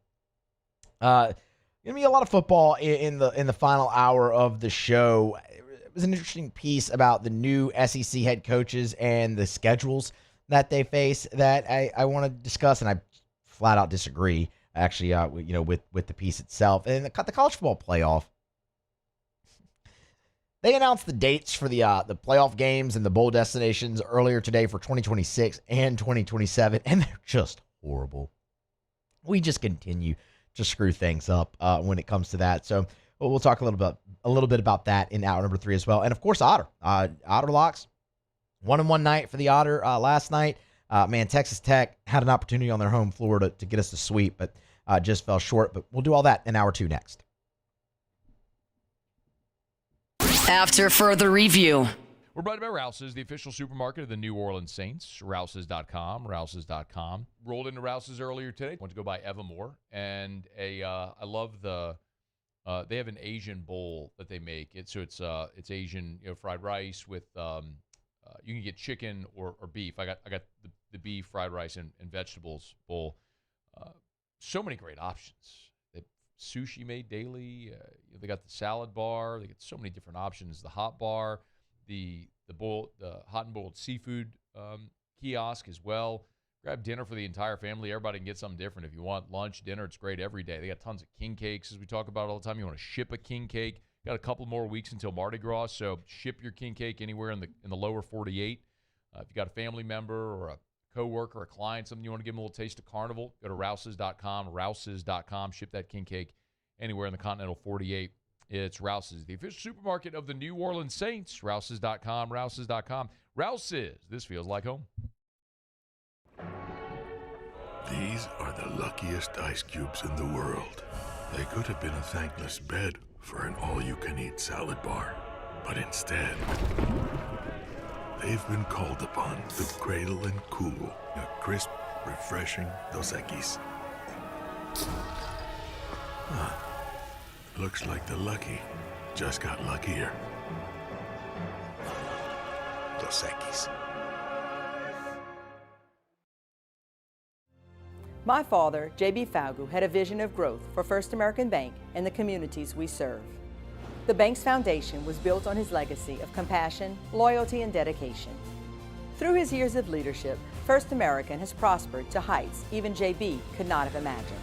Going to be a lot of football in the final hour of the show. It was an interesting piece about the new SEC head coaches and the schedules that they face that I want to discuss, and I flat out disagree. Actually, with the piece itself and the college football playoff. They announced the dates for the playoff games and the bowl destinations earlier today for 2026 and 2027, and they're just horrible. We just continue to screw things up when it comes to that. So we'll talk a little bit about that in hour number 3 as well. And of course, Otter locks 1-1 night for the Otter last night. Texas Tech had an opportunity on their home floor to get us to sweep, but just fell short. But we'll do all that in hour 2 next. After further review. We're brought to you by Rouse's, the official supermarket of the New Orleans Saints. Rouse's.com, Rouse's.com. Rolled into Rouse's earlier today. Went to go buy Evermore. And I love they have an Asian bowl that they make. It's Asian, fried rice with, you can get chicken or beef. I got the beef, fried rice, and vegetables bowl. So many great options. Sushi made daily. They got the salad bar. They get so many different options. The hot bar, the hot and boiled seafood kiosk as well. Grab dinner for the entire family. Everybody can get something different. If you want lunch, dinner, it's great every day. They got tons of king cakes, as we talk about all the time. You want to ship a king cake. Got a couple more weeks until Mardi Gras, so ship your king cake anywhere in the lower 48. If you got a family member or a coworker, a client, something you want to give them a little taste of Carnival, go to Rouse's.com, Rouse's.com. Ship that king cake anywhere in the continental 48. It's Rouse's, the official supermarket of the New Orleans Saints. Rouse's.com, Rouse's.com. Rouse's, this feels like home. These are the luckiest ice cubes in the world. They could have been a thankless bed for an all-you-can-eat salad bar, but instead, they've been called upon to cradle and cool a crisp, refreshing Dos Equis. Looks like the lucky just got luckier. Dos Equis. My father, J.B. Falgu, had a vision of growth for First American Bank and the communities we serve. The bank's foundation was built on his legacy of compassion, loyalty, and dedication. Through his years of leadership, First American has prospered to heights even J.B. could not have imagined.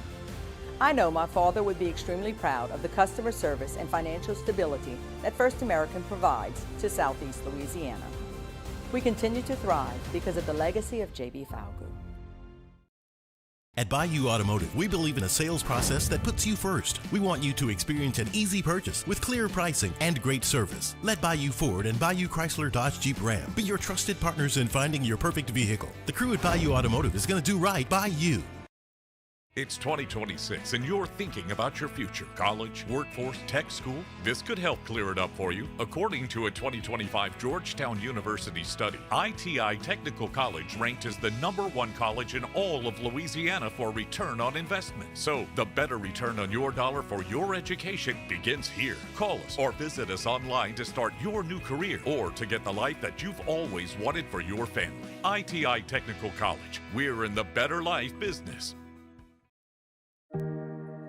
I know my father would be extremely proud of the customer service and financial stability that First American provides to Southeast Louisiana. We continue to thrive because of the legacy of J.B. Falgu. At Bayou Automotive, we believe in a sales process that puts you first. We want you to experience an easy purchase with clear pricing and great service. Let Bayou Ford and Bayou Chrysler Dodge Jeep Ram be your trusted partners in finding your perfect vehicle. The crew at Bayou Automotive is going to do right by you. It's 2026 and you're thinking about your future. College, workforce, tech school? This could help clear it up for you. According to a 2025 Georgetown University study, ITI Technical College ranked as the #1 college in all of Louisiana for return on investment. So the better return on your dollar for your education begins here. Call us or visit us online to start your new career or to get the life that you've always wanted for your family. ITI Technical College. We're in the better life business.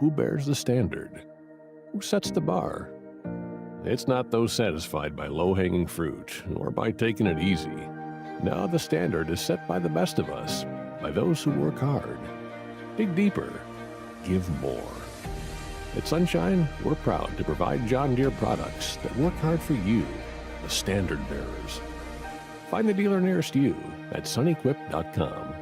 Who bears the standard? Who sets the bar? It's not those satisfied by low-hanging fruit or by taking it easy. No, the standard is set by the best of us, by those who work hard. Dig deeper. Give more. At Sunshine, we're proud to provide John Deere products that work hard for you, the standard bearers. Find the dealer nearest you at sunequip.com.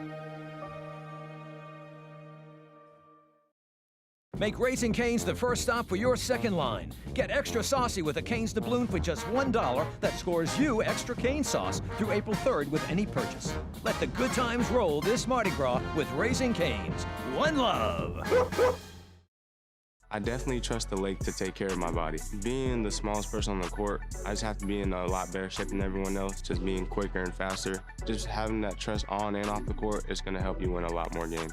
Make Raising Cane's the first stop for your second line. Get extra saucy with a Cane's Doubloon for just $1 that scores you extra cane sauce through April 3rd with any purchase. Let the good times roll this Mardi Gras with Raising Cane's. One love. I definitely trust the lake to take care of my body. Being the smallest person on the court, I just have to be in a lot better shape than everyone else, just being quicker and faster. Just having that trust on and off the court is going to help you win a lot more games.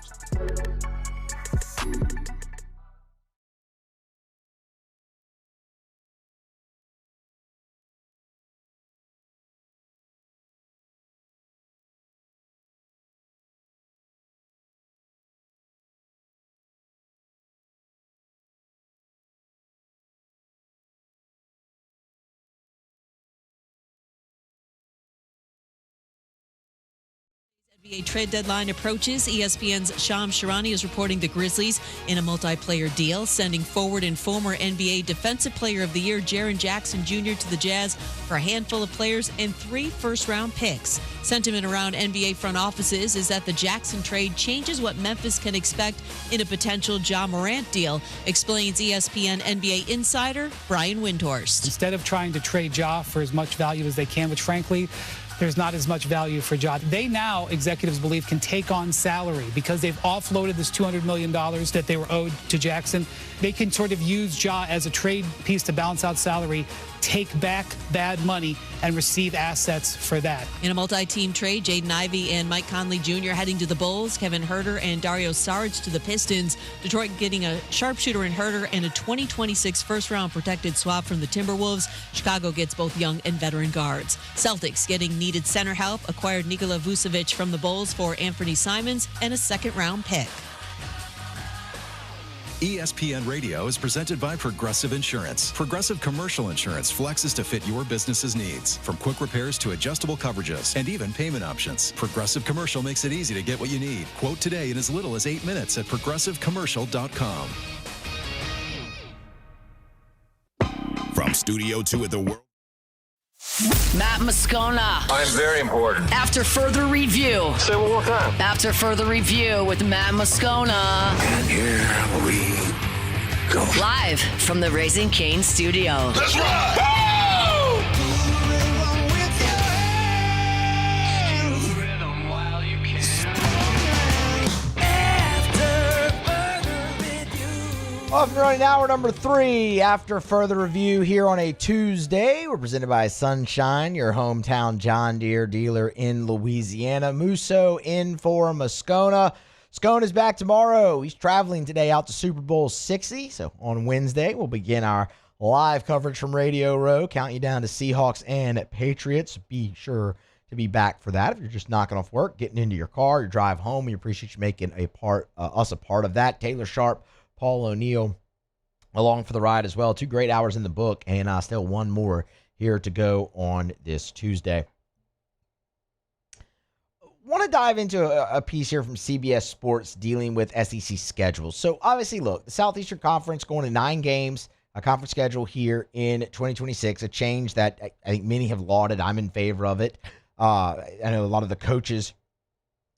NBA trade deadline approaches. ESPN's Shams Charania is reporting the Grizzlies in a multiplayer deal, sending forward and former NBA Defensive Player of the Year Jaren Jackson Jr. to the Jazz for a handful of players and 3 first-round picks. Sentiment around NBA front offices is that the Jackson trade changes what Memphis can expect in a potential Ja Morant deal, explains ESPN NBA insider Brian Windhorst. Instead of trying to trade Ja for as much value as they can, which frankly, there's not as much value for Ja. They now, executives believe, can take on salary because they've offloaded this $200 million that they were owed to Jackson. They can sort of use Ja as a trade piece to balance out salary, take back bad money, and receive assets for that. In a multi-team trade, Jaden Ivey and Mike Conley Jr. heading to the Bulls, Kevin Huerter and Dario Saric to the Pistons, Detroit getting a sharpshooter in Huerter and a 2026 first-round protected swap from the Timberwolves. Chicago gets both young and veteran guards. Celtics getting needed center help, acquired Nikola Vucevic from the Bulls for Anthony Simons and a second-round pick. ESPN Radio is presented by Progressive Insurance. Progressive Commercial Insurance flexes to fit your business's needs. From quick repairs to adjustable coverages and even payment options, Progressive Commercial makes it easy to get what you need. Quote today in as little as 8 minutes at progressivecommercial.com. From Studio 2 at the World. Matt Moscona. I'm very important. After further review. Say it one more time. After further review with Matt Moscona. And here we go. Live from the Raising Cane studio. Let's ride! Off and running hour number 3 after further review here on a Tuesday. We're presented by Sunshine, your hometown John Deere dealer in Louisiana. Musso in for Moscona. Moscona's back tomorrow. He's traveling today out to Super Bowl 60. So on Wednesday, we'll begin our live coverage from Radio Row. Count you down to Seahawks and Patriots. Be sure to be back for that. If you're just knocking off work, getting into your car, your drive home, we appreciate you making us a part of that. Taylor Sharp, Paul O'Neill along for the ride as well. 2 great hours in the book, and still one more here to go on this Tuesday. Want to dive into a piece here from CBS Sports dealing with SEC schedules. So obviously, look, the Southeastern Conference going to 9 games, a conference schedule here in 2026, a change that I think many have lauded. I'm in favor of it. I know a lot of the coaches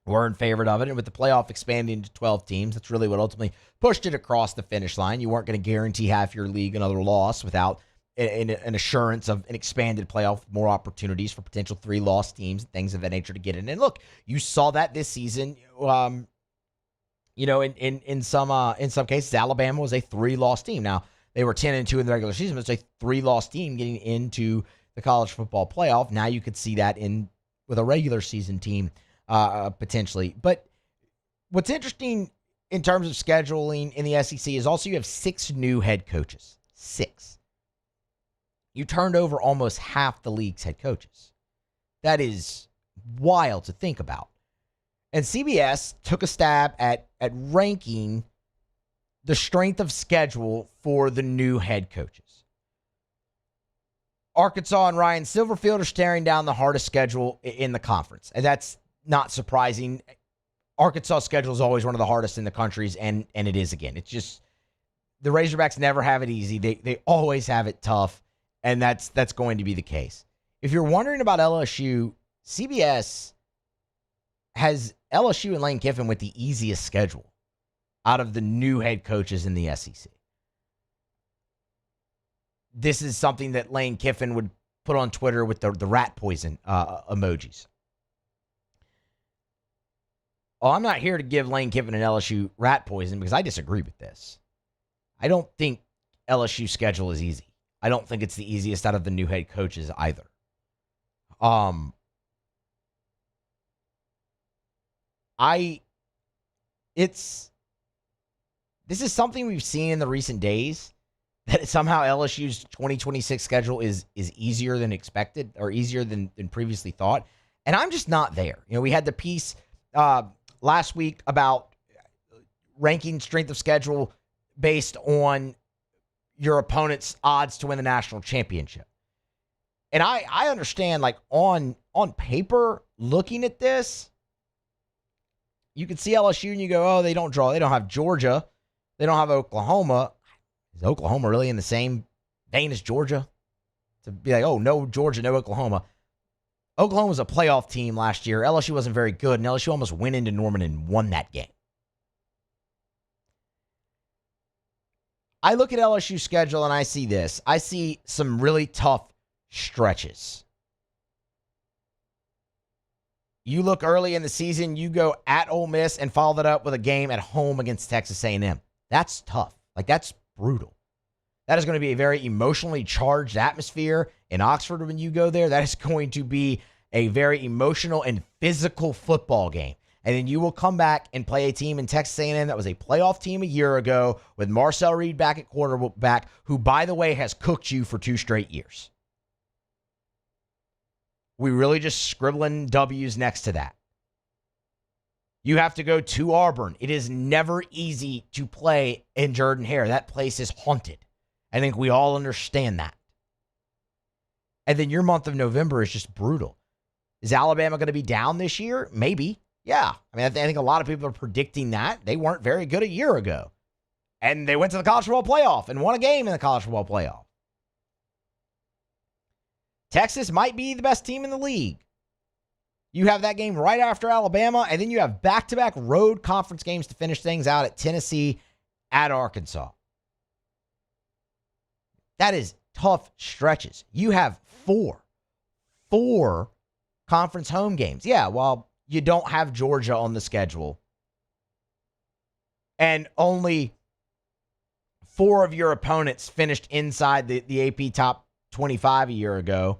were in favor of it, and with the playoff expanding to 12 teams, that's really what ultimately pushed it across the finish line. You weren't going to guarantee half your league another loss without an assurance of an expanded playoff, more opportunities for potential 3-loss teams, things of that nature to get in. And look, you saw that this season. In some cases, Alabama was a 3-loss team. Now they were 10-2 in the regular season, but it's a 3-loss team getting into the college football playoff. Now you could see that with a regular season team. Potentially. But what's interesting in terms of scheduling in the SEC is also you have 6 new head coaches. 6. You turned over almost half the league's head coaches. That is wild to think about. And CBS took a stab at ranking the strength of schedule for the new head coaches. Arkansas and Ryan Silverfield are staring down the hardest schedule in the conference. And that's not surprising. Arkansas' schedule is always one of the hardest in the countries, and it is again. It's just the Razorbacks never have it easy. They always have it tough, and that's going to be the case. If you're wondering about LSU, CBS has LSU and Lane Kiffin with the easiest schedule out of the new head coaches in the SEC. This is something that Lane Kiffin would put on Twitter with the rat poison emojis. Oh, I'm not here to give Lane Kiffin and LSU rat poison because I disagree with this. I don't think LSU's schedule is easy. I don't think it's the easiest out of the new head coaches either. This is something we've seen in the recent days, that somehow LSU's 2026 schedule is easier than expected or easier than previously thought. And I'm just not there. We had the piece last week about ranking strength of schedule based on your opponent's odds to win the national championship. And I understand, like, on paper, looking at this, you could see LSU and you go, oh, they don't draw. They don't have Georgia. They don't have Oklahoma. Is Oklahoma really in the same vein as Georgia? To be like, oh, no Georgia, no Oklahoma. Oklahoma was a playoff team last year. LSU wasn't very good, and LSU almost went into Norman and won that game. I look at LSU's schedule and I see this. I see some really tough stretches. You look early in the season, you go at Ole Miss and follow that up with a game at home against Texas A&M. That's tough. Like, that's brutal. That is going to be a very emotionally charged atmosphere in Oxford when you go there. That is going to be a very emotional and physical football game. And then you will come back and play a team in Texas A&M that was a playoff team a year ago with Marcel Reed back at quarterback, who, by the way, has cooked you for 2 straight years. We really just scribbling W's next to that. You have to go to Auburn. It is never easy to play in Jordan-Hare. That place is haunted. I think we all understand that. And then your month of November is just brutal. Is Alabama going to be down this year? Maybe. Yeah. I mean, I think a lot of people are predicting that. They weren't very good a year ago. And they went to the college football playoff and won a game in the college football playoff. Texas might be the best team in the league. You have that game right after Alabama, and then you have back-to-back road conference games to finish things out at Tennessee, at Arkansas. That is tough stretches. You have four conference home games. Yeah, well, you don't have Georgia on the schedule. And only 4 of your opponents finished inside the AP top 25 a year ago.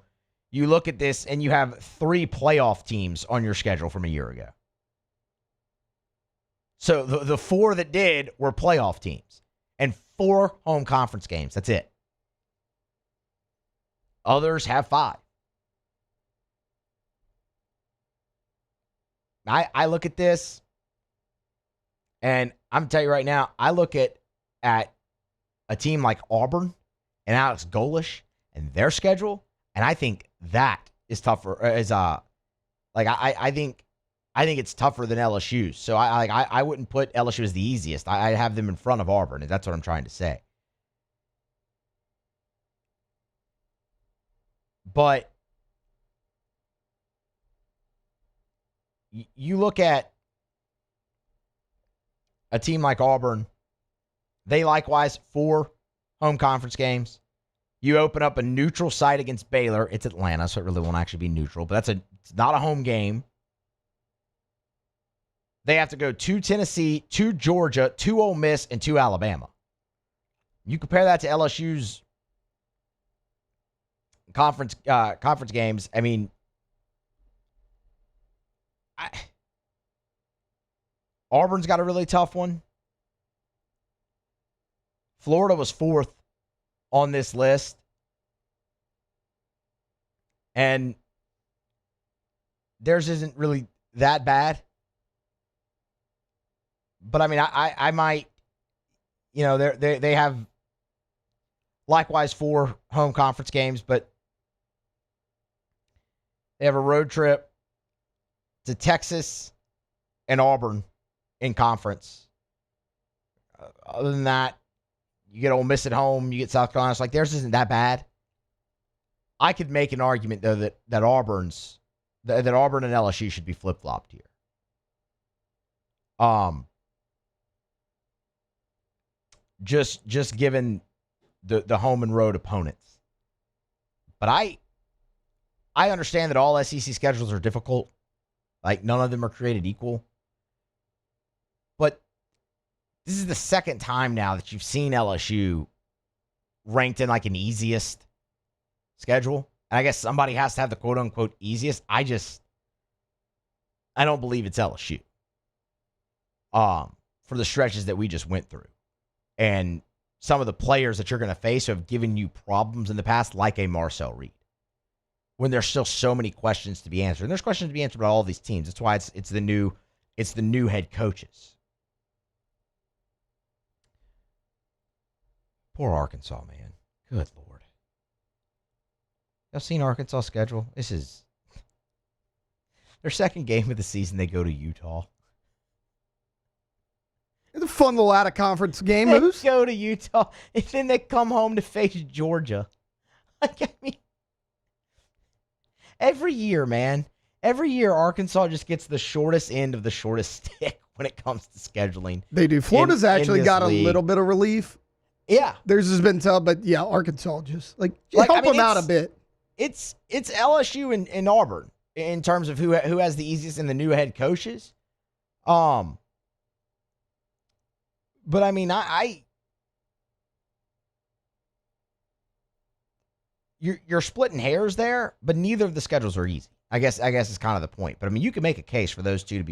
You look at this and you have 3 playoff teams on your schedule from a year ago. So the 4 that did were playoff teams and 4 home conference games. That's it. Others have 5. I look at this, and I'm going to tell you right now, I look at a team like Auburn and Alex Golish and their schedule, and I think that is tougher. I think it's tougher than LSU's. So I wouldn't put LSU as the easiest. I have them in front of Auburn, and that's what I'm trying to say. But you look at a team like Auburn, they likewise 4 home conference games. You open up a neutral site against Baylor. It's Atlanta, so it really won't actually be neutral, but it's not a home game. They have to go to Tennessee, to Georgia, to Ole Miss, and to Alabama. You compare that to LSU's conference games. I mean, Auburn's got a really tough one. Florida was 4th on this list. And theirs isn't really that bad. But I mean, I might, they have likewise 4 home conference games, but they have a road trip to Texas and Auburn in conference. Other than that, you get Ole Miss at home, you get South Carolina. It's like theirs isn't that bad. I could make an argument though that Auburn and LSU should be flip-flopped here. Just given the home and road opponents. But I understand that all SEC schedules are difficult. Like, none of them are created equal. But this is the second time now that you've seen LSU ranked in like an easiest schedule. And I guess somebody has to have the quote-unquote easiest. I don't believe it's LSU. For the stretches that we just went through. And some of the players that you're going to face have given you problems in the past, like a Marcel Reed. When there's still so many questions to be answered. And there's questions to be answered about all these teams. That's why it's the new head coaches. Poor Arkansas, man. Good Lord. Y'all seen Arkansas' schedule? This is their second game of the season. They go to Utah. Fun little out-of-conference game, They Moose. go to Utah, and then they come home to face Georgia. Like, I mean, every year, man. Every year, Arkansas just gets the shortest end of the shortest stick when it comes to scheduling. They do. Florida's actually got a little bit of relief. Yeah. Theirs has been tough, but yeah, Arkansas just help them out a bit. It's LSU and Auburn in terms of who has the easiest and the new head coaches. But I mean, you're splitting hairs there, but neither of the schedules are easy. I guess is kind of the point. But I mean, you can make a case for those two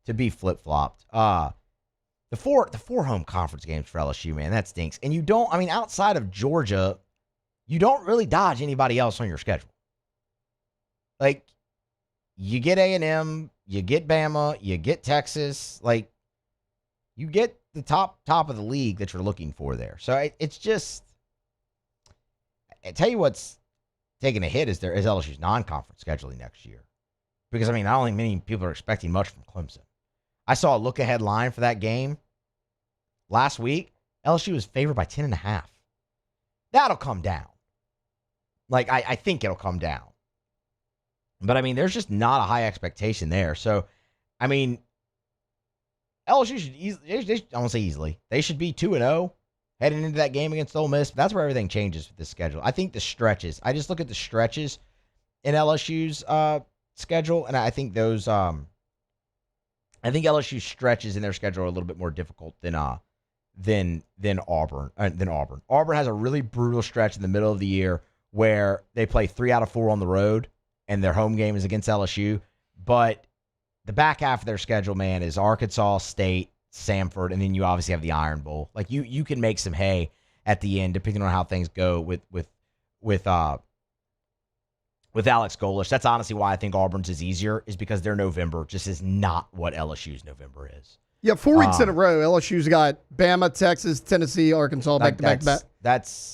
to be flip flopped. The four home conference games for LSU, man, that stinks. And you don't. I mean, outside of Georgia, you don't really dodge anybody else on your schedule. Like, you get A&M, you get Bama, you get Texas. Like, you get the top of the league that you're looking for there. So it's just, I tell you what's taking a hit is LSU's non-conference scheduling next year. Because, I mean, I don't think many people are expecting much from Clemson. I saw a look-ahead line for that game last week. LSU was favored by 10.5. That'll come down. Like, I think it'll come down. But, I mean, there's just not a high expectation there. So, I mean, LSU should easily, I won't say easily, they should be 2-0 heading into that game against Ole Miss. But that's where everything changes with this schedule. I think the stretches, I just look at the stretches in LSU's schedule, and I think those, I think LSU stretches in their schedule are a little bit more difficult than Auburn. Auburn has a really brutal stretch in the middle of the year where they play 3 out of 4 on the road, and their home game is against LSU. But the back half of their schedule, man, is Arkansas State, Samford, and then you obviously have the Iron Bowl. Like, you can make some hay at the end, depending on how things go with Alex Golish. That's honestly why I think Auburn's is easier, is because their November just is not what LSU's November is. Yeah, 4 weeks in a row, LSU's got Bama, Texas, Tennessee, Arkansas, back-to-back.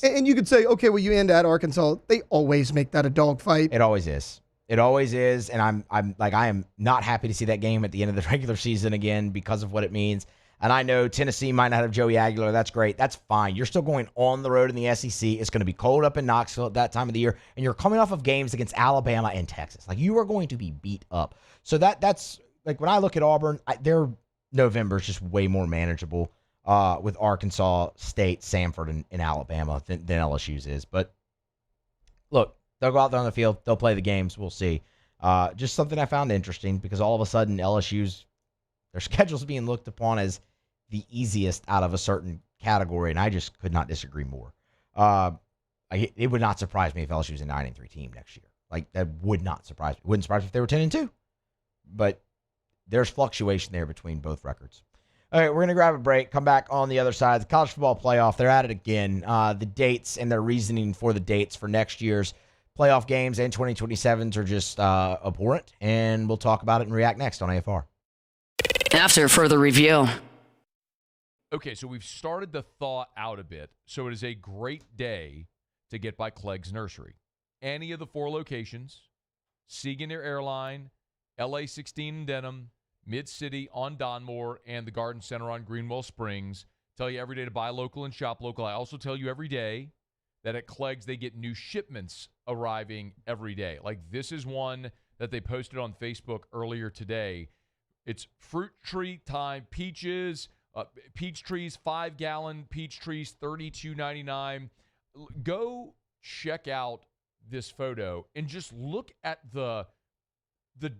And you could say, okay, well, you end at Arkansas. They always make that a dogfight. It always is. It always is, and I am not happy to see that game at the end of the regular season again because of what it means. And I know Tennessee might not have Joey Aguilar. That's great. That's fine. You're still going on the road in the SEC. It's going to be cold up in Knoxville at that time of the year, and you're coming off of games against Alabama and Texas. Like, you are going to be beat up. So that's like, when I look at Auburn, their November is just way more manageable with Arkansas State, Samford, and Alabama than LSU's is. But look, they'll go out there on the field. They'll play the games. We'll see. Just something I found interesting, because all of a sudden their schedule's being looked upon as the easiest out of a certain category, and I just could not disagree more. It would not surprise me if LSU was a 9-3 team next year. Like, that would not surprise me. It wouldn't surprise me if they were 10-2. But there's fluctuation there between both records. All right, we're going to grab a break, come back on the other side. The college football playoff, they're at it again. The dates and their reasoning for the dates for next year's playoff games and 2027s are just abhorrent, and we'll talk about it and react next on AFR. After further review. Okay, so we've started the thaw out a bit, so it is a great day to get by Clegg's Nursery. Any of the 4 locations, Siegen Air Airline, LA 16 in Denham, Mid-City on Donmore, and the Garden Center on Greenwell Springs. Tell you every day to buy local and shop local. I also tell you every day that at Clegg's they get new shipments arriving every day. Like, this is one that they posted on Facebook earlier today. It's fruit tree time peaches, peach trees, 5-gallon peach trees, $32.99. Go check out this photo and just look at the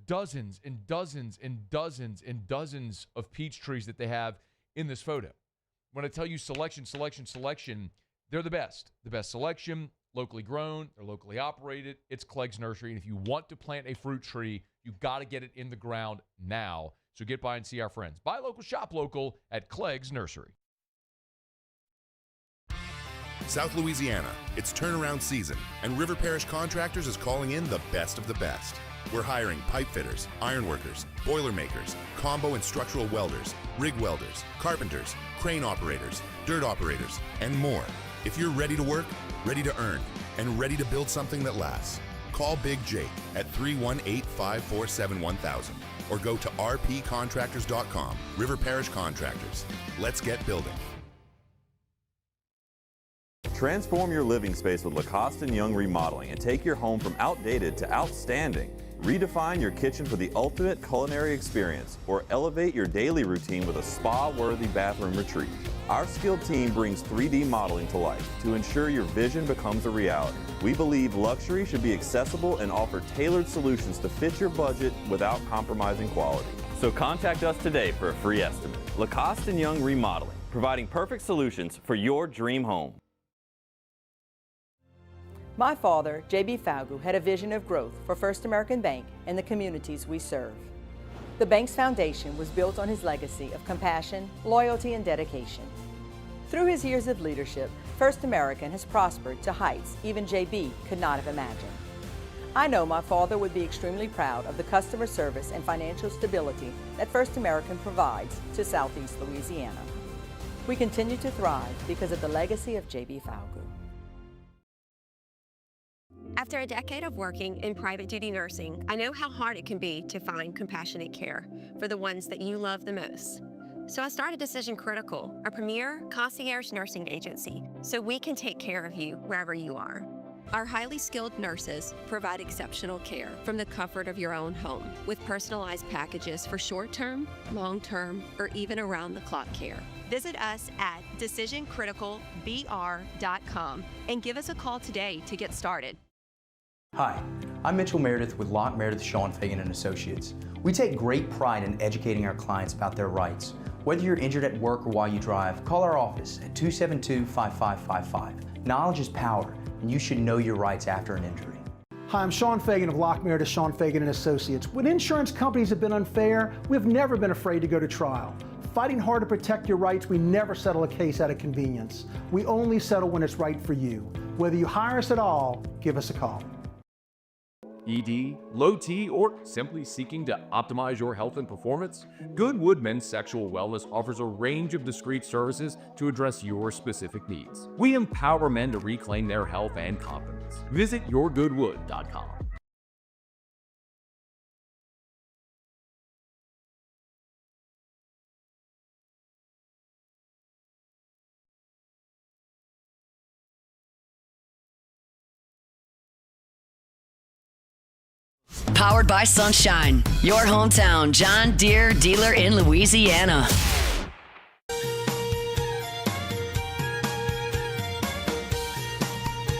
dozens and dozens and dozens and dozens of peach trees that they have in this photo. When I tell you selection, they're the best. The best selection, locally grown, they're locally operated. It's Clegg's Nursery. And if you want to plant a fruit tree, you've got to get it in the ground now. So get by and see our friends. Buy local, shop local at Clegg's Nursery. South Louisiana, it's turnaround season, and River Parish Contractors is calling in the best of the best. We're hiring pipe fitters, iron workers, boiler makers, combo and structural welders, rig welders, carpenters, crane operators, dirt operators, and more. If you're ready to work, ready to earn, and ready to build something that lasts, call Big Jake at 318-547-1000. or go to rpcontractors.com. River Parish Contractors. Let's get building. Transform your living space with Lacoste & Young Remodeling and take your home from outdated to outstanding. Redefine your kitchen for the ultimate culinary experience or elevate your daily routine with a spa-worthy bathroom retreat. Our skilled team brings 3D modeling to life to ensure your vision becomes a reality. We believe luxury should be accessible and offer tailored solutions to fit your budget without compromising quality. So contact us today for a free estimate. Lacoste & Young Remodeling, providing perfect solutions for your dream home. My father, J.B. Falgu, had a vision of growth for First American Bank and the communities we serve. The bank's foundation was built on his legacy of compassion, loyalty, and dedication. Through his years of leadership, First American has prospered to heights even J.B. could not have imagined. I know my father would be extremely proud of the customer service and financial stability that First American provides to Southeast Louisiana. We continue to thrive because of the legacy of J.B. Falgu. After a decade of working in private duty nursing, I know how hard it can be to find compassionate care for the ones that you love the most. So I started Decision Critical, a premier concierge nursing agency, so we can take care of you wherever you are. Our highly skilled nurses provide exceptional care from the comfort of your own home with personalized packages for short-term, long-term, or even around-the-clock care. Visit us at decisioncriticalbr.com and give us a call today to get started. Hi, I'm Mitchell Meredith with Locke Meredith Sean Fagan & Associates. We take great pride in educating our clients about their rights. Whether you're injured at work or while you drive, call our office at 272-5555. Knowledge is power, and you should know your rights after an injury. Hi, I'm Sean Fagan of Locke Meredith Sean Fagan & Associates. When insurance companies have been unfair, we've never been afraid to go to trial. Fighting hard to protect your rights, we never settle a case out of convenience. We only settle when it's right for you. Whether you hire us at all, give us a call. ED, low T, or simply seeking to optimize your health and performance? Goodwood Men's Sexual Wellness offers a range of discreet services to address your specific needs. We empower men to reclaim their health and confidence. Visit yourgoodwood.com. Powered by Sunshine, your hometown John Deere dealer in Louisiana.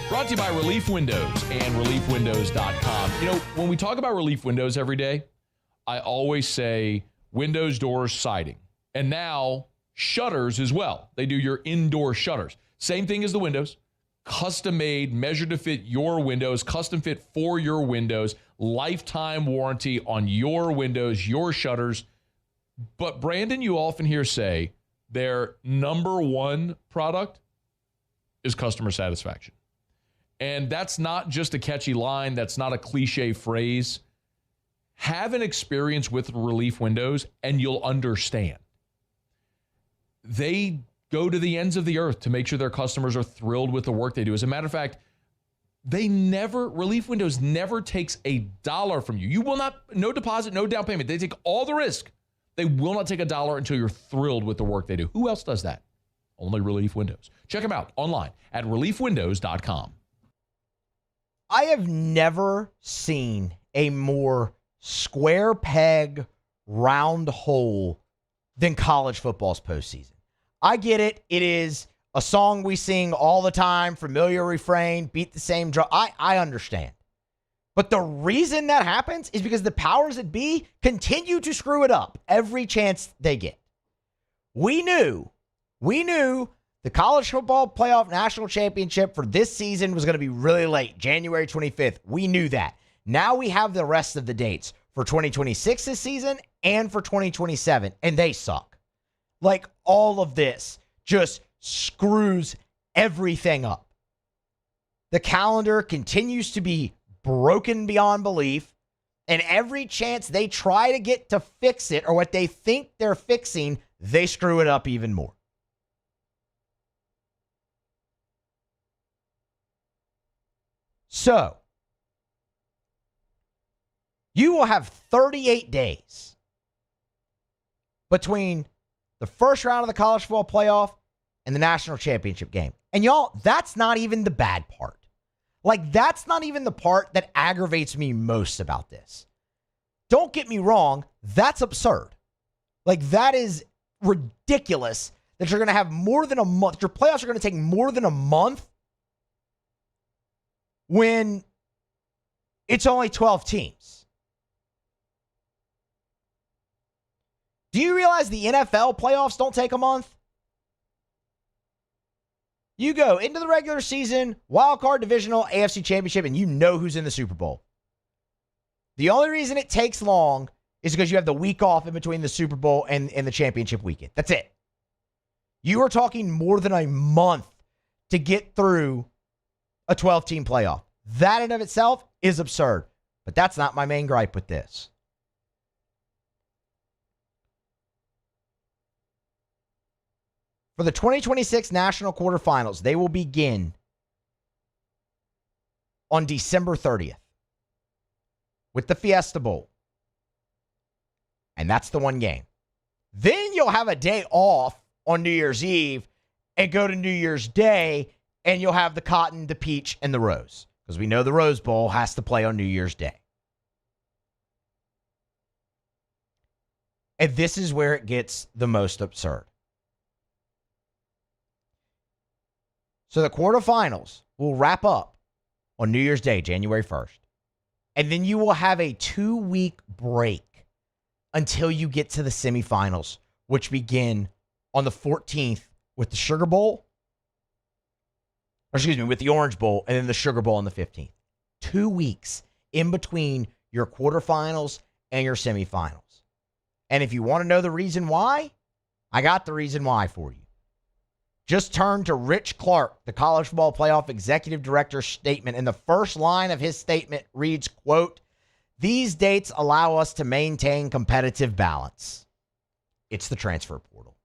Brought to you by Relief Windows and ReliefWindows.com. You know, when we talk about Relief Windows every day, I always say windows, doors, siding. And now shutters as well. They do your indoor shutters. Same thing as the windows. Custom made, measured to fit your windows, custom fit for your windows, lifetime warranty on your windows, your shutters. But Brandon, you often hear say their number one product is customer satisfaction. And that's not just a catchy line. That's not a cliche phrase. Have an experience with Relief Windows and you'll understand. They go to the ends of the earth to make sure their customers are thrilled with the work they do. As a matter of fact, Relief Windows never takes $1 from you. You will not, no deposit, no down payment. They take all the risk. They will not take $1 until you're thrilled with the work they do. Who else does that? Only Relief Windows. Check them out online at reliefwindows.com. I have never seen a more square peg, round hole than college football's postseason. I get it. It is a song we sing all the time, familiar refrain, beat the same drum. I understand. But the reason that happens is because the powers that be continue to screw it up every chance they get. We knew the college football playoff national championship for this season was going to be really late, January 25th. We knew that. Now we have the rest of the dates for 2026 this season and for 2027, and they suck. Like, all of this just screws everything up. The calendar continues to be broken beyond belief, and every chance they try to get to fix it or what they think they're fixing, they screw it up even more. So, you will have 38 days between the first round of the college football playoff and the national championship game. And y'all, that's not even the bad part. Like, that's not even the part that aggravates me most about this. Don't get me wrong, that's absurd. Like, that is ridiculous that you're going to have more than a month. Your playoffs are going to take more than a month when it's only 12 teams. Do you realize the NFL playoffs don't take a month? You go into the regular season, wild card, divisional, AFC championship, and you know who's in the Super Bowl. The only reason it takes long is because you have the week off in between the Super Bowl and the championship weekend. That's it. You are talking more than a month to get through a 12-team playoff. That in of itself is absurd. But that's not my main gripe with this. For the 2026 national quarterfinals, they will begin on December 30th with the Fiesta Bowl. And that's the one game. Then you'll have a day off on New Year's Eve and go to New Year's Day, and you'll have the Cotton, the Peach, and the Rose. Because we know the Rose Bowl has to play on New Year's Day. And this is where it gets the most absurd. So the quarterfinals will wrap up on New Year's Day, January 1st. And then you will have a 2-week break until you get to the semifinals, which begin on the 14th with the Sugar Bowl. With the Orange Bowl, and then the Sugar Bowl on the 15th. 2 weeks in between your quarterfinals and your semifinals. And if you want to know the reason why, I got the reason why for you. Just turn to Rich Clark, the College Football Playoff Executive Director's statement, and the first line of his statement reads, quote, "These dates allow us to maintain competitive balance." It's the transfer portal.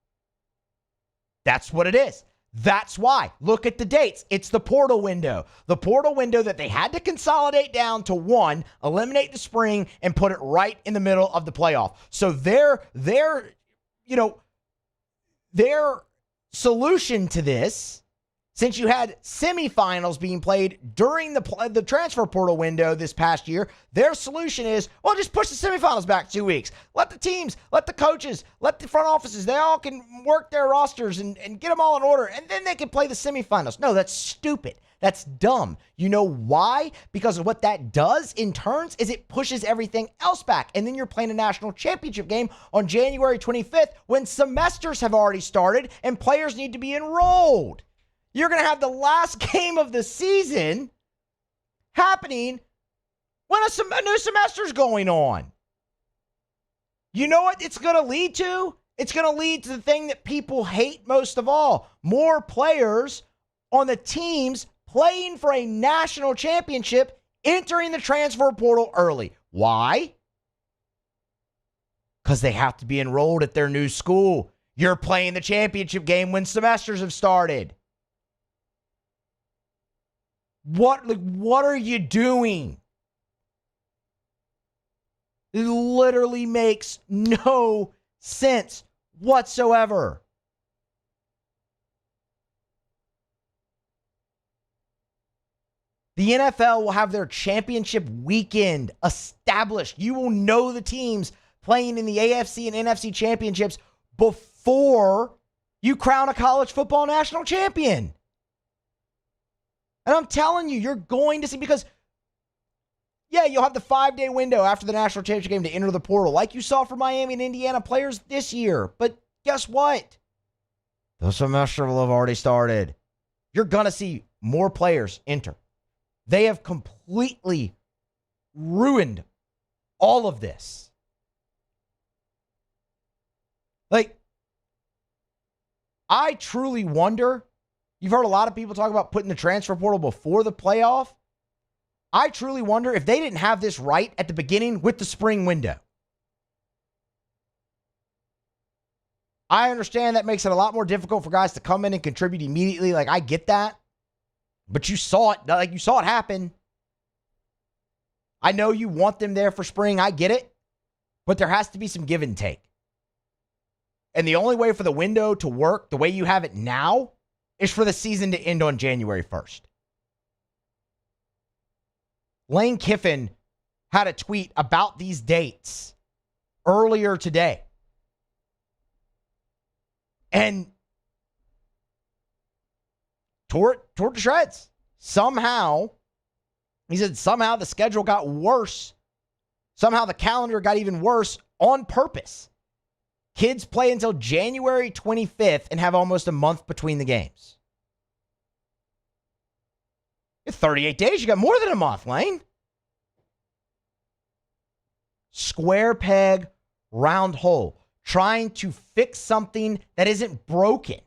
That's what it is. That's why. Look at the dates. It's the portal window. The portal window that they had to consolidate down to one, eliminate the spring, and put it right in the middle of the playoff. So their solution to this, since you had semifinals being played during the transfer portal window this past year, their solution is, well, just push the semifinals back 2 weeks. Let the teams, let the coaches, let the front offices, they all can work their rosters and get them all in order, and then they can play the semifinals. No, that's stupid. That's dumb. You know why? Because of what that does in turns is it pushes everything else back. And then you're playing a national championship game on January 25th when semesters have already started and players need to be enrolled. You're going to have the last game of the season happening when a new semester's going on. You know what it's going to lead to? It's going to lead to the thing that people hate most of all. More players on the teams playing for a national championship entering the transfer portal early. Why? Because they have to be enrolled at their new school. You're playing the championship game when semesters have started. What are you doing? It literally makes no sense whatsoever. The NFL will have their championship weekend established. You will know the teams playing in the AFC and NFC championships before you crown a college football national champion. And I'm telling you, you're going to see, because, yeah, you'll have the 5-day window after the national championship game to enter the portal, like you saw for Miami and Indiana players this year. But guess what? The semester will have already started. You're going to see more players enter. They have completely ruined all of this. Like, I truly wonder, you've heard a lot of people talk about putting the transfer portal before the playoff. I truly wonder if they didn't have this right at the beginning with the spring window. I understand that makes it a lot more difficult for guys to come in and contribute immediately. Like, I get that. But you saw it. Like, you saw it happen. I know you want them there for spring. I get it. But there has to be some give and take. And the only way for the window to work the way you have it now is for the season to end on January 1st. Lane Kiffin had a tweet about these dates earlier today. And tore it to shreds. He said somehow the schedule got worse. Somehow the calendar got even worse on purpose. Kids play until January 25th and have almost a month between the games. In 38 days, you got more than a month, Lane. Square peg, round hole. Trying to fix something that isn't broken.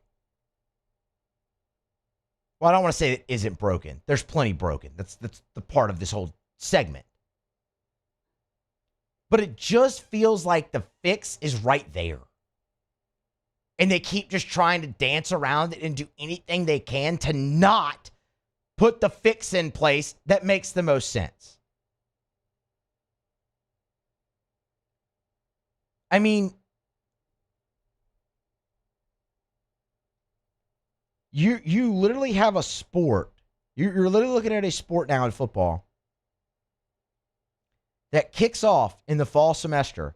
Well, I don't want to say it isn't broken. There's plenty broken. That's the part of this whole segment. But it just feels like the fix is right there. And they keep just trying to dance around it and do anything they can to not put the fix in place that makes the most sense. I mean, you literally have a sport. You're literally looking at a sport now in football that kicks off in the fall semester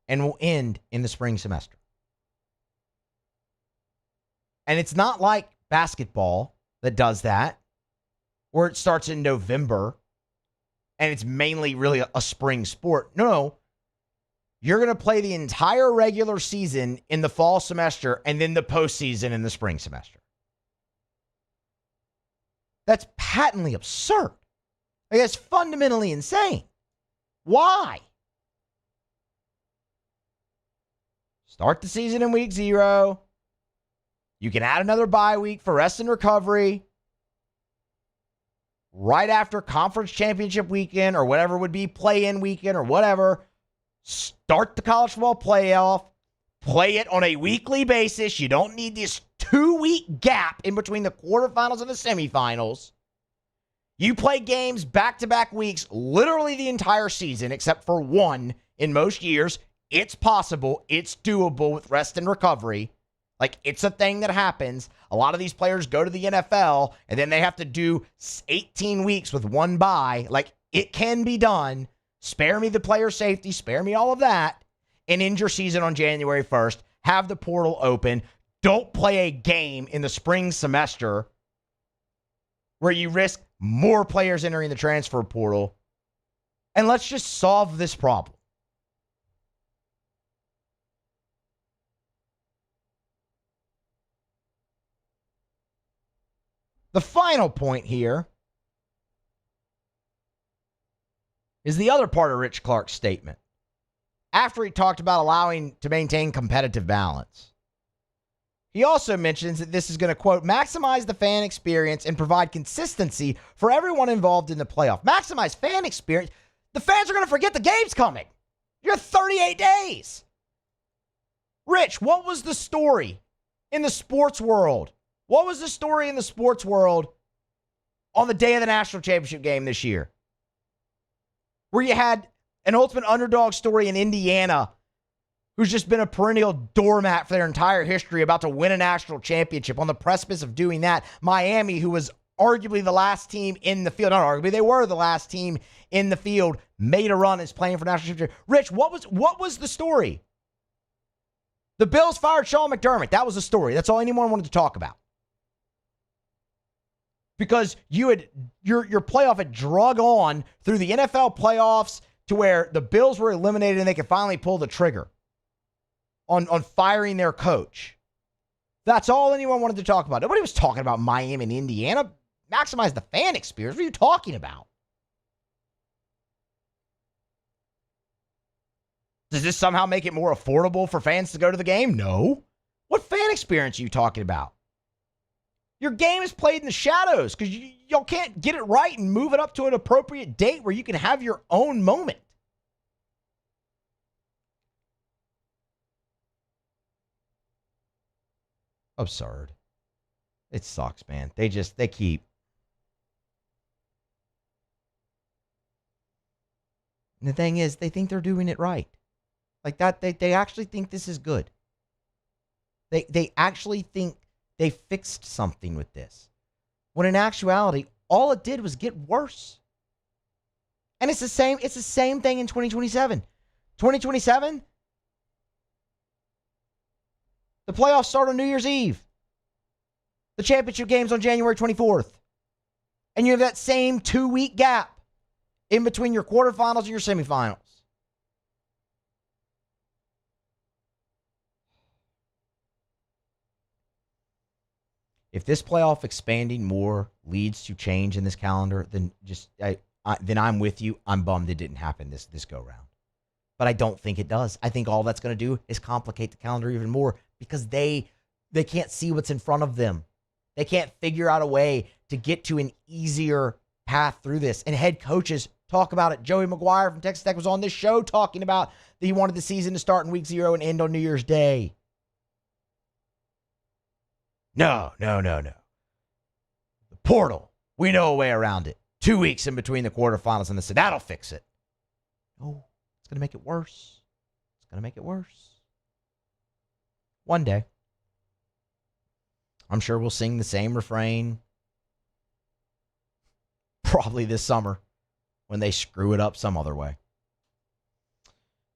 and will end in the spring semester. And it's not like basketball that does that, where it starts in November and it's mainly really a spring sport. No. You're going to play the entire regular season in the fall semester and then the postseason in the spring semester. That's patently absurd. Like, that's fundamentally insane. Why? Start the season in week 0. You can add another bye week for rest and recovery. Right after conference championship weekend or whatever would be play-in weekend or whatever, start the college football playoff. Play it on a weekly basis. You don't need this 2-week gap in between the quarterfinals and the semifinals. You play games back-to-back weeks, literally the entire season, except for one in most years. It's possible. It's doable with rest and recovery. Like, it's a thing that happens. A lot of these players go to the NFL, and then they have to do 18 weeks with one bye. Like, it can be done. Spare me the player safety. Spare me all of that. And end your season on January 1st. Have the portal open. Don't play a game in the spring semester where you risk more players entering the transfer portal. And let's just solve this problem. The final point here is the other part of Rich Clark's statement. After he talked about allowing to maintain competitive balance, he also mentions that this is going to, quote, maximize the fan experience and provide consistency for everyone involved in the playoff. Maximize fan experience. The fans are going to forget the game's coming. You're 38 days. Rich, what was the story in the sports world? What was the story in the sports world on the day of the national championship game this year? Where you had an ultimate underdog story in Indiana, who's just been a perennial doormat for their entire history, about to win a national championship, on the precipice of doing that. Miami, who was arguably the last team in the field, not arguably, they were the last team in the field, made a run as playing for national championship. Rich, what was the story? The Bills fired Sean McDermott. That was the story. That's all anyone wanted to talk about. Because your playoff had drug on through the NFL playoffs to where the Bills were eliminated and they could finally pull the trigger on firing their coach. That's all anyone wanted to talk about. Nobody was talking about Miami and Indiana. Maximize the fan experience. What are you talking about? Does this somehow make it more affordable for fans to go to the game? No. What fan experience are you talking about? Your game is played in the shadows because y'all can't get it right and move it up to an appropriate date where you can have your own moment. Absurd. It sucks, man. They keep. And the thing is, they think they're doing it right. Like that, they actually think this is good. They actually think they fixed something with this, when in actuality, all it did was get worse. And it's the same thing in 2027. 2027, the playoffs start on New Year's Eve. The championship game's on January 24th. And you have that same 2-week gap in between your quarterfinals and your semifinals. If this playoff expanding more leads to change in this calendar, then then I'm with you. I'm bummed it didn't happen this go round. But I don't think it does. I think all that's going to do is complicate the calendar even more because they can't see what's in front of them. They can't figure out a way to get to an easier path through this. And head coaches talk about it. Joey McGuire from Texas Tech was on this show talking about that he wanted the season to start in week 0 and end on New Year's Day. No. The portal. We know a way around it. 2 weeks in between the quarterfinals and that'll fix it. No, it's going to make it worse. It's going to make it worse. One day. I'm sure we'll sing the same refrain probably this summer when they screw it up some other way.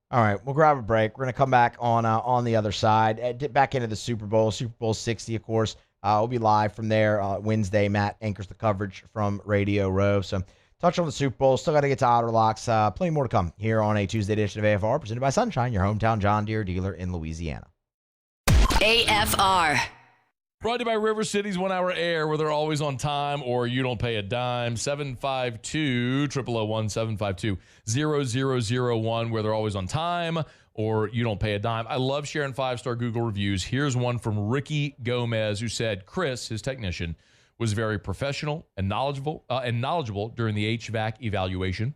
All right, we'll grab a break. We're going to come back on the other side. Back into the Super Bowl 60, of course. We'll be live from there Wednesday. Matt anchors the coverage from Radio Row. So touch on the Super Bowl. Still got to get to Outer Locks. Plenty more to come here on a Tuesday edition of AFR, presented by Sunshine, your hometown John Deere dealer in Louisiana. AFR. Brought to you by River City's 1 Hour Air, where they're always on time or you don't pay a dime. 752-001-752-0001, where they're always on time or you don't pay a dime. I love sharing 5-star Google reviews. Here's one from Ricky Gomez, who said Chris, his technician, was very professional and knowledgeable during the HVAC evaluation.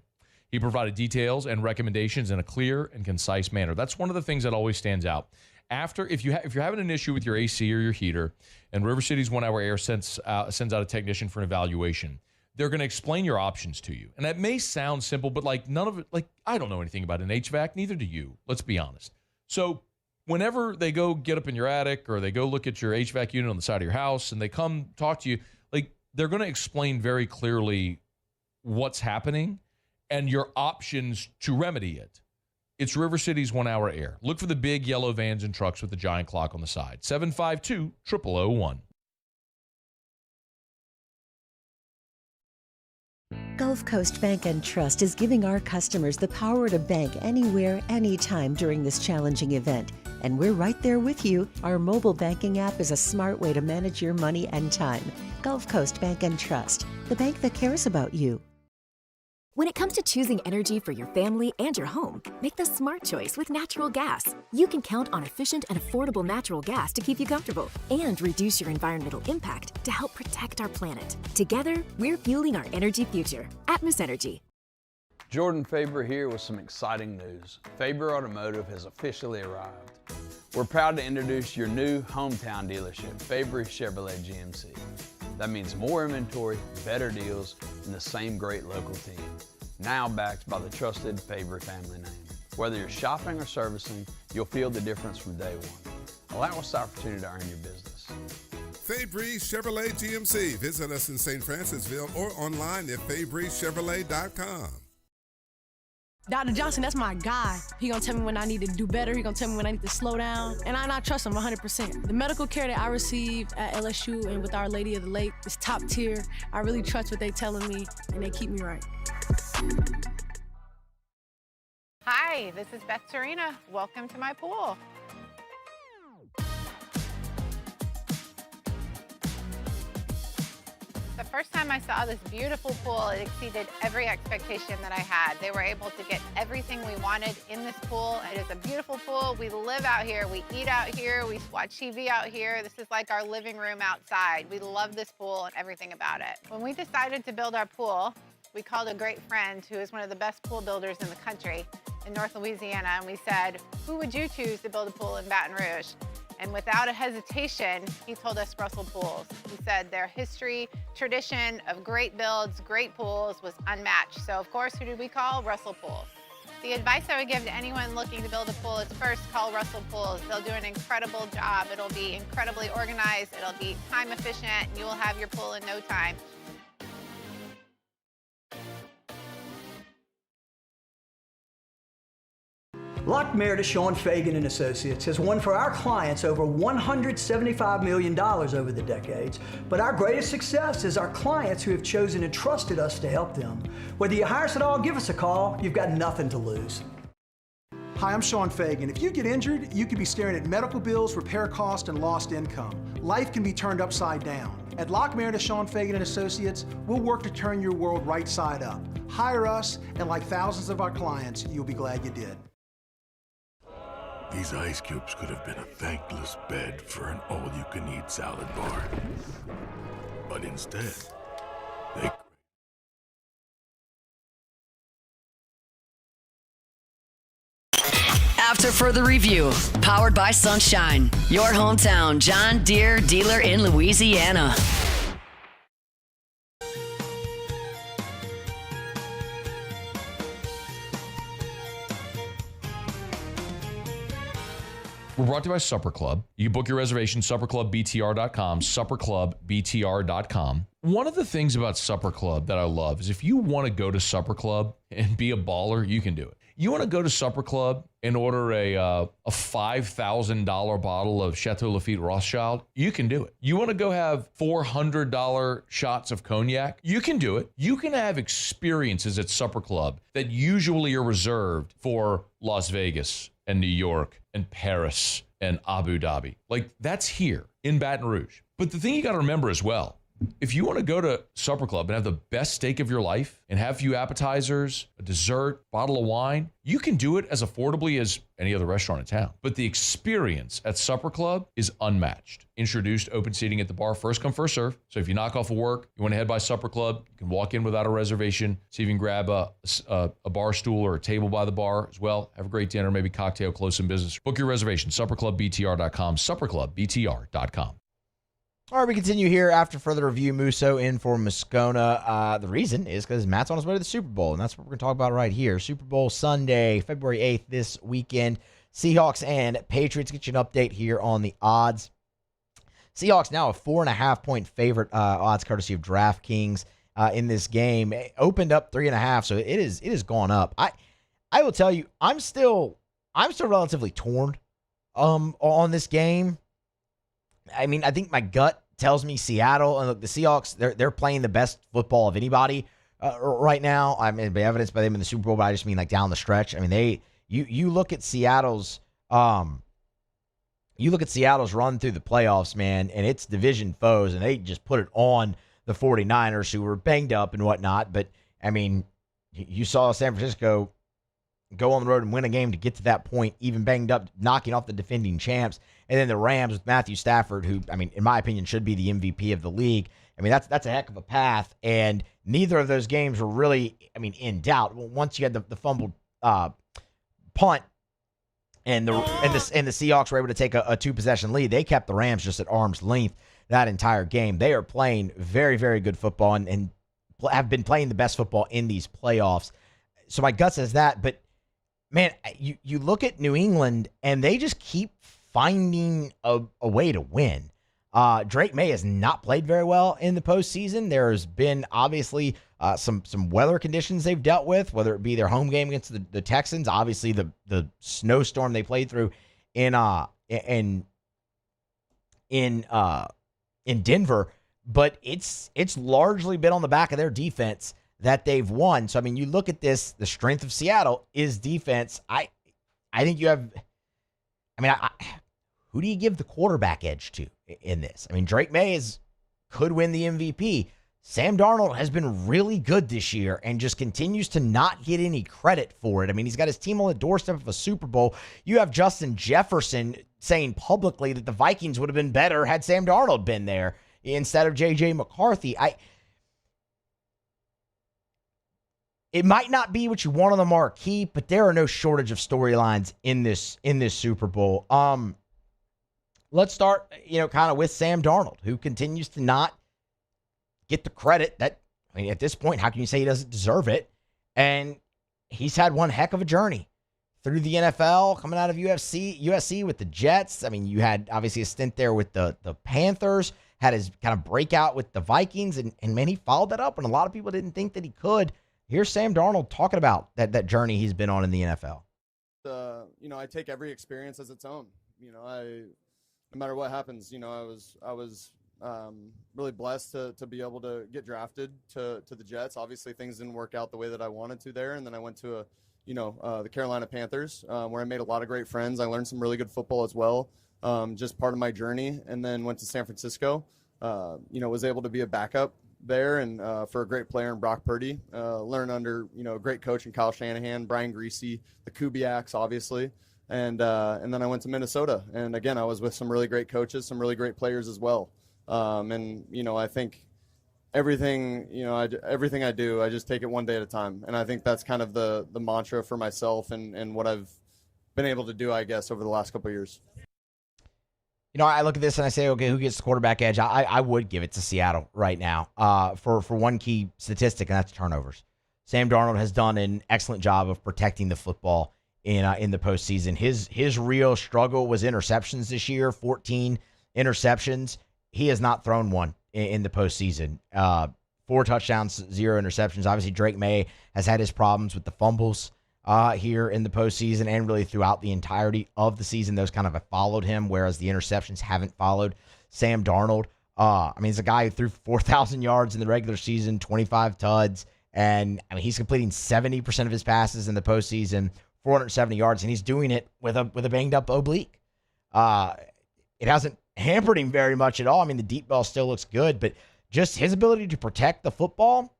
He provided details and recommendations in a clear and concise manner. That's one of the things that always stands out. If you're having an issue with your AC or your heater, and River City's 1 Hour Air sends out a technician for an evaluation, they're going to explain your options to you. And that may sound simple, but none of it, I don't know anything about an HVAC, neither do you. Let's be honest. So whenever they go get up in your attic or they go look at your HVAC unit on the side of your house and they come talk to you, they're going to explain very clearly what's happening and your options to remedy it. It's River City's 1 Hour Air. Look for the big yellow vans and trucks with the giant clock on the side. 752-0001. Gulf Coast Bank and Trust is giving our customers the power to bank anywhere, anytime during this challenging event. And we're right there with you. Our mobile banking app is a smart way to manage your money and time. Gulf Coast Bank and Trust, the bank that cares about you. When it comes to choosing energy for your family and your home, make the smart choice with natural gas. You can count on efficient and affordable natural gas to keep you comfortable and reduce your environmental impact to help protect our planet. Together, we're fueling our energy future. Atmos Energy. Jordan Faber here with some exciting news. Faber Automotive has officially arrived. We're proud to introduce your new hometown dealership, Faber Chevrolet GMC. That means more inventory, better deals, and the same great local team. Now backed by the trusted Faber family name. Whether you're shopping or servicing, you'll feel the difference from day one. Allow us the opportunity to earn your business. Fabry Chevrolet GMC. Visit us in St. Francisville or online at FabryChevrolet.com. Dr. Johnson, that's my guy. He gonna tell me when I need to do better. He gonna tell me when I need to slow down. And I trust him 100%. The medical care that I receive at LSU and with Our Lady of the Lake is top tier. I really trust what they telling me, and they keep me right. Hi, this is Beth Serena. Welcome to my pool. The first time I saw this beautiful pool, it exceeded every expectation that I had. They were able to get everything we wanted in this pool. It is a beautiful pool. We live out here, we eat out here, we watch TV out here. This is like our living room outside. We love this pool and everything about it. When we decided to build our pool, we called a great friend who is one of the best pool builders in the country in North Louisiana, and we said, who would you choose to build a pool in Baton Rouge? And without a hesitation, he told us Russell Pools. He said their history, tradition of great builds, great pools was unmatched. So of course, who did we call? Russell Pools. The advice I would give to anyone looking to build a pool is first call Russell Pools. They'll do an incredible job. It'll be incredibly organized. It'll be time efficient, and you will have your pool in no time. Lock Meredith, Sean Fagan and Associates has won for our clients over $175 million over the decades. But our greatest success is our clients who have chosen and trusted us to help them. Whether you hire us at all, give us a call. You've got nothing to lose. Hi, I'm Sean Fagan. If you get injured, you could be staring at medical bills, repair costs, and lost income. Life can be turned upside down. At Lock Meredith, Sean Fagan and Associates, we'll work to turn your world right side up. Hire us, and like thousands of our clients, you'll be glad you did. These ice cubes could have been a thankless bed for an all-you-can-eat salad bar. But instead, they... After further review, powered by Sunshine, your hometown John Deere dealer in Louisiana. We're brought to you by Supper Club. You can book your reservation, supperclubbtr.com, supperclubbtr.com. One of the things about Supper Club that I love is if you want to go to Supper Club and be a baller, you can do it. You want to go to Supper Club and order a $5,000 bottle of Chateau Lafite Rothschild, you can do it. You want to go have $400 shots of cognac, you can do it. You can have experiences at Supper Club that usually are reserved for Las Vegas and New York and Paris and Abu Dhabi. Like, that's here in Baton Rouge. But the thing you got to remember as well, if you want to go to Supper Club and have the best steak of your life and have a few appetizers, a dessert, bottle of wine, you can do it as affordably as any other restaurant in town. But the experience at Supper Club is unmatched. Introduced open seating at the bar, first come, first serve. So if you knock off of work, you want to head by Supper Club, you can walk in without a reservation, see if you can grab a bar stool or a table by the bar as well. Have a great dinner, maybe cocktail, close some business. Book your reservation, supperclubbtr.com, supperclubbtr.com. All right, we continue here after further review. Musso in for Moscona. The reason is because Matt's on his way to the Super Bowl, and that's what we're going to talk about right here. Super Bowl Sunday, February 8th this weekend. Seahawks and Patriots. Get you an update here on the odds. Seahawks now a 4.5-point favorite, odds courtesy of DraftKings in this game. It opened up 3.5, so it is gone up. I will tell you, I'm still relatively torn on this game. I mean, I think my gut tells me Seattle, and look, the Seahawks, they're playing the best football of anybody right now. I mean, by evidence by them in the Super Bowl, but I just mean like down the stretch. I mean, you look at Seattle's run through the playoffs, man, and it's division foes, and they just put it on the 49ers, who were banged up and whatnot. But I mean, you saw San Francisco go on the road and win a game to get to that point, even banged up, knocking off the defending champs. And then the Rams with Matthew Stafford, who, I mean, in my opinion, should be the MVP of the league. I mean, that's a heck of a path. And neither of those games were really, I mean, in doubt. Once you had the fumbled punt and the Seahawks were able to take a 2-possession lead, they kept the Rams just at arm's length that entire game. They are playing very, very good football and have been playing the best football in these playoffs. So my gut says that. But, man, you look at New England, and they just keep finding a way to win. Drake May has not played very well in the postseason. There's been obviously some weather conditions they've dealt with, whether it be their home game against the Texans, obviously the snowstorm they played through in Denver, but it's largely been on the back of their defense that they've won. So I mean, you look at this, the strength of Seattle is defense. I think you have. I mean, who do you give the quarterback edge to in this? I mean, Drake May could win the MVP. Sam Darnold has been really good this year and just continues to not get any credit for it. I mean, he's got his team on the doorstep of a Super Bowl. You have Justin Jefferson saying publicly that the Vikings would have been better had Sam Darnold been there instead of J.J. McCarthy. It might not be what you want on the marquee, but there are no shortage of storylines in this Super Bowl. Let's start, kind of with Sam Darnold, who continues to not get the credit that, I mean, at this point, how can you say he doesn't deserve it? And he's had one heck of a journey through the NFL, coming out of USC with the Jets. I mean, you had obviously a stint there with the Panthers, had his kind of breakout with the Vikings, and man, he followed that up, and a lot of people didn't think that he could. Here's Sam Darnold talking about that journey he's been on in the NFL. I take every experience as its own. No matter what happens, I was really blessed to be able to get drafted to the Jets. Obviously, things didn't work out the way that I wanted to there, and then I went to the Carolina Panthers, where I made a lot of great friends. I learned some really good football as well, just part of my journey, and then went to San Francisco. Was able to be a backup there and for a great player in Brock Purdy. Learn under a great coach in Kyle Shanahan, Brian Griese, the Kubiaks, obviously. And then I went to Minnesota, and again I was with some really great coaches, some really great players as well. I think everything I do, I just take it one day at a time, and I think that's kind of the mantra for myself and what I've been able to do, I guess, over the last couple of years. I look at this and I say, okay, who gets the quarterback edge? I would give it to Seattle right now for one key statistic, and that's turnovers. Sam Darnold has done an excellent job of protecting the football in the postseason. His real struggle was interceptions this year, 14 interceptions. He has not thrown one in the postseason. 4 touchdowns, 0 interceptions. Obviously, Drake May has had his problems with the fumbles here in the postseason and really throughout the entirety of the season. Those kind of have followed him, whereas the interceptions haven't followed Sam Darnold. He's a guy who threw 4,000 yards in the regular season, 25 tuds, and he's completing 70% of his passes in the postseason, 470 yards, and he's doing it with a banged-up oblique. It hasn't hampered him very much at all. The deep ball still looks good, but just his ability to protect the football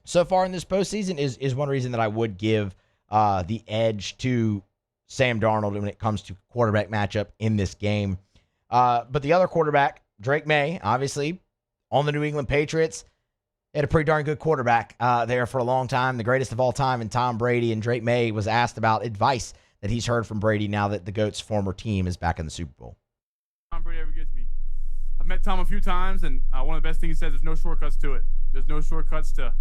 so far in this postseason is one reason that I would give the edge to Sam Darnold when it comes to quarterback matchup in this game. But the other quarterback, Drake May, obviously on the New England Patriots, had a pretty darn good quarterback there for a long time, the greatest of all time in Tom Brady, and Drake May was asked about advice that he's heard from Brady now that the GOAT's former team is back in the Super Bowl. Tom Brady ever gets me. I've met Tom a few times, and one of the best things he says, there's no shortcuts to it. There's no shortcuts to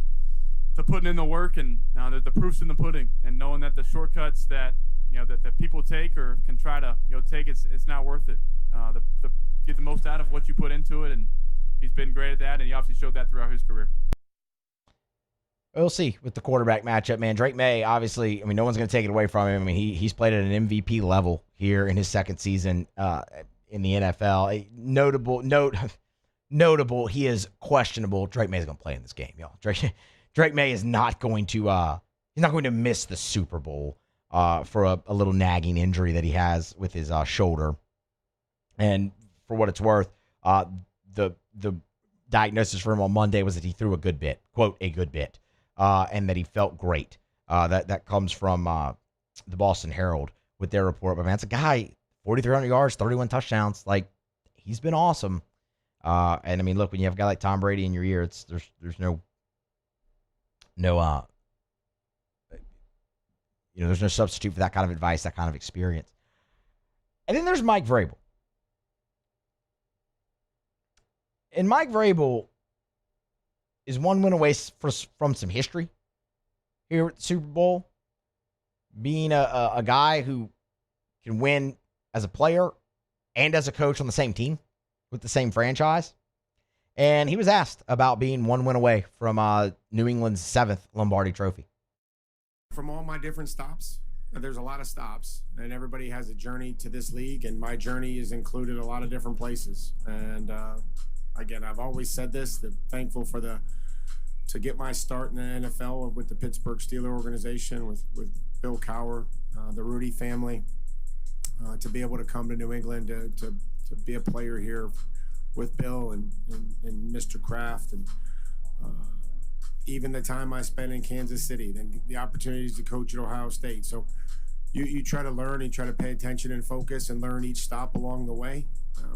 putting in the work, and now the proof's in the pudding. And knowing that the shortcuts that that people take or can try to take, it's not worth it. To get the most out of what you put into it, and he's been great at that, and he obviously showed that throughout his career. We'll see with the quarterback matchup, man. Drake May, obviously, no one's going to take it away from him. He's played at an MVP level here in his second season in the NFL. Notable, he is questionable. Drake May is going to play in this game, y'all. Drake May is not going to he's not going to miss the Super Bowl for a little nagging injury that he has with his shoulder. And for what it's worth, the diagnosis for him on Monday was that he threw a good bit, quote, a good bit, and that he felt great. That comes from the Boston Herald with their report. But man, it's a guy, 4,300 yards, 31 touchdowns. Like, he's been awesome. And look, when you have a guy like Tom Brady in your ear, there's no there's no substitute for that kind of advice, that kind of experience. And then there's Mike Vrabel. And Mike Vrabel is one win away from some history here at the Super Bowl, being a guy who can win as a player and as a coach on the same team with the same franchise. And he was asked about being one win away from New England's 7th Lombardi Trophy. From all my different stops, there's a lot of stops, and everybody has a journey to this league, and my journey has included a lot of different places. And again, I've always said this, that thankful to get my start in the NFL with the Pittsburgh Steelers organization, with Bill Cowher, the Rudy family, to be able to come to New England to be a player here with Bill and Mr. Kraft, and even the time I spent in Kansas City, then the opportunities to coach at Ohio State. So you try to learn and try to pay attention and focus and learn each stop along the way.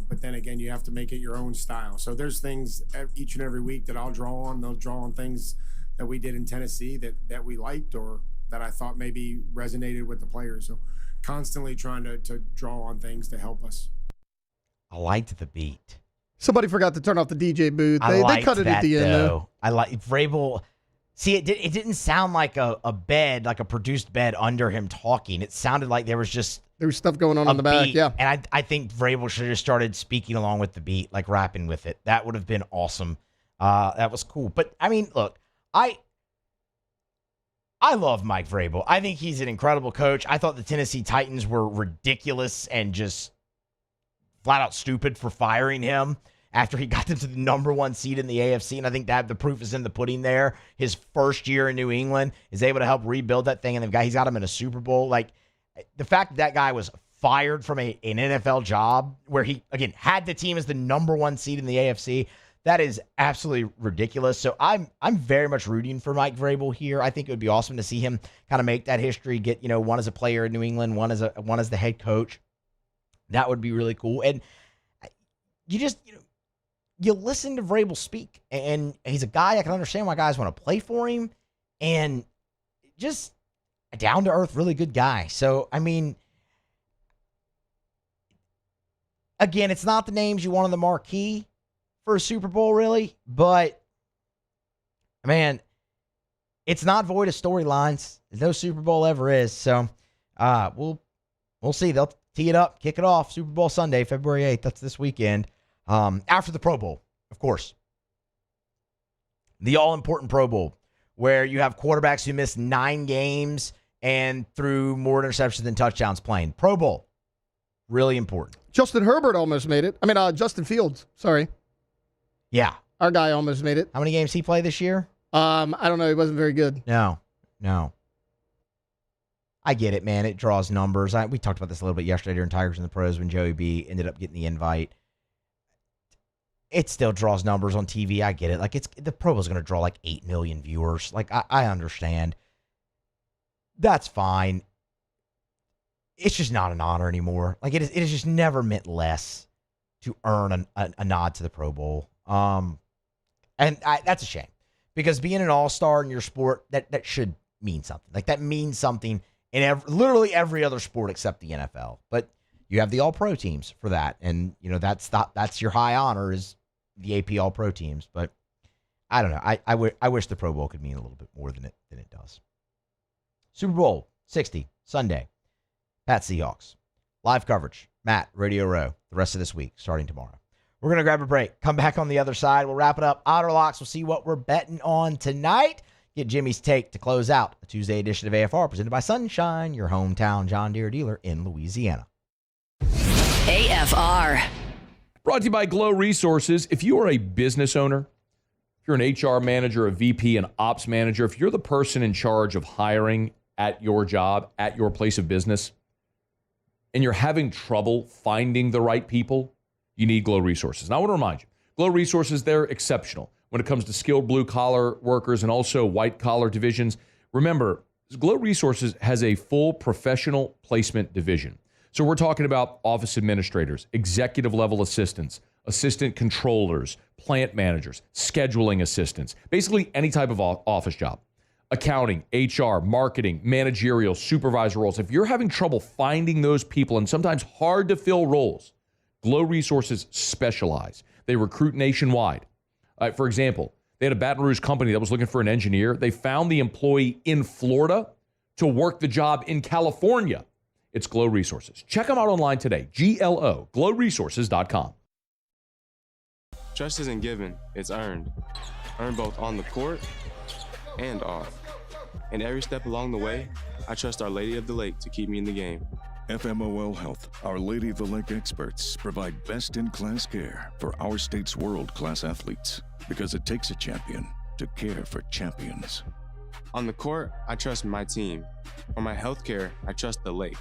But then again, you have to make it your own style. So there's things each and every week that I'll draw on. They'll draw on things that we did in Tennessee that we liked or that I thought maybe resonated with the players. So constantly trying to draw on things to help us. I liked the beat. Somebody forgot to turn off the DJ booth. They cut it at the end, though. I like Vrabel. See, it didn't sound like a bed, like a produced bed under him talking. It sounded like there was stuff going on in the back, beat, yeah. And I think Vrabel should have just started speaking along with the beat, like rapping with it. That would have been awesome. That was cool. But, I mean, look, I love Mike Vrabel. I think he's an incredible coach. I thought the Tennessee Titans were ridiculous and just flat out stupid for firing him after he got them to the number 1 seed in the AFC. And I think that the proof is in the pudding there. His first year in New England is able to help rebuild that thing. And he's got him in a Super Bowl. Like, the fact that guy was fired from an NFL job where he, again, had the team as the number 1 seed in the AFC, that is absolutely ridiculous. So I'm very much rooting for Mike Vrabel here. I think it would be awesome to see him kind of make that history, get, one as a player in New England, one as the head coach. That would be really cool. And you just, you listen to Vrabel speak, and he's a guy I can understand why guys want to play for him, and just a down-to-earth, really good guy. So, I mean, again, it's not the names you want on the marquee for a Super Bowl, really, but, man, it's not void of storylines. There's no Super Bowl ever is. So, we'll see. They'll tee it up, kick it off, Super Bowl Sunday, February 8th. That's this weekend. After the Pro Bowl, of course. The all-important Pro Bowl, where you have quarterbacks who missed 9 games and threw more interceptions than touchdowns playing. Pro Bowl, really important. Justin Herbert almost made it. I mean, Justin Fields, sorry. Yeah. Our guy almost made it. How many games he played this year? I don't know. He wasn't very good. No. I get it, man. It draws numbers. We talked about this a little bit yesterday during Tigers and the Pros when Joey B ended up getting the invite. It still draws numbers on TV. I get it. Like, the Pro Bowl's going to draw like 8 million viewers. Like, I understand. That's fine. It's just not an honor anymore. Like, it has just never meant less to earn a nod to the Pro Bowl. And that's a shame, because being an all-star in your sport, that should mean something. Like, that means something in literally every other sport except the NFL. But you have the all-pro teams for that, and that's your high honor is the AP all-pro teams. But I don't know. I wish the Pro Bowl could mean a little bit more than it does. Super Bowl 60 Sunday, Pat Seahawks, live coverage. Matt, Radio Row, the rest of this week, starting tomorrow. We're going to grab a break. Come back on the other side. We'll wrap it up. Outer Locks. We'll see what we're betting on tonight. Get Jimmy's take to close out a Tuesday edition of AFR, presented by Sunshine, your hometown John Deere dealer in Louisiana. AFR. Brought to you by Glow Resources. If you are a business owner, if you're an HR manager, a VP, an ops manager, if you're the person in charge of hiring at your job, at your place of business, and you're having trouble finding the right people, you need Glow Resources. And I want to remind you, Glow Resources, they're exceptional when it comes to skilled blue-collar workers and also white-collar divisions. Remember, Glow Resources has a full professional placement division. So we're talking about office administrators, executive-level assistants, assistant controllers, plant managers, scheduling assistants, basically any type of office job. Accounting, HR, marketing, managerial, supervisor roles. If you're having trouble finding those people and sometimes hard to fill roles, Glow Resources specialize. They recruit nationwide. For example, they had a Baton Rouge company that was looking for an engineer. They found the employee in Florida to work the job in California. It's Glow Resources. Check them out online today. GLO, glowresources.com. Trust isn't given, it's earned. Earned both on the court and off. And every step along the way, I trust Our Lady of the Lake to keep me in the game. FMOL Health, Our Lady of the Lake experts provide best-in-class care for our state's world-class athletes, because it takes a champion to care for champions. On the court, I trust my team. On my healthcare, I trust the lake.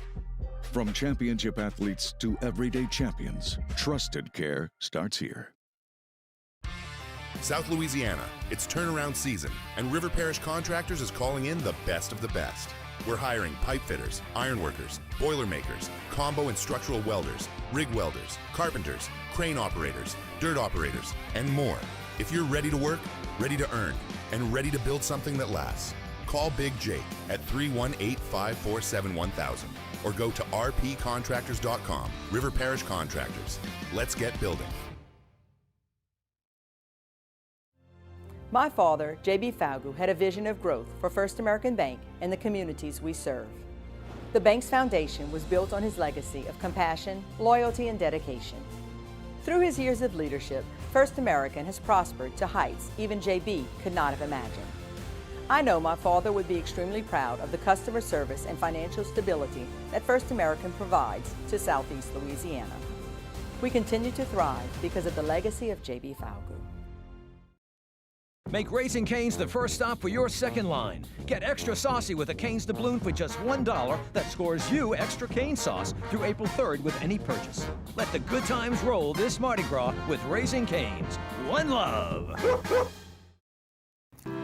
From championship athletes to everyday champions, trusted care starts here. South Louisiana, it's turnaround season, and River Parish Contractors is calling in the best of the best. We're hiring pipe fitters, ironworkers, boilermakers, combo and structural welders, rig welders, carpenters, crane operators, dirt operators, and more. If you're ready to work, ready to earn, and ready to build something that lasts, call Big Jake at 318-547-1000 or go to rpcontractors.com. River Parish Contractors. Let's get building. My father, J.B. Falgu, had a vision of growth for First American Bank and the communities we serve. The bank's foundation was built on his legacy of compassion, loyalty, and dedication. Through his years of leadership, First American has prospered to heights even J.B. could not have imagined. I know my father would be extremely proud of the customer service and financial stability that First American provides to Southeast Louisiana. We continue to thrive because of the legacy of J.B. Falgu. Make Raising Cane's the first stop for your second line. Get extra saucy with a Cane's doubloon for just $1 that scores you extra cane sauce through April 3rd with any purchase. Let the good times roll this Mardi Gras with Raising Cane's. One love.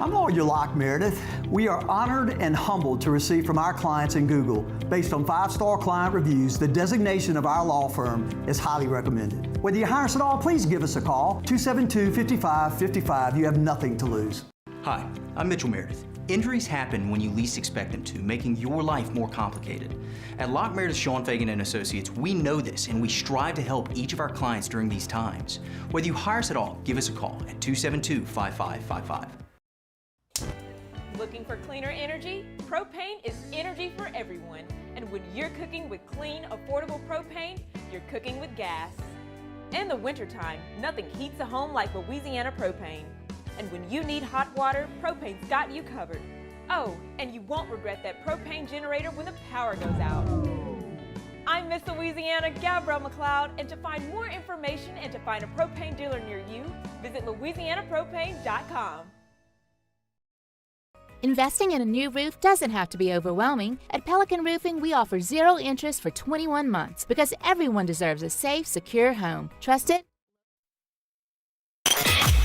I'm Lawyer Locke Meredith. We are honored and humbled to receive from our clients in Google. Based on 5-star client reviews, the designation of our law firm is highly recommended. Whether you hire us at all, please give us a call, 272-5555. You have nothing to lose. Hi, I'm Mitchell Meredith. Injuries happen when you least expect them to, making your life more complicated. At Locke Meredith, Sean Fagan & Associates, we know this, and we strive to help each of our clients during these times. Whether you hire us at all, give us a call at 272-5555. Looking for cleaner energy? Propane is energy for everyone. And when you're cooking with clean, affordable propane, you're cooking with gas. In the wintertime, nothing heats a home like Louisiana propane. And when you need hot water, propane's got you covered. Oh, and you won't regret that propane generator when the power goes out. I'm Miss Louisiana, Gabrielle McLeod, and to find more information and to find a propane dealer near you, visit louisianapropane.com. Investing in a new roof doesn't have to be overwhelming. At Pelican Roofing, we offer 0 interest for 21 months because everyone deserves a safe, secure home. Trust it?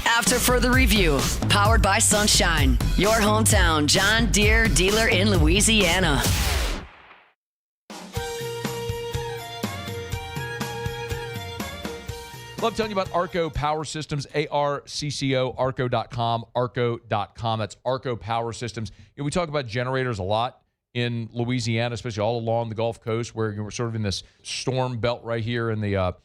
After further review, powered by Sunshine, your hometown John Deere dealer in Louisiana. Love telling you about Arco Power Systems, ARCCO, arco.com, arco.com. That's Arco Power Systems. You know, we talk about generators a lot in Louisiana, especially all along the Gulf Coast, where we're sort of in this storm belt right here in the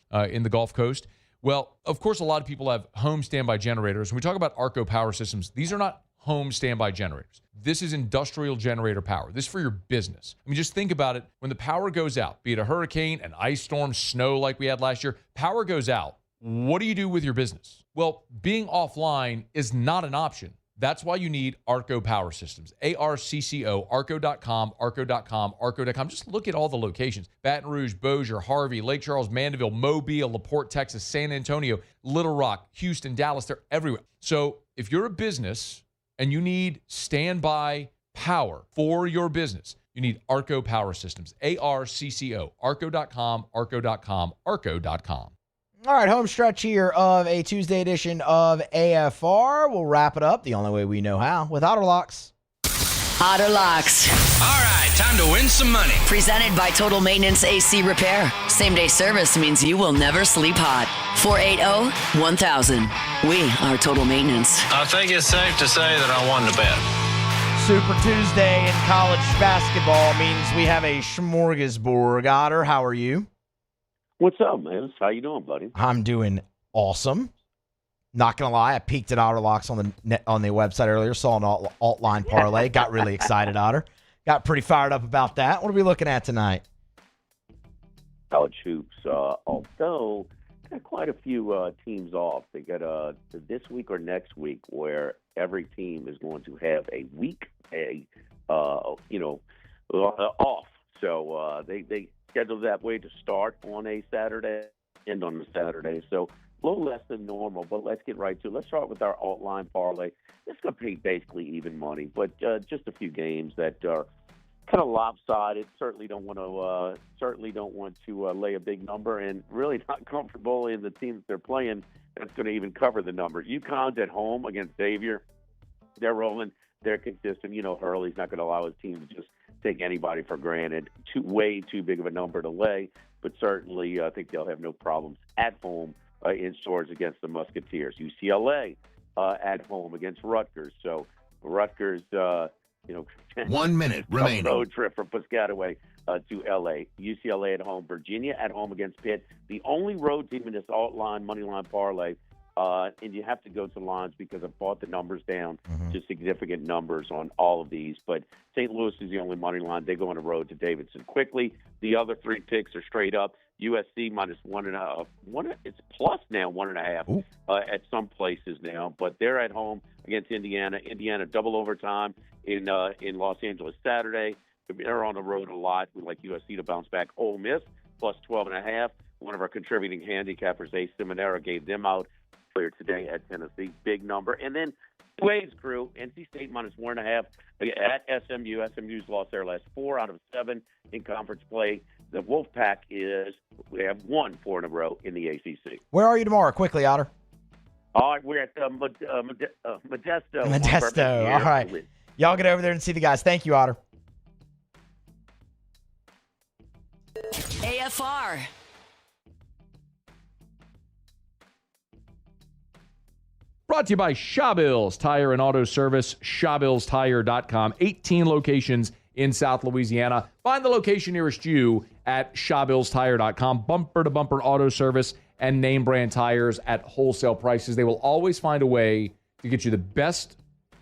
Gulf Coast. Well, of course, a lot of people have home standby generators. When we talk about Arco Power Systems, these are not home standby generators. This is industrial generator power. This is for your business. I mean, just think about it. When the power goes out, be it a hurricane, an ice storm, snow like we had last year, power goes out. What do you do with your business? Well, being offline is not an option. That's why you need Arco Power Systems. ARCCO, arco.com, arco.com, arco.com. Just look at all the locations. Baton Rouge, Bossier, Harvey, Lake Charles, Mandeville, Mobile, LaPorte, Texas, San Antonio, Little Rock, Houston, Dallas. They're everywhere. So if you're a business and you need standby power for your business, you need Arco Power Systems. ARCCO, arco.com, arco.com, arco.com. All right, home stretch here of a Tuesday edition of AFR. We'll wrap it up the only way we know how, with Auto Locks. Auto Locks. All right, time to win some money. Presented by Total Maintenance AC Repair. Same-day service means you will never sleep hot. 480-1000. We are Total Maintenance. I think it's safe to say that I won the bet. Super Tuesday in college basketball means we have a smorgasbord. Otter, how are you? What's up, man? How you doing, buddy? I'm doing awesome. Not gonna lie, I peeked at Otter Locks on the website earlier. Saw an alt line parlay. Got really excited, Otter. Got pretty fired up about that. What are we looking at tonight? College hoops. Although got quite a few teams off. They got this week or next week where every team is going to have a week off. So they scheduled that way to start on a Saturday, end on a Saturday. So a little less than normal, but let's get right to it. Let's start with our alt line parlay. This is going to pay basically even money, but just a few games that are kind of lopsided. Certainly don't want to lay a big number, and really not comfortable in the team that they're playing that's going to even cover the numbers. UConn's at home against Xavier. They're rolling. They're consistent. You know, Hurley's not going to allow his team to just take anybody for granted. Way too big of a number to lay, but certainly I think they'll have no problems at home in stores against the Musketeers. UCLA at home against Rutgers. So Rutgers, 1 minute remaining. Road trip from Piscataway to L.A. UCLA at home. Virginia at home against Pitt. The only road team in this alt line, money line parlay and you have to go to lines because I've brought the numbers down to significant numbers on all of these. But St. Louis is the only money line. They go on the road to Davidson quickly. The other three picks are straight up. USC minus 1.5. It's plus now 1.5 at some places now. But they're at home against Indiana. Indiana double overtime in Los Angeles Saturday. They're on the road a lot. We like USC to bounce back. Ole Miss plus 12.5. One of our contributing handicappers, Ace Simonera, gave them out earlier today at Tennessee. Big number. And then Wade's crew, NC State minus 1.5 at SMU. SMU's lost their last 4 out of 7 in conference play. The Wolfpack we have won 4 in a row in the ACC. Where are you tomorrow? Quickly, Otter. All right, we're at Modesto. Modesto. All right. Y'all get over there and see the guys. Thank you, Otter. AFR. Brought to you by Shawbills Tire and Auto Service, ShawbillsTire.com. 18 locations in South Louisiana. Find the location nearest you at ShawbillsTire.com. Bumper-to-bumper auto service and name brand tires at wholesale prices. They will always find a way to get you the best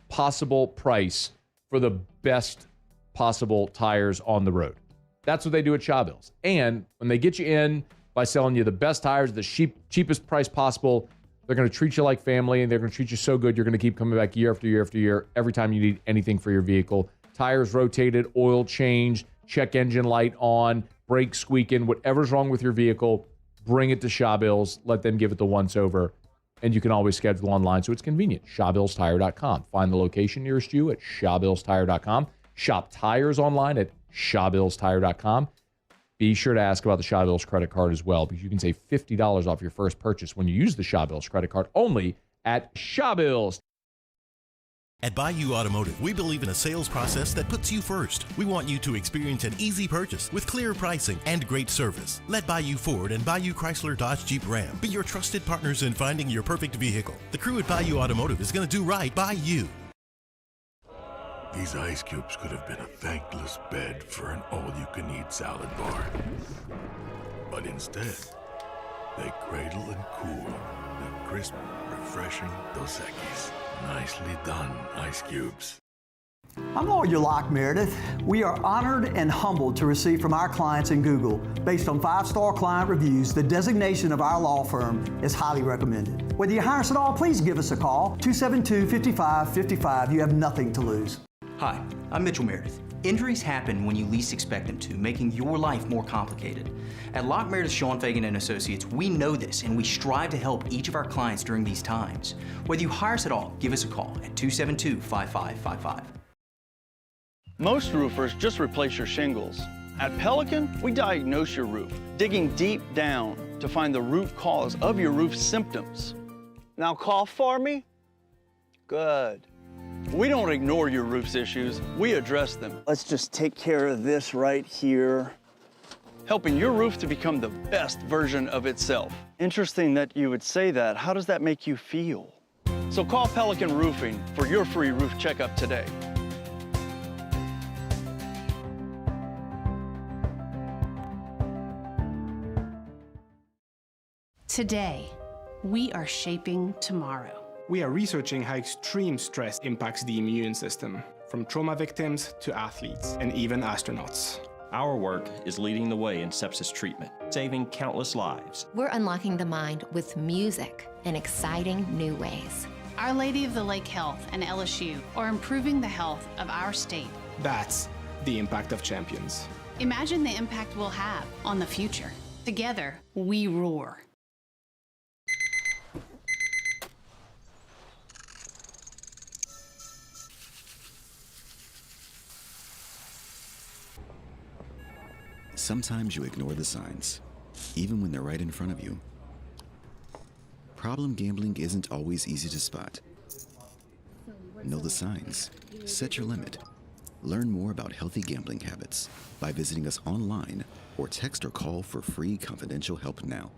possible price for the best possible tires on the road. That's what they do at Shawbills. And when they get you in by selling you the best tires, the cheapest price possible, they're going to treat you like family, and they're going to treat you so good, you're going to keep coming back year after year after year every time you need anything for your vehicle. Tires rotated, oil changed, check engine light on, brakes squeaking, whatever's wrong with your vehicle, bring it to Shawbills. Let them give it the once-over, and you can always schedule online, so it's convenient. ShawbillsTire.com. Find the location nearest you at ShawbillsTire.com. Shop tires online at ShawbillsTire.com. Be sure to ask about the Shawbills credit card as well, because you can save $50 off your first purchase when you use the Shawbills credit card only at Shawbills. At Bayou Automotive, we believe in a sales process that puts you first. We want you to experience an easy purchase with clear pricing and great service. Let Bayou Ford and Bayou Chrysler Dodge Jeep Ram be your trusted partners in finding your perfect vehicle. The crew at Bayou Automotive is going to do right by you. These ice cubes could have been a thankless bed for an all-you-can-eat salad bar. But instead, they cradle and cool the crisp, refreshing Dos Equis. Nicely done, ice cubes. I'm Lawyer Locke Meredith. We are honored and humbled to receive from our clients in Google. Based on 5-star client reviews, the designation of our law firm is highly recommended. Whether you hire us at all, please give us a call, 272-5555. You have nothing to lose. Hi, I'm Mitchell Meredith. Injuries happen when you least expect them to, making your life more complicated. At Locke Meredith, Sean Fagan & Associates, we know this, and we strive to help each of our clients during these times. Whether you hire us at all, give us a call at 272-5555. Most roofers just replace your shingles. At Pelican, we diagnose your roof, digging deep down to find the root cause of your roof symptoms. Now cough for me? Good. We don't ignore your roof's issues, we address them. Let's just take care of this right here. Helping your roof to become the best version of itself. Interesting that you would say that. How does that make you feel? So call Pelican Roofing for your free roof checkup today. Today, we are shaping tomorrow. We are researching how extreme stress impacts the immune system, from trauma victims to athletes and even astronauts. Our work is leading the way in sepsis treatment, saving countless lives. We're unlocking the mind with music in exciting new ways. Our Lady of the Lake Health and LSU are improving the health of our state. That's the impact of champions. Imagine the impact we'll have on the future. Together, we roar. Sometimes you ignore the signs, even when they're right in front of you. Problem gambling isn't always easy to spot. Know the signs. Set your limit. Learn more about healthy gambling habits by visiting us online or text or call for free confidential help now.